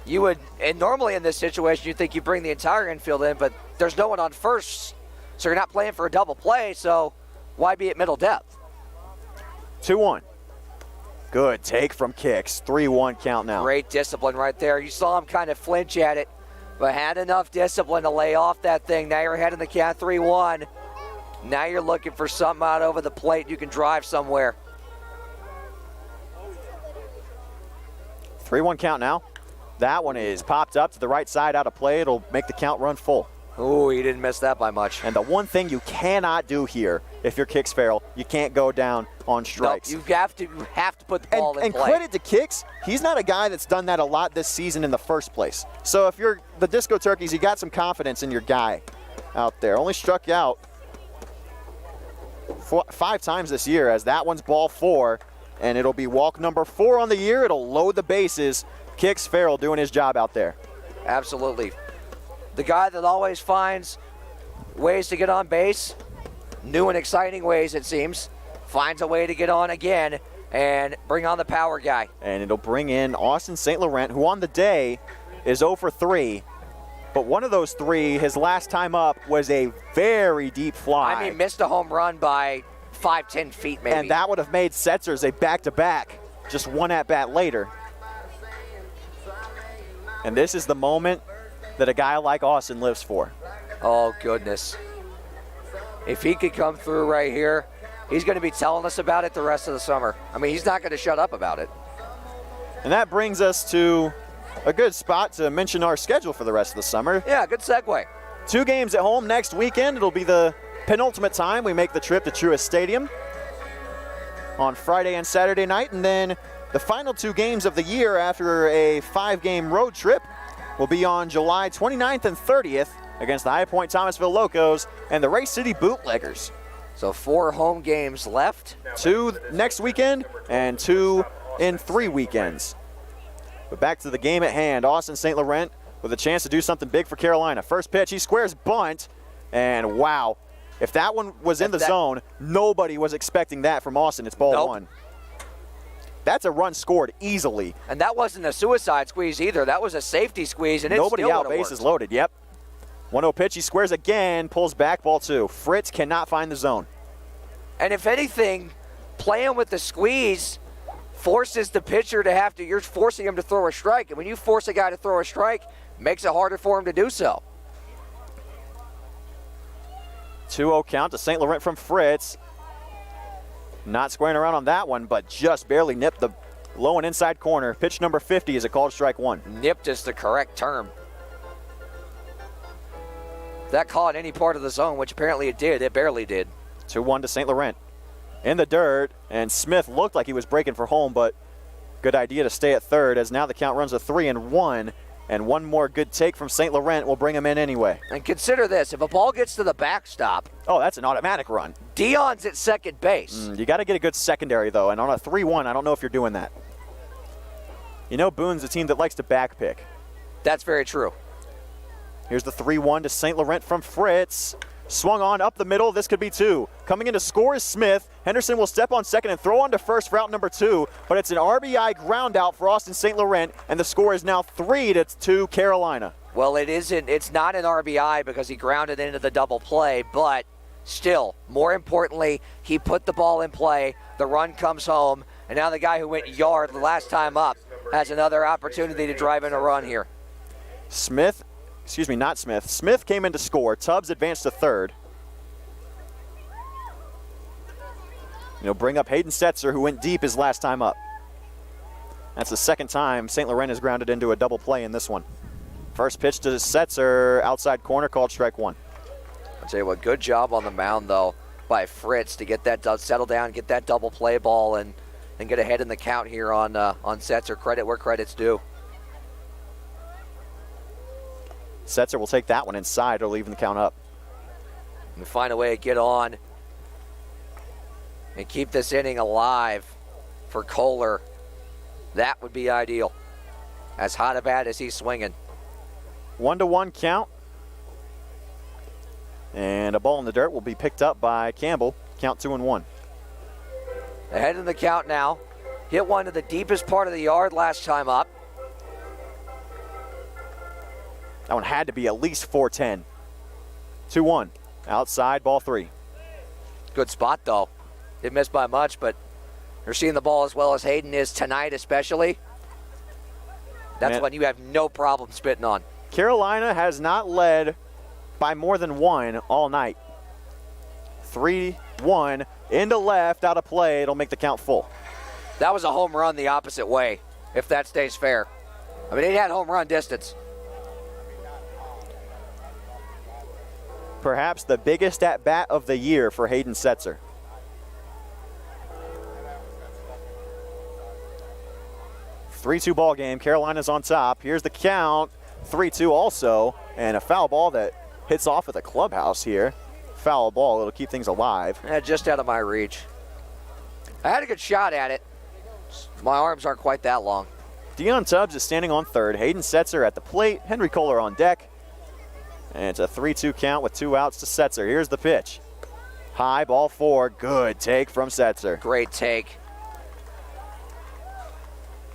You would, and normally in this situation, you think you bring the entire infield in, but there's no one on first, so you're not playing for a double play, so why be at middle depth? 2-1. Good take from Kicks. 3-1 count now. Great discipline right there. You saw him kind of flinch at it, but had enough discipline to lay off that thing. Now you're ahead in the count, 3-1. Now you're looking for something out over the plate. You can drive somewhere. 3-1 count now. That one is popped up to the right side out of play. It'll make the count run full. Ooh, he didn't miss that by much. And the one thing you cannot do here, if you're Kicks Farrell, you can't go down on strikes. No, you have to put the ball in and play. And credit to Kicks, he's not a guy that's done that a lot this season in the first place. So if you're the Disco Turkeys, you got some confidence in your guy out there. Only struck you out 5 times this year, as that one's ball 4, and it'll be walk number 4 on the year. It'll load the bases. Kicks Farrell doing his job out there. Absolutely. The guy that always finds ways to get on base, new and exciting ways it seems, finds a way to get on again and bring on the power guy. And it'll bring in Austin St. Laurent, who on the day is 0 for 3. But one of those 3, his last time up, was a very deep fly. I mean, missed a home run by 5-10 feet maybe. And that would have made Setzer's a back-to-back, just one at-bat later. And this is the moment that a guy like Austin lives for. Oh, goodness. If he could come through right here, he's going to be telling us about it the rest of the summer. I mean, he's not going to shut up about it. And that brings us to a good spot to mention our schedule for the rest of the summer. Yeah, good segue. 2 games at home next weekend. It'll be the penultimate time we make the trip to Truist Stadium on Friday and Saturday night. And then the final 2 games of the year after a 5-game road trip will be on July 29th and 30th against the High Point Thomasville Locos and the Race City Bootleggers. So 4 home games left. 2 next weekend and 2 in 3 weekends. But back to the game at hand. Austin St. Laurent with a chance to do something big for Carolina. First pitch, he squares bunt, and wow. If that one was in the zone, nobody was expecting that from Austin. It's ball 1. That's a run scored easily. And that wasn't a suicide squeeze either. That was a safety squeeze, and nobody still out, bases loaded. Yep. 1-0 pitch, he squares again, pulls back, ball 2. Fritz cannot find the zone. And if anything, playing with the squeeze forces the pitcher to have to, you're forcing him to throw a strike. And when you force a guy to throw a strike, it makes it harder for him to do so. 2-0 count to St. Laurent from Fritz. Not squaring around on that one, but just barely nipped the low and inside corner. Pitch number 50 is a called strike 1. Nipped is the correct term. That caught any part of the zone, which apparently it did. It barely did. 2-1 to St. Laurent. In the dirt, and Smith looked like he was breaking for home, but good idea to stay at third as now the count runs to 3-1, and one more good take from St. Laurent will bring him in anyway. And consider this, if a ball gets to the backstop, oh, that's an automatic run. Dion's at second base. You got to get a good secondary, though, and on a 3-1, I don't know if you're doing that. You know Boone's a team that likes to backpick. That's very true. Here's the 3-1 to St. Laurent from Fritz. Swung on up the middle. This could be 2. Coming in to score is Smith. Henderson will step on second and throw on to first for out number 2. But it's an RBI ground out for Austin St. Laurent, and the score is now 3-2 Carolina. Well, it's not an RBI because he grounded into the double play, but still, more importantly, he put the ball in play. The run comes home, and now the guy who went yard the last time up has another opportunity to drive in a run here. Smith came in to score. Tubbs advanced to third. Bring up Hayden Setzer, who went deep his last time up. That's the second time St. Laurent has grounded into a double play in this one. First pitch to Setzer, outside corner, called strike 1. I'll tell you what, good job on the mound, though, by Fritz to get that settle down, get that double play ball, and get ahead in the count here on Setzer. Credit where credit's due. Setzer will take that one inside or leaving the count up. And find a way to get on and keep this inning alive for Kohler. That would be ideal. As hot a bat as he's swinging. 1-1 count. And a ball in the dirt will be picked up by Campbell. Count 2-1. Ahead in the count now. Hit one to the deepest part of the yard last time up. That one had to be at least 410. 2-1. Outside, ball 3. Good spot, though. Didn't miss by much, but you're seeing the ball as well as Hayden is tonight especially. That's one you have no problem spitting on. Carolina has not led by more than 1 all night. 3-1 into left, out of play. It'll make the count full. That was a home run the opposite way, if that stays fair. I mean, it had home run distance. Perhaps the biggest at-bat of the year for Hayden Setzer. Three-2 ball game. Carolina's on top. Here's the count. 3-2 also, and a foul ball that hits off at the clubhouse here. Foul ball. It'll keep things alive. Just out of my reach. I had a good shot at it. My arms aren't quite that long. Dion Tubbs is standing on third. Hayden Setzer at the plate. Henry Kohler on deck. And it's a 3-2 count with 2 outs to Setzer. Here's the pitch. High, ball 4. Good take from Setzer. Great take.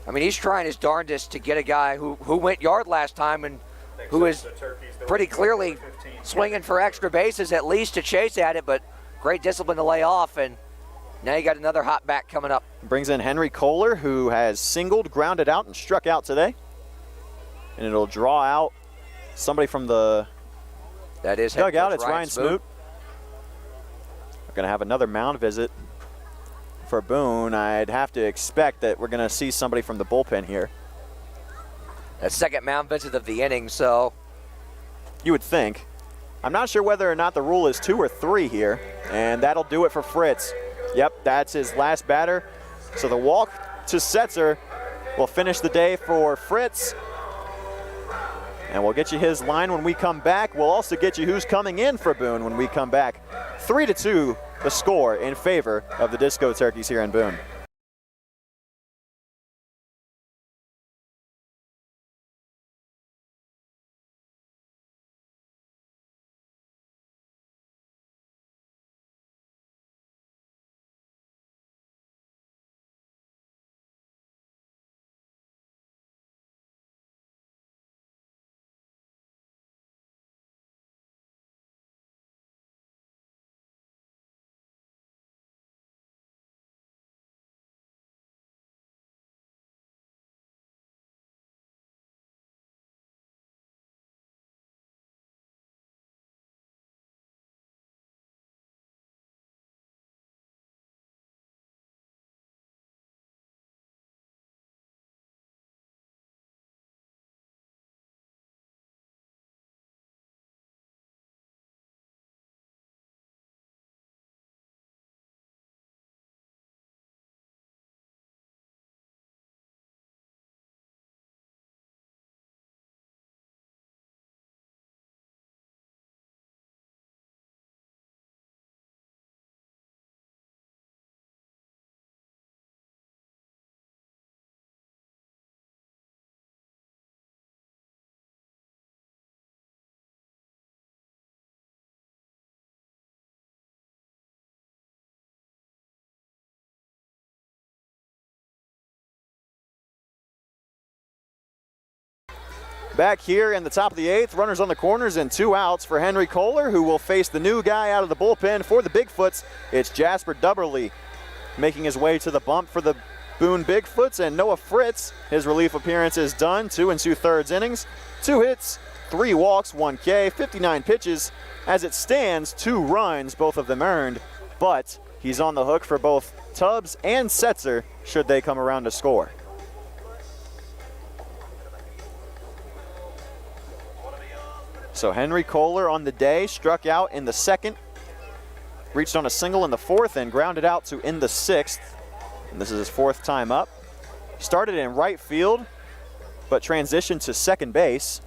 I mean, he's trying his darndest to get a guy who went yard last time and who is pretty clearly swinging for extra bases, at least to chase at it, but great discipline to lay off, and now you got another hot bat coming up. Brings in Henry Kohler, who has singled, grounded out, and struck out today. And it'll draw out somebody from the dugout. It's Ryan Smoot. We're going to have another mound visit for Boone, I'd have to expect that we're going to see somebody from the bullpen here. That second mound visit of the inning, so. You would think. I'm not sure whether or not the rule is 2 or 3 here, and that'll do it for Fritz. Yep, that's his last batter. So the walk to Setzer will finish the day for Fritz. And we'll get you his line when we come back. We'll also get you who's coming in for Boone when we come back. 3-2, the score in favor of the Disco Turkeys here in Boone. Back here in the top of the 8th, runners on the corners and 2 outs for Henry Kohler, who will face the new guy out of the bullpen for the Bigfoots. It's Jasper Dubberly making his way to the bump for the Boone Bigfoots, and Noah Fritz, his relief appearance is done. 2 2/3 innings, 2 hits, 3 walks, 1 K, 59 pitches. As it stands, 2 runs, both of them earned, but he's on the hook for both Tubbs and Setzer should they come around to score. So Henry Kohler on the day struck out in the 2nd, reached on a single in the 4th, and grounded out to in the 6th. And this is his 4th time up. Started in right field, but transitioned to second base.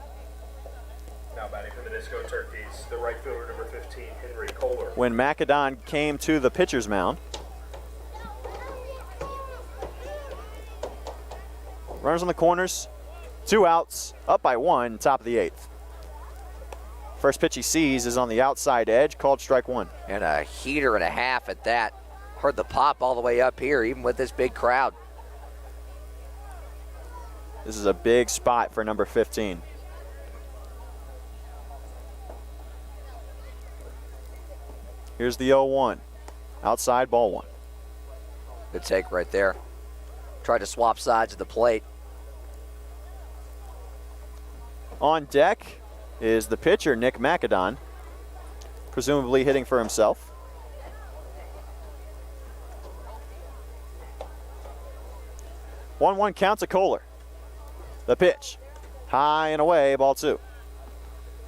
Now batting for the Disco Turkeys, the right fielder number 15, Henry Kohler. When Macadon came to the pitcher's mound. Runners on the corners, 2 outs, up by 1, top of the 8th. First pitch he sees is on the outside edge, called strike 1. And a heater and a half at that. Heard the pop all the way up here, even with this big crowd. This is a big spot for number 15. Here's the 0-1. Outside, ball 1. Good take right there. Tried to swap sides of the plate. On deck is the pitcher, Nick Macadon, presumably hitting for himself. One count to Kohler. The pitch, high and away, ball 2.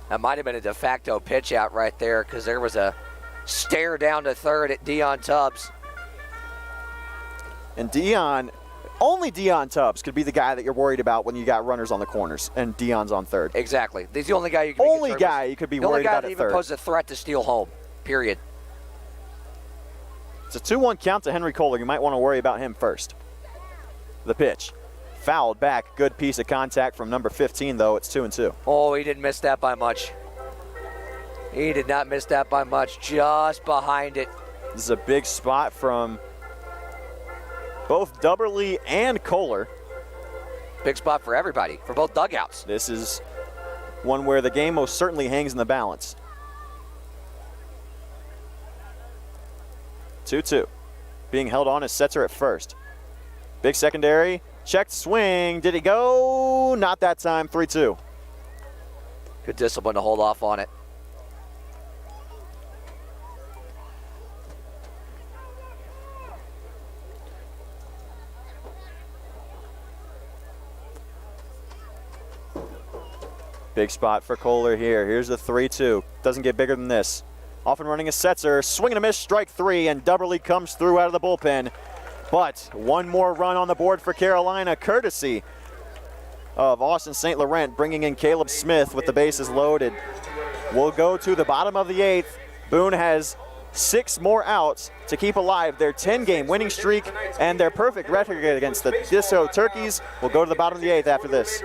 That might have been a de facto pitch out right there because there was a stare down to third at Dion Tubbs. And only Dion Tubbs could be the guy that you're worried about when you got runners on the corners and Dion's on third. Exactly. He's the only guy you can Only guy you could be worried about at third. The only guy that even posed a threat to steal home, period. It's a 2-1 count to Henry Kohler. You might want to worry about him first. The pitch, fouled back. Good piece of contact from number 15, though. It's 2-2. Oh, he didn't miss that by much. He did not miss that by much, just behind it. This is a big spot from both Dubberly and Kohler. Big spot for everybody, for both dugouts. This is one where the game most certainly hangs in the balance. 2-2. Being held on is Setzer at first. Big secondary, checked swing. Did he go? Not that time, 3-2. Good discipline to hold off on it. Big spot for Kohler here. Here's the 3-2. Doesn't get bigger than this. Off and running is Setzer. Swing and a miss, strike 3, and Dubberly comes through out of the bullpen. But one more run on the board for Carolina, courtesy of Austin St. Laurent, bringing in Caleb Smith with the bases loaded. We'll go to the bottom of the 8th. Boone has 6 more outs to keep alive their 10-game winning streak and their perfect record against the Disco Turkeys. We'll go to the bottom of the 8th after this.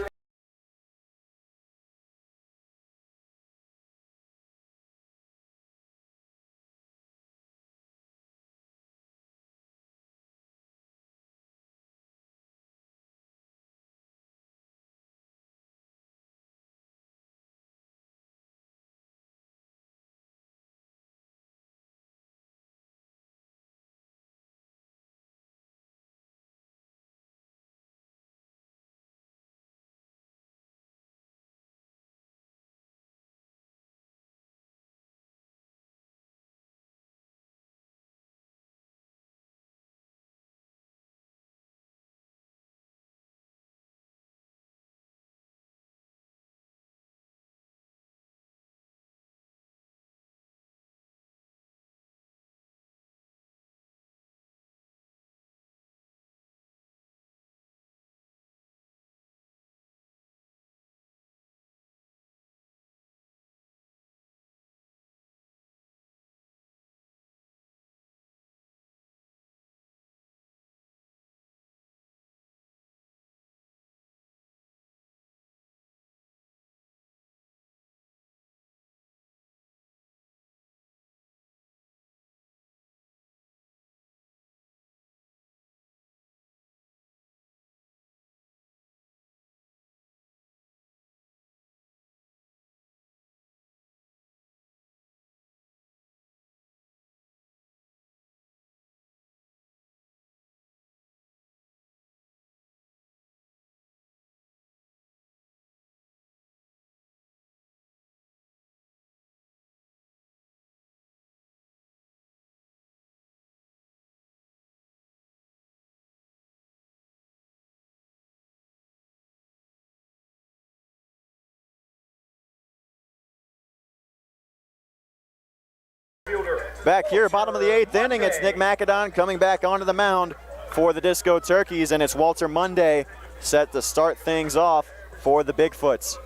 Back here, bottom of the 8th inning, it's Nick McAdon coming back onto the mound for the Disco Turkeys, and it's Walter Monday set to start things off for the Bigfoots.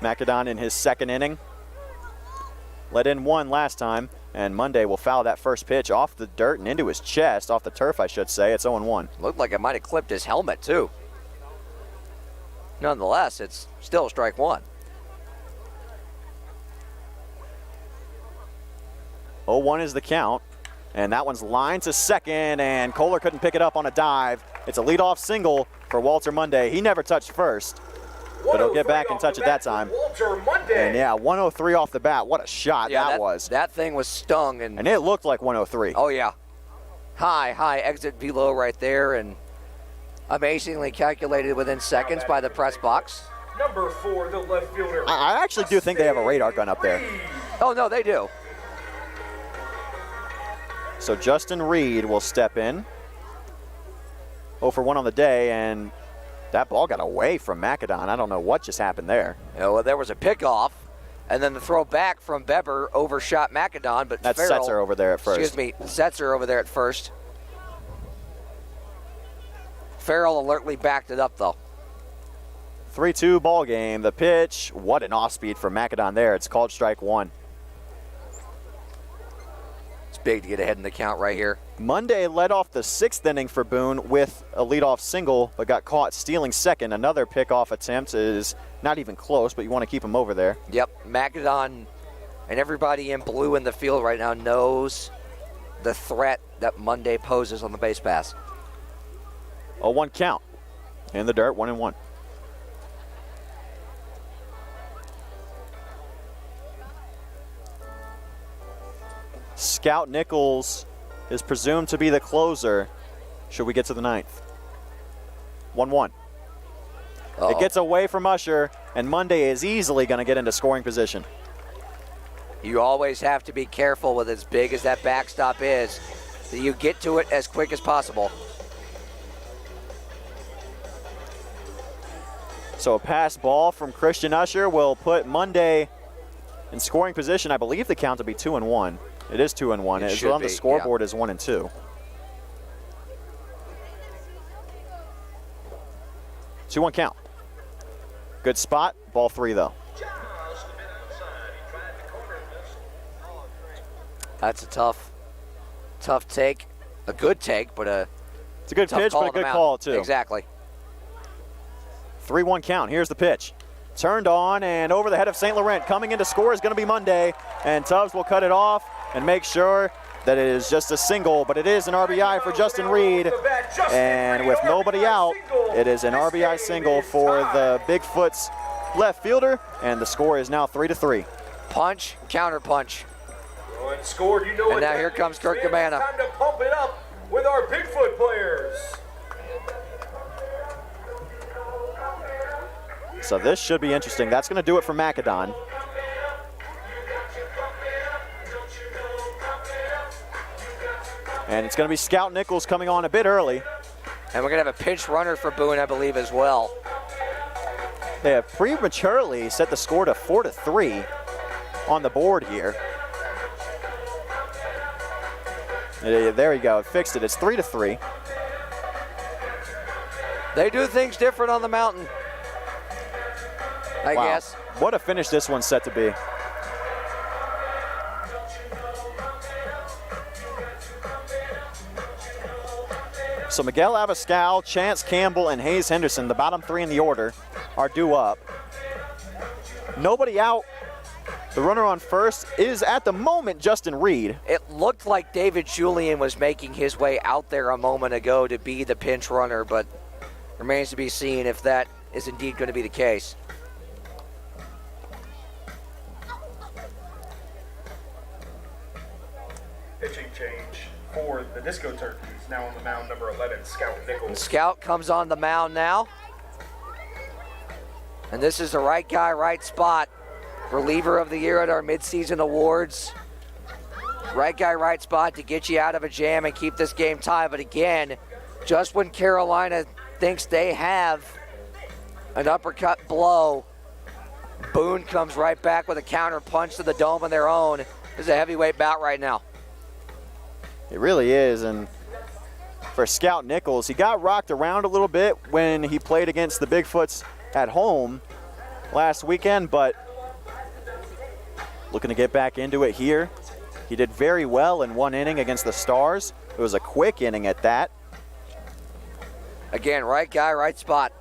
McAdon in his 2nd inning. Let in 1 last time, and Monday will foul that first pitch off the dirt and into his chest, off the turf, I should say. It's 0-1. Looked like it might have clipped his helmet, too. Nonetheless, it's still strike 1. 0-1 is the count, and that one's lined to second, and Kohler couldn't pick it up on a dive. It's a leadoff single for Walter Monday. He never touched first, but he'll get back and touch it that time. And yeah, 103 off the bat. What a shot that was. That thing was stung. And it looked like 103. Oh, yeah. High exit velo right there, and amazingly calculated within seconds by the press box. Number 4, the left fielder. I actually do think they have a radar gun up there. Oh, no, they do. So Justin Reed will step in. 0 for 1 on the day, and that ball got away from McAdon. I don't know what just happened there. Yeah, well, there was a pickoff, and then the throw back from Beber overshot McAdon, but that's Farrell, Setzer over there at first. Excuse me, Setzer over there at first. Farrell alertly backed it up, though. 3-2 ball game. The pitch, what an off-speed from McAdon there. It's called strike 1. Big to get ahead in the count right here. Monday led off the 6th inning for Boone with a leadoff single, but got caught stealing second. Another pickoff attempt is not even close, but you want to keep him over there. Yep, McAdon and everybody in blue in the field right now knows the threat that Monday poses on the base pass. 0-1 count. In the dirt, 1-1. Scout Nichols is presumed to be the closer should we get to the 9th. 1-1. It gets away from Usher, and Monday is easily going to get into scoring position. You always have to be careful with as big as that backstop is, that you get to it as quick as possible. So a pass ball from Christian Usher will put Monday in scoring position. I believe the count to be 2-1. It is 2-1. It's on the scoreboard as 1-2. 2-1 count. Good spot. Ball 3 though. That's a tough take. A good take, but it's a good pitch, but a good call too. Exactly. 3-1 count. Here's the pitch. Turned on and over the head of St. Laurent. Coming in to score is going to be Monday, and Tubbs will cut it off and make sure that it is just a single, but it is an RBI for Justin Reed. And with nobody out, it is an RBI single for the Bigfoots left fielder, and the score is now 3-3. Punch, counter punch. Run scored, you know. And now here comes Kirk Cabana. Time to pump it up with our Bigfoot players. So this should be interesting. That's going to do it for Macedon. And it's going to be Scout Nichols coming on a bit early. And we're going to have a pinch runner for Boone, I believe, as well. They have prematurely set the score to 4-3 on the board here. There you go, it fixed it. It's 3-3. They do things different on the mountain, I guess. What a finish this one's set to be. So Miguel Abascal, Chance Campbell, and Hayes Henderson, the bottom 3 in the order, are due up. Nobody out. The runner on first is, at the moment, Justin Reed. It looked like David Julian was making his way out there a moment ago to be the pinch runner, but remains to be seen if that is indeed going to be the case. Pitching change for the Disco Turkeys. Now on the mound, number 11, Scout Nichols. Scout comes on the mound now. And this is the right guy, right spot. Reliever of the year at our midseason awards. Right guy, right spot to get you out of a jam and keep this game tied. But again, just when Carolina thinks they have an uppercut blow, Boone comes right back with a counter punch to the dome of their own. This is a heavyweight bout right now. It really is, and for Scout Nichols, he got rocked around a little bit when he played against the Bigfoots at home last weekend, but looking to get back into it here. He did very well in 1 inning against the Stars. It was a quick inning at that. Again, right guy, right spot.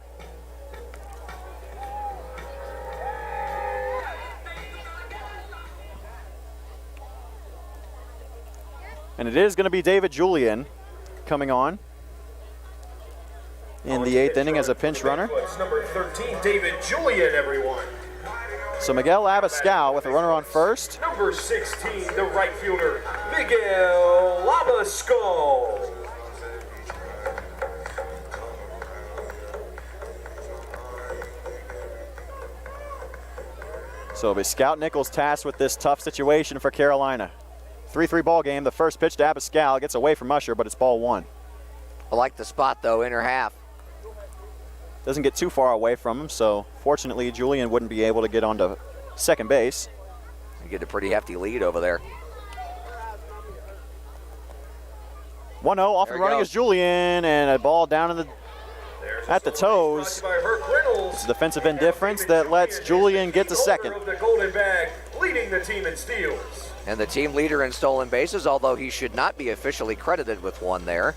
And it is going to be David Julian coming on in the 8th inning as a pinch runner. Number 13, David Julian, everyone. So Miguel Abascal with a runner on first. Number 16, the right fielder, Miguel Abascal. So it'll be Scout Nichols tasked with this tough situation for Carolina. 3-3 ball game. The first pitch to Abascal gets away from Usher, but it's ball 1. I like the spot though, inner half. Doesn't get too far away from him, so fortunately Julian wouldn't be able to get onto second base. You get a pretty hefty lead over there. 1-0 off and running is Julian, and a ball down in at the toes. It's a defensive indifference that lets Julian get to second. The Golden Bag, leading the team in steals. And the team leader in stolen bases, although he should not be officially credited with one there.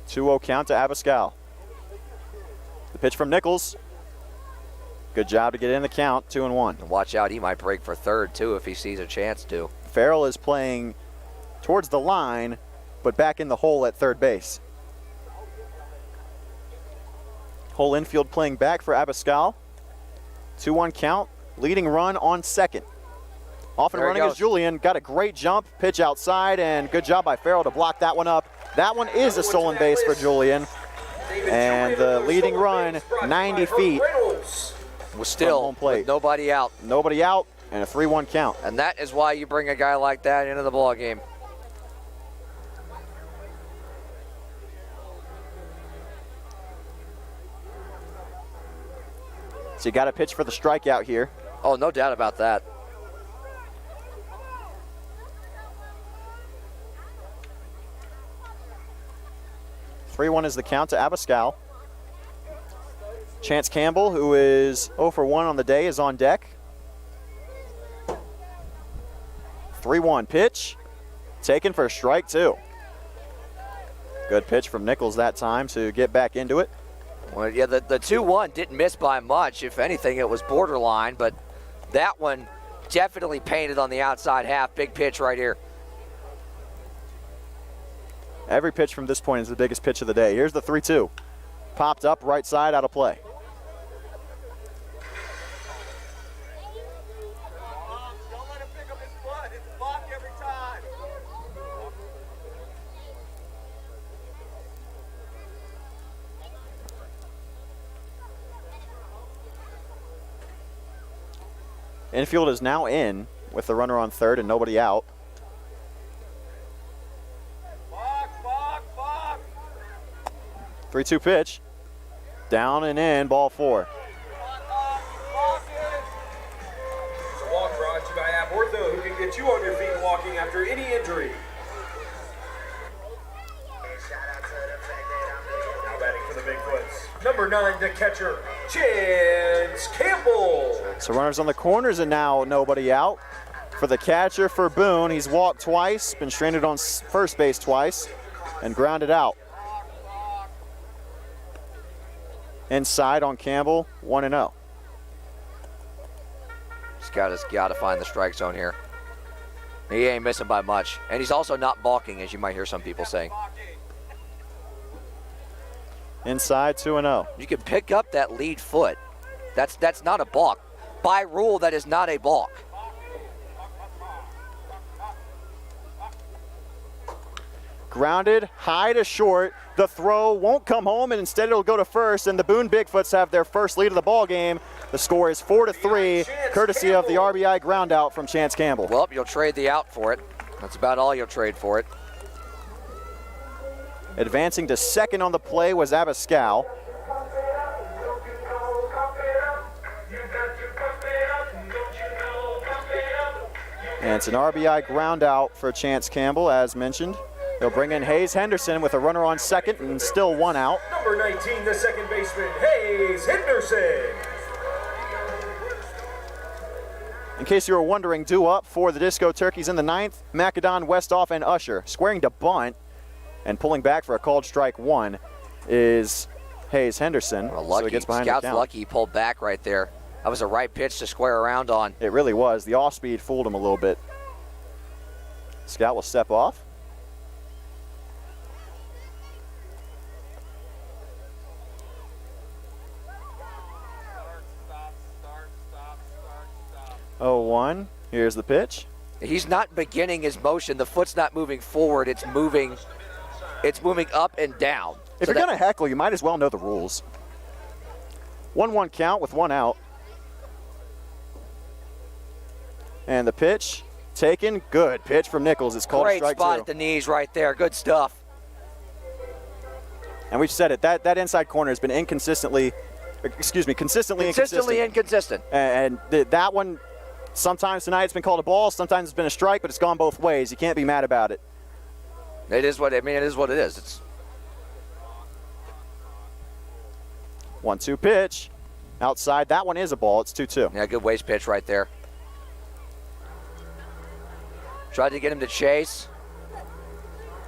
Two-0 count to Abascal. The pitch from Nichols. Good job to get in the count, 2-1. And watch out, he might break for third too if he sees a chance to. Farrell is playing towards the line, but back in the hole at third base. Whole infield playing back for Abascal. 2-1 count, leading run on second. Off and running is Julian, got a great jump, pitch outside, and good job by Farrell to block that one up. That one is a stolen base for Julian. And the leading run, 90 feet. Was still home plate. With nobody out. Nobody out, and a 3-1 count. And that is why you bring a guy like that into the ball game. So you got to pitch for the strikeout here. Oh, no doubt about that. (3-1) is the count to Abascal. Chance Campbell, who is 0 for 1 on the day, is on deck. 3-1 pitch, taken for strike 2. Good pitch from Nichols that time to get back into it. Well, yeah, the 2-1 didn't miss by much. If anything, it was borderline, but that one definitely painted on the outside half. Big pitch right here. Every pitch from this point is the biggest pitch of the day. Here's the 3-2. Popped up, right side, out of play. Don't let him pick up his foot. It's blocked every time. Infield is now in with the runner on third and nobody out. Block. 3-2 pitch. Down and in, ball 4. It's a walk brought to you by App Ortho, who can get you on your feet walking after any injury. Now batting for the Bigfoots, number 9, the catcher, Chance Campbell. So runners on the corners and now nobody out. For the catcher for Boone, he's walked twice, been stranded on first base twice, and grounded out. Inside on Campbell, 1-0. Just got to find the strike zone here. He ain't missing by much, and he's also not balking, as you might hear some people saying. Inside, 2-0. You can pick up that lead foot. That's not a balk. By rule, that is not a balk. Grounded, high to short. The throw won't come home, and instead it'll go to first, and the Boone Bigfoots have their first lead of the ball game. The score is 4-3, courtesy of the RBI ground out from Chance Campbell. Well, you'll trade the out for it. That's about all you'll trade for it. Advancing to second on the play was Abascal. And it's an RBI ground out for Chance Campbell, as mentioned. They'll bring in Hayes Henderson with a runner on second and still 1 out. Number 19, the second baseman, Hayes Henderson. In case you were wondering, due up for the Disco Turkeys in the 9th, Macedon, Westhoff, and Usher. Squaring to bunt and pulling back for a called strike 1 is Hayes Henderson. Well, lucky. So he gets behind Scout's the count. lucky he pulled back right there. That was a right pitch to square around on. It really was. The off-speed fooled him a little bit. Scout will step off. Start. 0-1. Here's the pitch. He's not beginning his motion. The foot's not moving forward. It's moving up and down. If you're going to heckle, you might as well know the rules. 1-1 count with 1 out. And the pitch taken. Good pitch from Nichols. It's called great strike spot 2. at the knees right there. Good stuff. And we've said it. That inside corner has been consistently inconsistent. Inconsistent. And that one, sometimes tonight it's been called a ball, sometimes it's been a strike, but it's gone both ways. You can't be mad about it. It is what it is. It's 1-2 pitch. Outside. That one is a ball. It's 2-2. yeah, good waist pitch right there. Tried to get him to chase.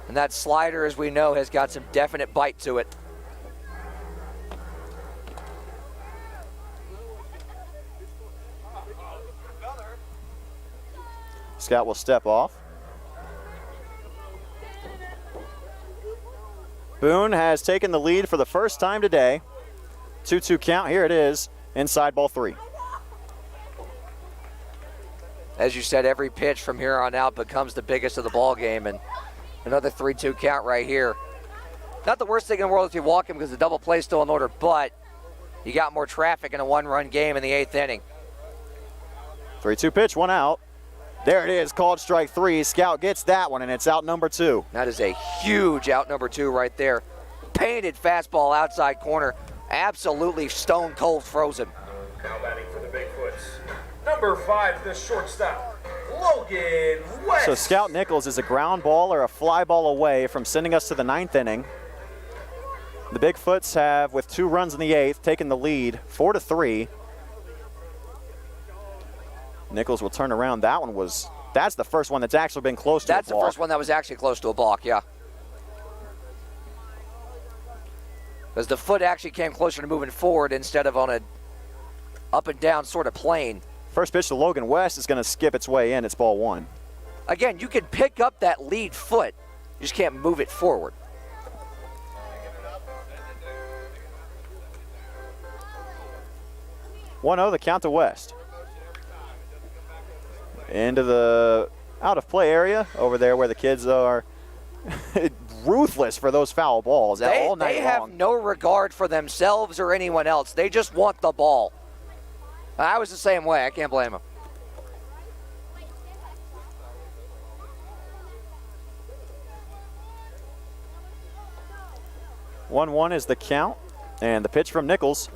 And that slider, as we know, has got some definite bite to it. Scout will step off. Boone has taken the lead for the first time today. 2-2 count. Here it is. Inside, ball 3. As you said, every pitch from here on out becomes the biggest of the ball game, and another 3-2 count right here. Not the worst thing in the world if you walk him because the double play is still in order, but you got more traffic in a 1-run game in the 8th inning. 3-2 pitch, 1 out. There it is, called strike 3. Scout gets that one, and it's out number 2. That is a huge out number 2 right there. Painted fastball outside corner. Absolutely stone cold frozen. Now batting for the Bigfoots, number 5, the shortstop, Logan West. So Scout Nichols is a ground ball or a fly ball away from sending us to the 9th inning. The Bigfoots have, with 2 runs in the 8th, taken the lead 4-3. Nichols will turn around. That's the first one that's actually been close to a balk. That's the first one that was actually close to a balk, yeah. Because the foot actually came closer to moving forward instead of on a up and down sort of plane. First pitch to Logan West is going to skip its way in. It's ball 1. Again, you can pick up that lead foot. You just can't move it forward. 1-0 the count to West. Into the out of play area over there where the kids are ruthless for those foul balls all night long. They have no regard for themselves or anyone else. They just want the ball. I was the same way. I can't blame them. One is the count, and the pitch from Nichols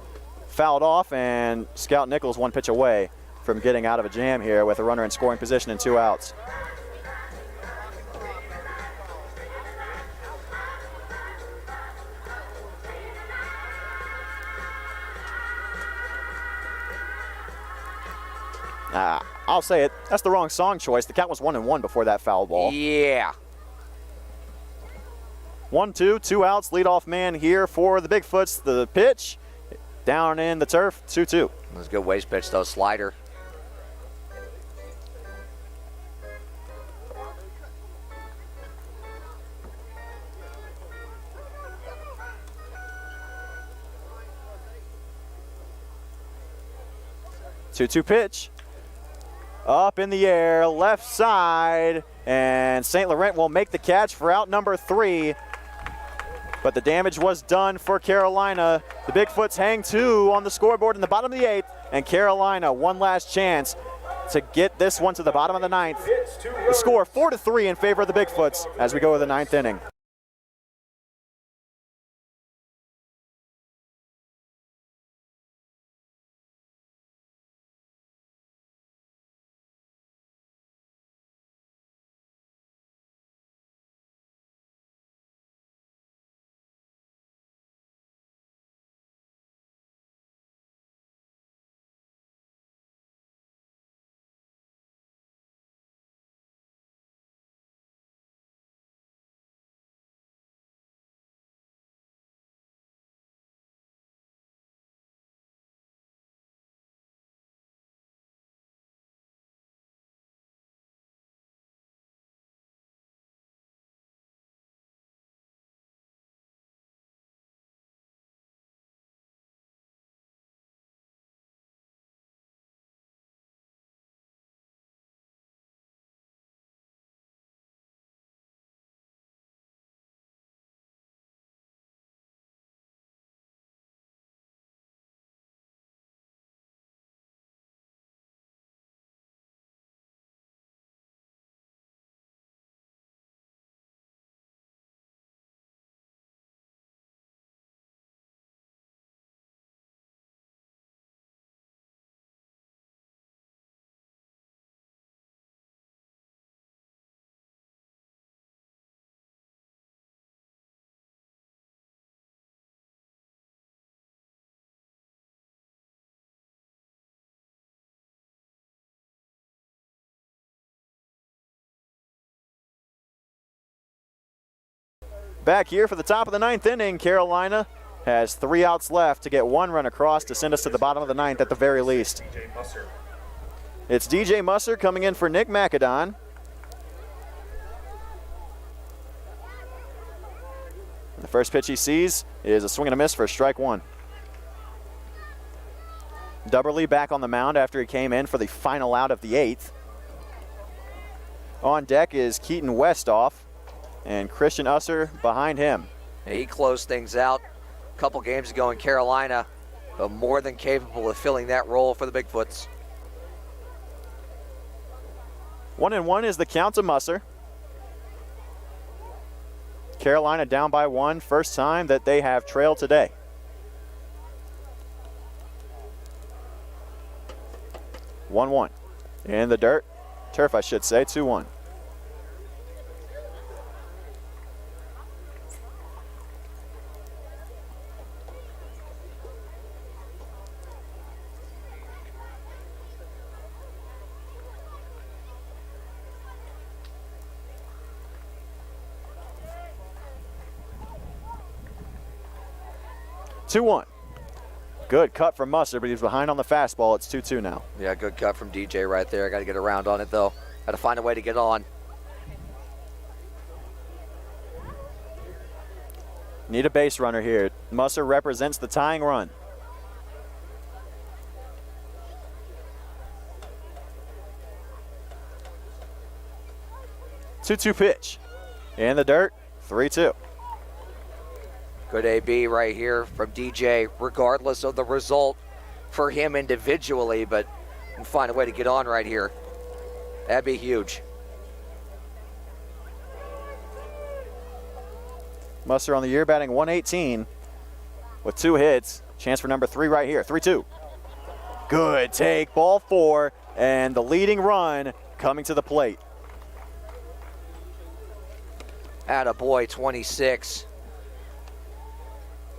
fouled off, and Scout Nichols 1 pitch away from getting out of a jam here with a runner in scoring position and 2 outs. I'll say it, that's the wrong song choice. The count was 1-1 before that foul ball. Yeah. 1-2, 2 outs, leadoff man here for the Bigfoots. The pitch down in the turf, 2-2. That was a good waist pitch, though, slider. Two pitch. Up in the air, left side, and St. Laurent will make the catch for out number 3. But the damage was done for Carolina. The Bigfoots hang 2 on the scoreboard in the bottom of the 8th, and Carolina one last chance to get this one to the bottom of the 9th. The score 4-3 in favor of the Bigfoots as we go to the 9th inning. Back here for the top of the 9th inning, Carolina has 3 outs left to get 1 run across to send us to the bottom of the 9th at the very least. It's DJ Musser coming in for Nick McAdon. The first pitch he sees is a swing and a miss for strike 1. Dubberly back on the mound after he came in for the final out of the 8th. On deck is Keaton Westhoff and Christian Usser behind him. He closed things out a couple games ago in Carolina, but more than capable of filling that role for the Bigfoots. 1-1 is the count to Musser. Carolina down by 1, first time that they have trailed today. 1-1. In the dirt. Turf, I should say. 2-1. Good cut from Mustard, but he's behind on the fastball. It's 2-2 now. Yeah, good cut from DJ right there. Got to get around on it, though. Got to find a way to get on. Need a base runner here. Mustard represents the tying run. Two-two pitch. In the dirt, 3-2. Good AB right here from DJ, regardless of the result for him individually, but can find a way to get on right here. That'd be huge. Mustard on the year batting 118 with 2 hits. Chance for number 3 right here, 3-2. Good take, ball 4, and the leading run coming to the plate. Attaboy, 26.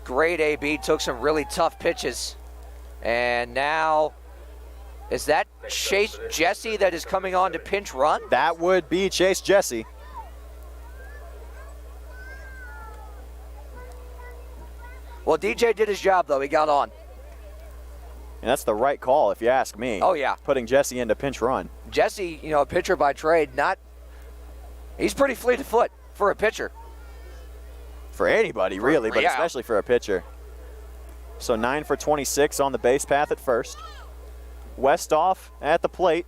Great AB, took some really tough pitches. And now, is that Chase Jesse that is coming on to pinch run? That would be Chase Jesse. Well, DJ did his job, though. He got on. And that's the right call, if you ask me. Oh, yeah. Putting Jesse into pinch run. Jesse, you know, a pitcher by trade, he's pretty fleet of foot for a pitcher. For anybody, really, but especially for a pitcher. So 9 for 26 on the base path at first. Westhoff at the plate,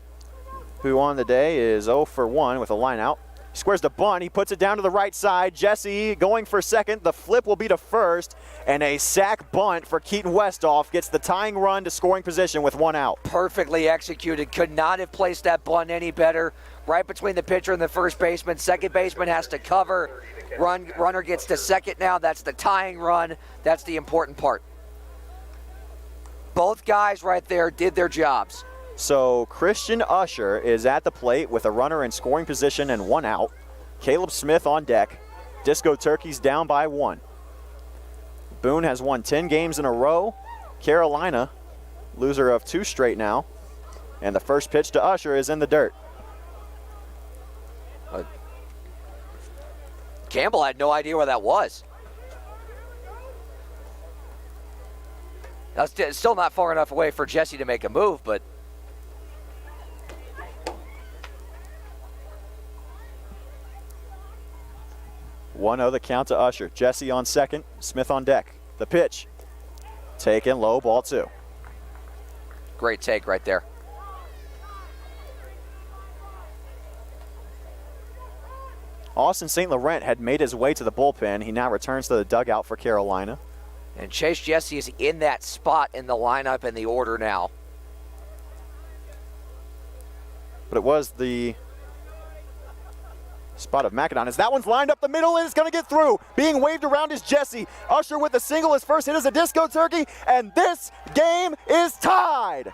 who on the day is 0 for 1 with a line out. He squares the bunt. He puts it down to the right side. Jesse going for second. The flip will be to first. And a sac bunt for Keaton Westhoff gets the tying run to scoring position with 1 out. Perfectly executed. Could not have placed that bunt any better. Right between the pitcher and the first baseman. Second baseman has to cover. Runner gets to second now. That's the tying run. That's the important part. Both guys right there did their jobs. So Christian Usher is at the plate with a runner in scoring position and 1 out. Caleb Smith on deck. Disco Turkeys down by 1. Boone has won 10 games in a row. Carolina, loser of 2 straight now. And the first pitch to Usher is in the dirt. Campbell had no idea where that was. That's still not far enough away for Jesse to make a move, but 1-0 the count to Usher. Jesse on second, Smith on deck. The pitch, taken low, ball 2. Great take right there. Austin St. Laurent had made his way to the bullpen. He now returns to the dugout for Carolina. And Chase Jesse is in that spot in the lineup and the order now. But it was the spot of Macedon. As that one's lined up the middle and it's going to get through. Being waved around is Jesse. Usher with a single. His first hit is a Disco Turkey. And this game is tied.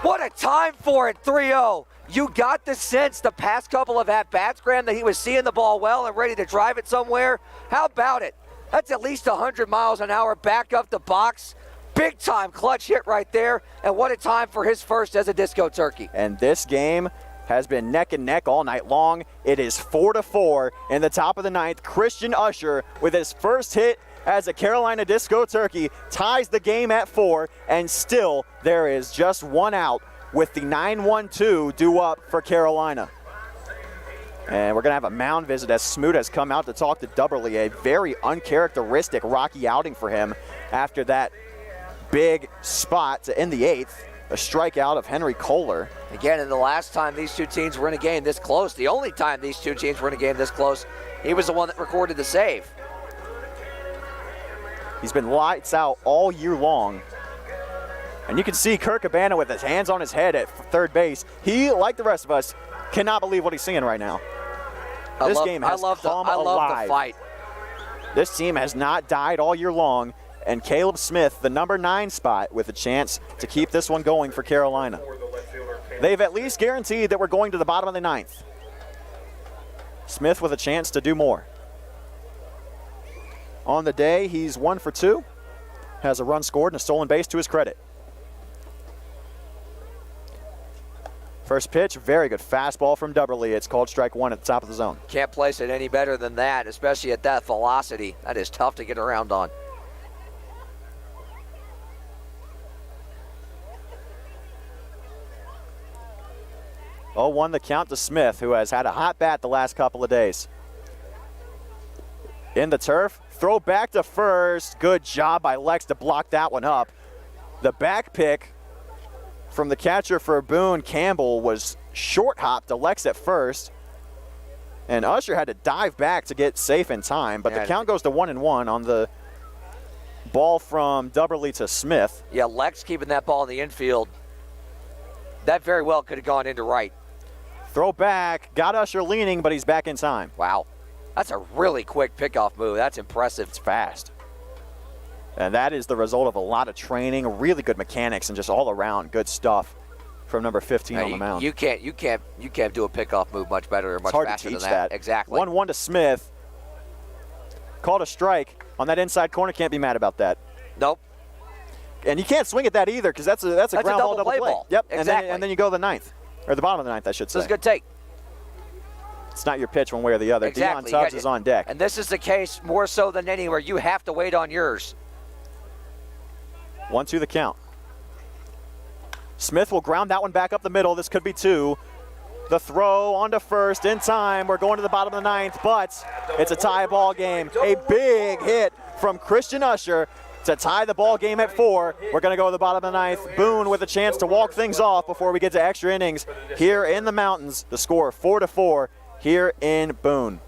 What a time for it, 3-0. You got the sense the past couple of at-bats, Graham, that he was seeing the ball well and ready to drive it somewhere. How about it? That's at least 100 miles an hour back up the box. Big time clutch hit right there. And what a time for his first as a Disco Turkey. And this game has been neck and neck all night long. It is 4-4 in the top of the 9th. Christian Usher with his first hit as a Carolina Disco Turkey ties the game at 4, and still there is just 1 out with the 9-1-2 due up for Carolina. And we're going to have a mound visit as Smoot has come out to talk to Dubberly. A very uncharacteristic rocky outing for him after that big spot to end the 8th. A strikeout of Henry Kohler. Again, and the last time these two teams were in a game this close, the only time these two teams were in a game this close, he was the one that recorded the save. He's been lights out all year long. And you can see Kirk Cabana with his hands on his head at third base. He, like the rest of us, cannot believe what he's seeing right now. This game has come alive. I love the fight. This team has not died all year long. And Caleb Smith, the number 9 spot, with a chance to keep this one going for Carolina. they've at least guaranteed that we're going to the bottom of the ninth. Smith with a chance to do more. On the day, he's 1 for 2. Has a run scored and a stolen base to his credit. First pitch, very good fastball from Dubberly. It's called strike 1 at the top of the zone. Can't place it any better than that, especially at that velocity. That is tough to get around on. Oh, 1 the count to Smith, who has had a hot bat the last couple of days. In the turf, throw back to first. Good job by Lex to block that one up. The back pick from the catcher for Boone, Campbell, was short hop to Lex at first. And Usher had to dive back to get safe in time, but the count goes to 1-1 on the ball from Dubberly to Smith. Yeah, Lex keeping that ball in the infield. That very well could have gone into right. Throw back, got Usher leaning, but he's back in time. Wow, that's a really quick pickoff move. That's impressive. It's fast. And that is the result of a lot of training, really good mechanics, and just all around good stuff from number 15 on the mound. You can't do a pickoff move much better or much faster than that. Exactly. 1-1 to Smith. Called a strike on that inside corner. Can't be mad about that. Nope. And you can't swing at that either because that's a ground ball double play. Ball. Yep. Exactly. And then you go to the ninth, or the bottom of the ninth, I should say. This is a good take. It's not your pitch one way or the other. Exactly. Deion Tubbs is on deck. And this is the case more so than anywhere. You have to wait on yours. 1-2 the count. Smith will ground that one back up the middle. This could be 2. The throw onto first in time. We're going to the bottom of the ninth, but it's a tie ball game. A big hit from Christian Usher to tie the ball game at 4. We're going to go to the bottom of the ninth. Boone with a chance to walk things off before we get to extra innings here in the mountains. The score 4-4 here in Boone.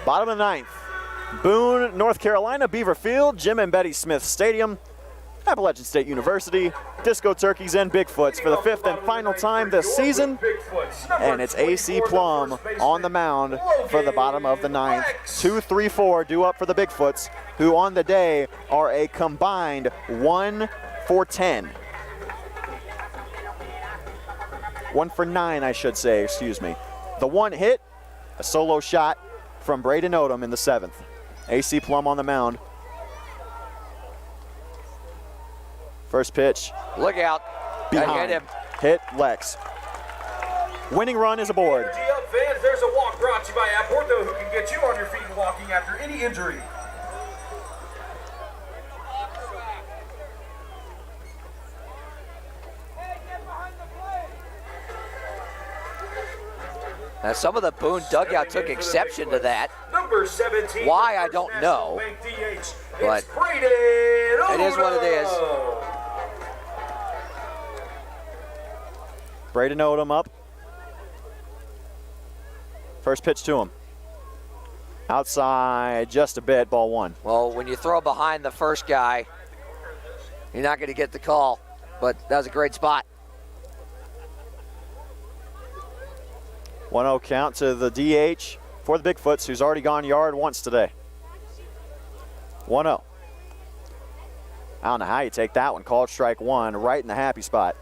Bottom of the ninth. Boone, North Carolina, Beaver Field, Jim and Betty Smith Stadium. Appalachian State University, Disco Turkeys and Bigfoots for the 5th and final time this season. And it's AC Plum on the mound for the bottom of the 9th. 2-3-4 due up for the Bigfoots, who on the day are a combined 1 for 10. 1 for 9, I should say, excuse me. The one hit, a solo shot from Braden Odom in the 7th. AC Plum on the mound. First pitch. Look out. Behind. Hit him. Hit Lex. Winning run is aboard. Energy up, fans. There's a walk brought to you by Aporto, who can get you on your feet and walking after any injury. Now, some of the Boone dugout took exception to that. Number 17. Why, I don't know. But it is what it is. Braden Odom up. First pitch to him. Outside just a bit, ball 1. Well, when you throw behind the first guy, you're not going to get the call. But that was a great spot. 1-0 count to the DH for the Bigfoots, who's already gone yard once today. 1-0. I don't know how you take that one. Called strike 1 right in the happy spot.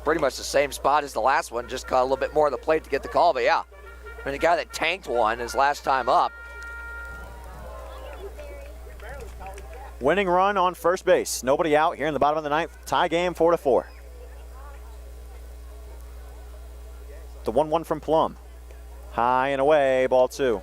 Pretty much the same spot as the last one, just caught a little bit more of the plate to get the call. But yeah, I mean, the guy that tanked one his last time up. Winning run on first base. Nobody out here in the bottom of the 9th. Tie game 4-4. The 1-1 from Plum. High and away, ball 2.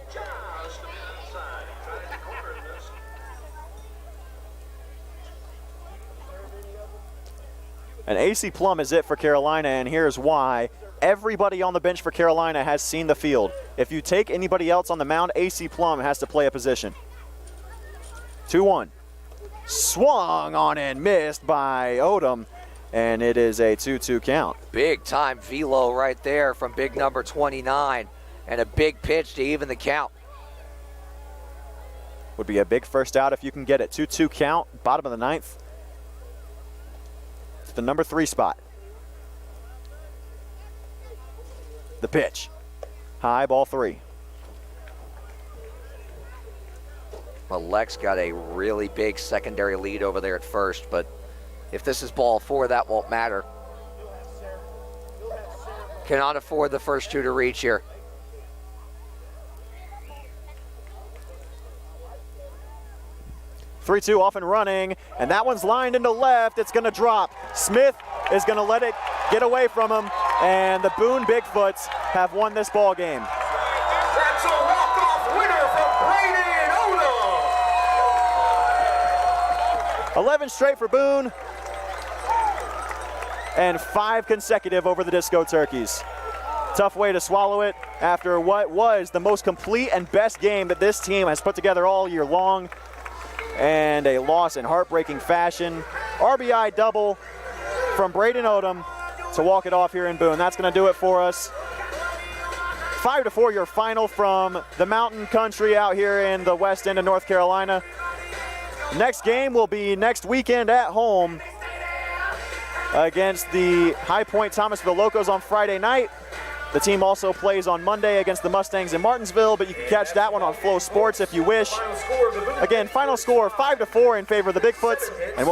And AC Plum is it for Carolina, and here's why. Everybody on the bench for Carolina has seen the field. If you take anybody else on the mound, AC Plum has to play a position. 2-1. Swung on and missed by Odom, and it is a 2-2 count. Big time velo right there from big number 29, and a big pitch to even the count. Would be a big first out if you can get it. 2-2 count, bottom of the 9th. It's the number 3 spot. The pitch. High, ball 3. Well, Lex got a really big secondary lead over there at first, but if this is ball 4, that won't matter. Cannot afford the first 2 to reach here. Three-two off and running, and that one's lined into left. It's going to drop. Smith is going to let it get away from him, and the Boone Bigfoots have won this ball game. That's a walk-off winner from Braden Odom. 11 straight for Boone, and 5 consecutive over the Disco Turkeys. Tough way to swallow it after what was the most complete and best game that this team has put together all year long, and a loss in heartbreaking fashion. RBI double from Braden Odom to walk it off here in Boone. That's going to do it for us. 5-4 your final from the mountain country out here in the west end of North Carolina. Next game will be next weekend at home against the High Point Thomasville Locos on Friday night. The team also plays on Monday against the Mustangs in Martinsville, but you can catch that one on Flow Sports if you wish. Again, final score 5-4 in favor of the Bigfoots, and we'll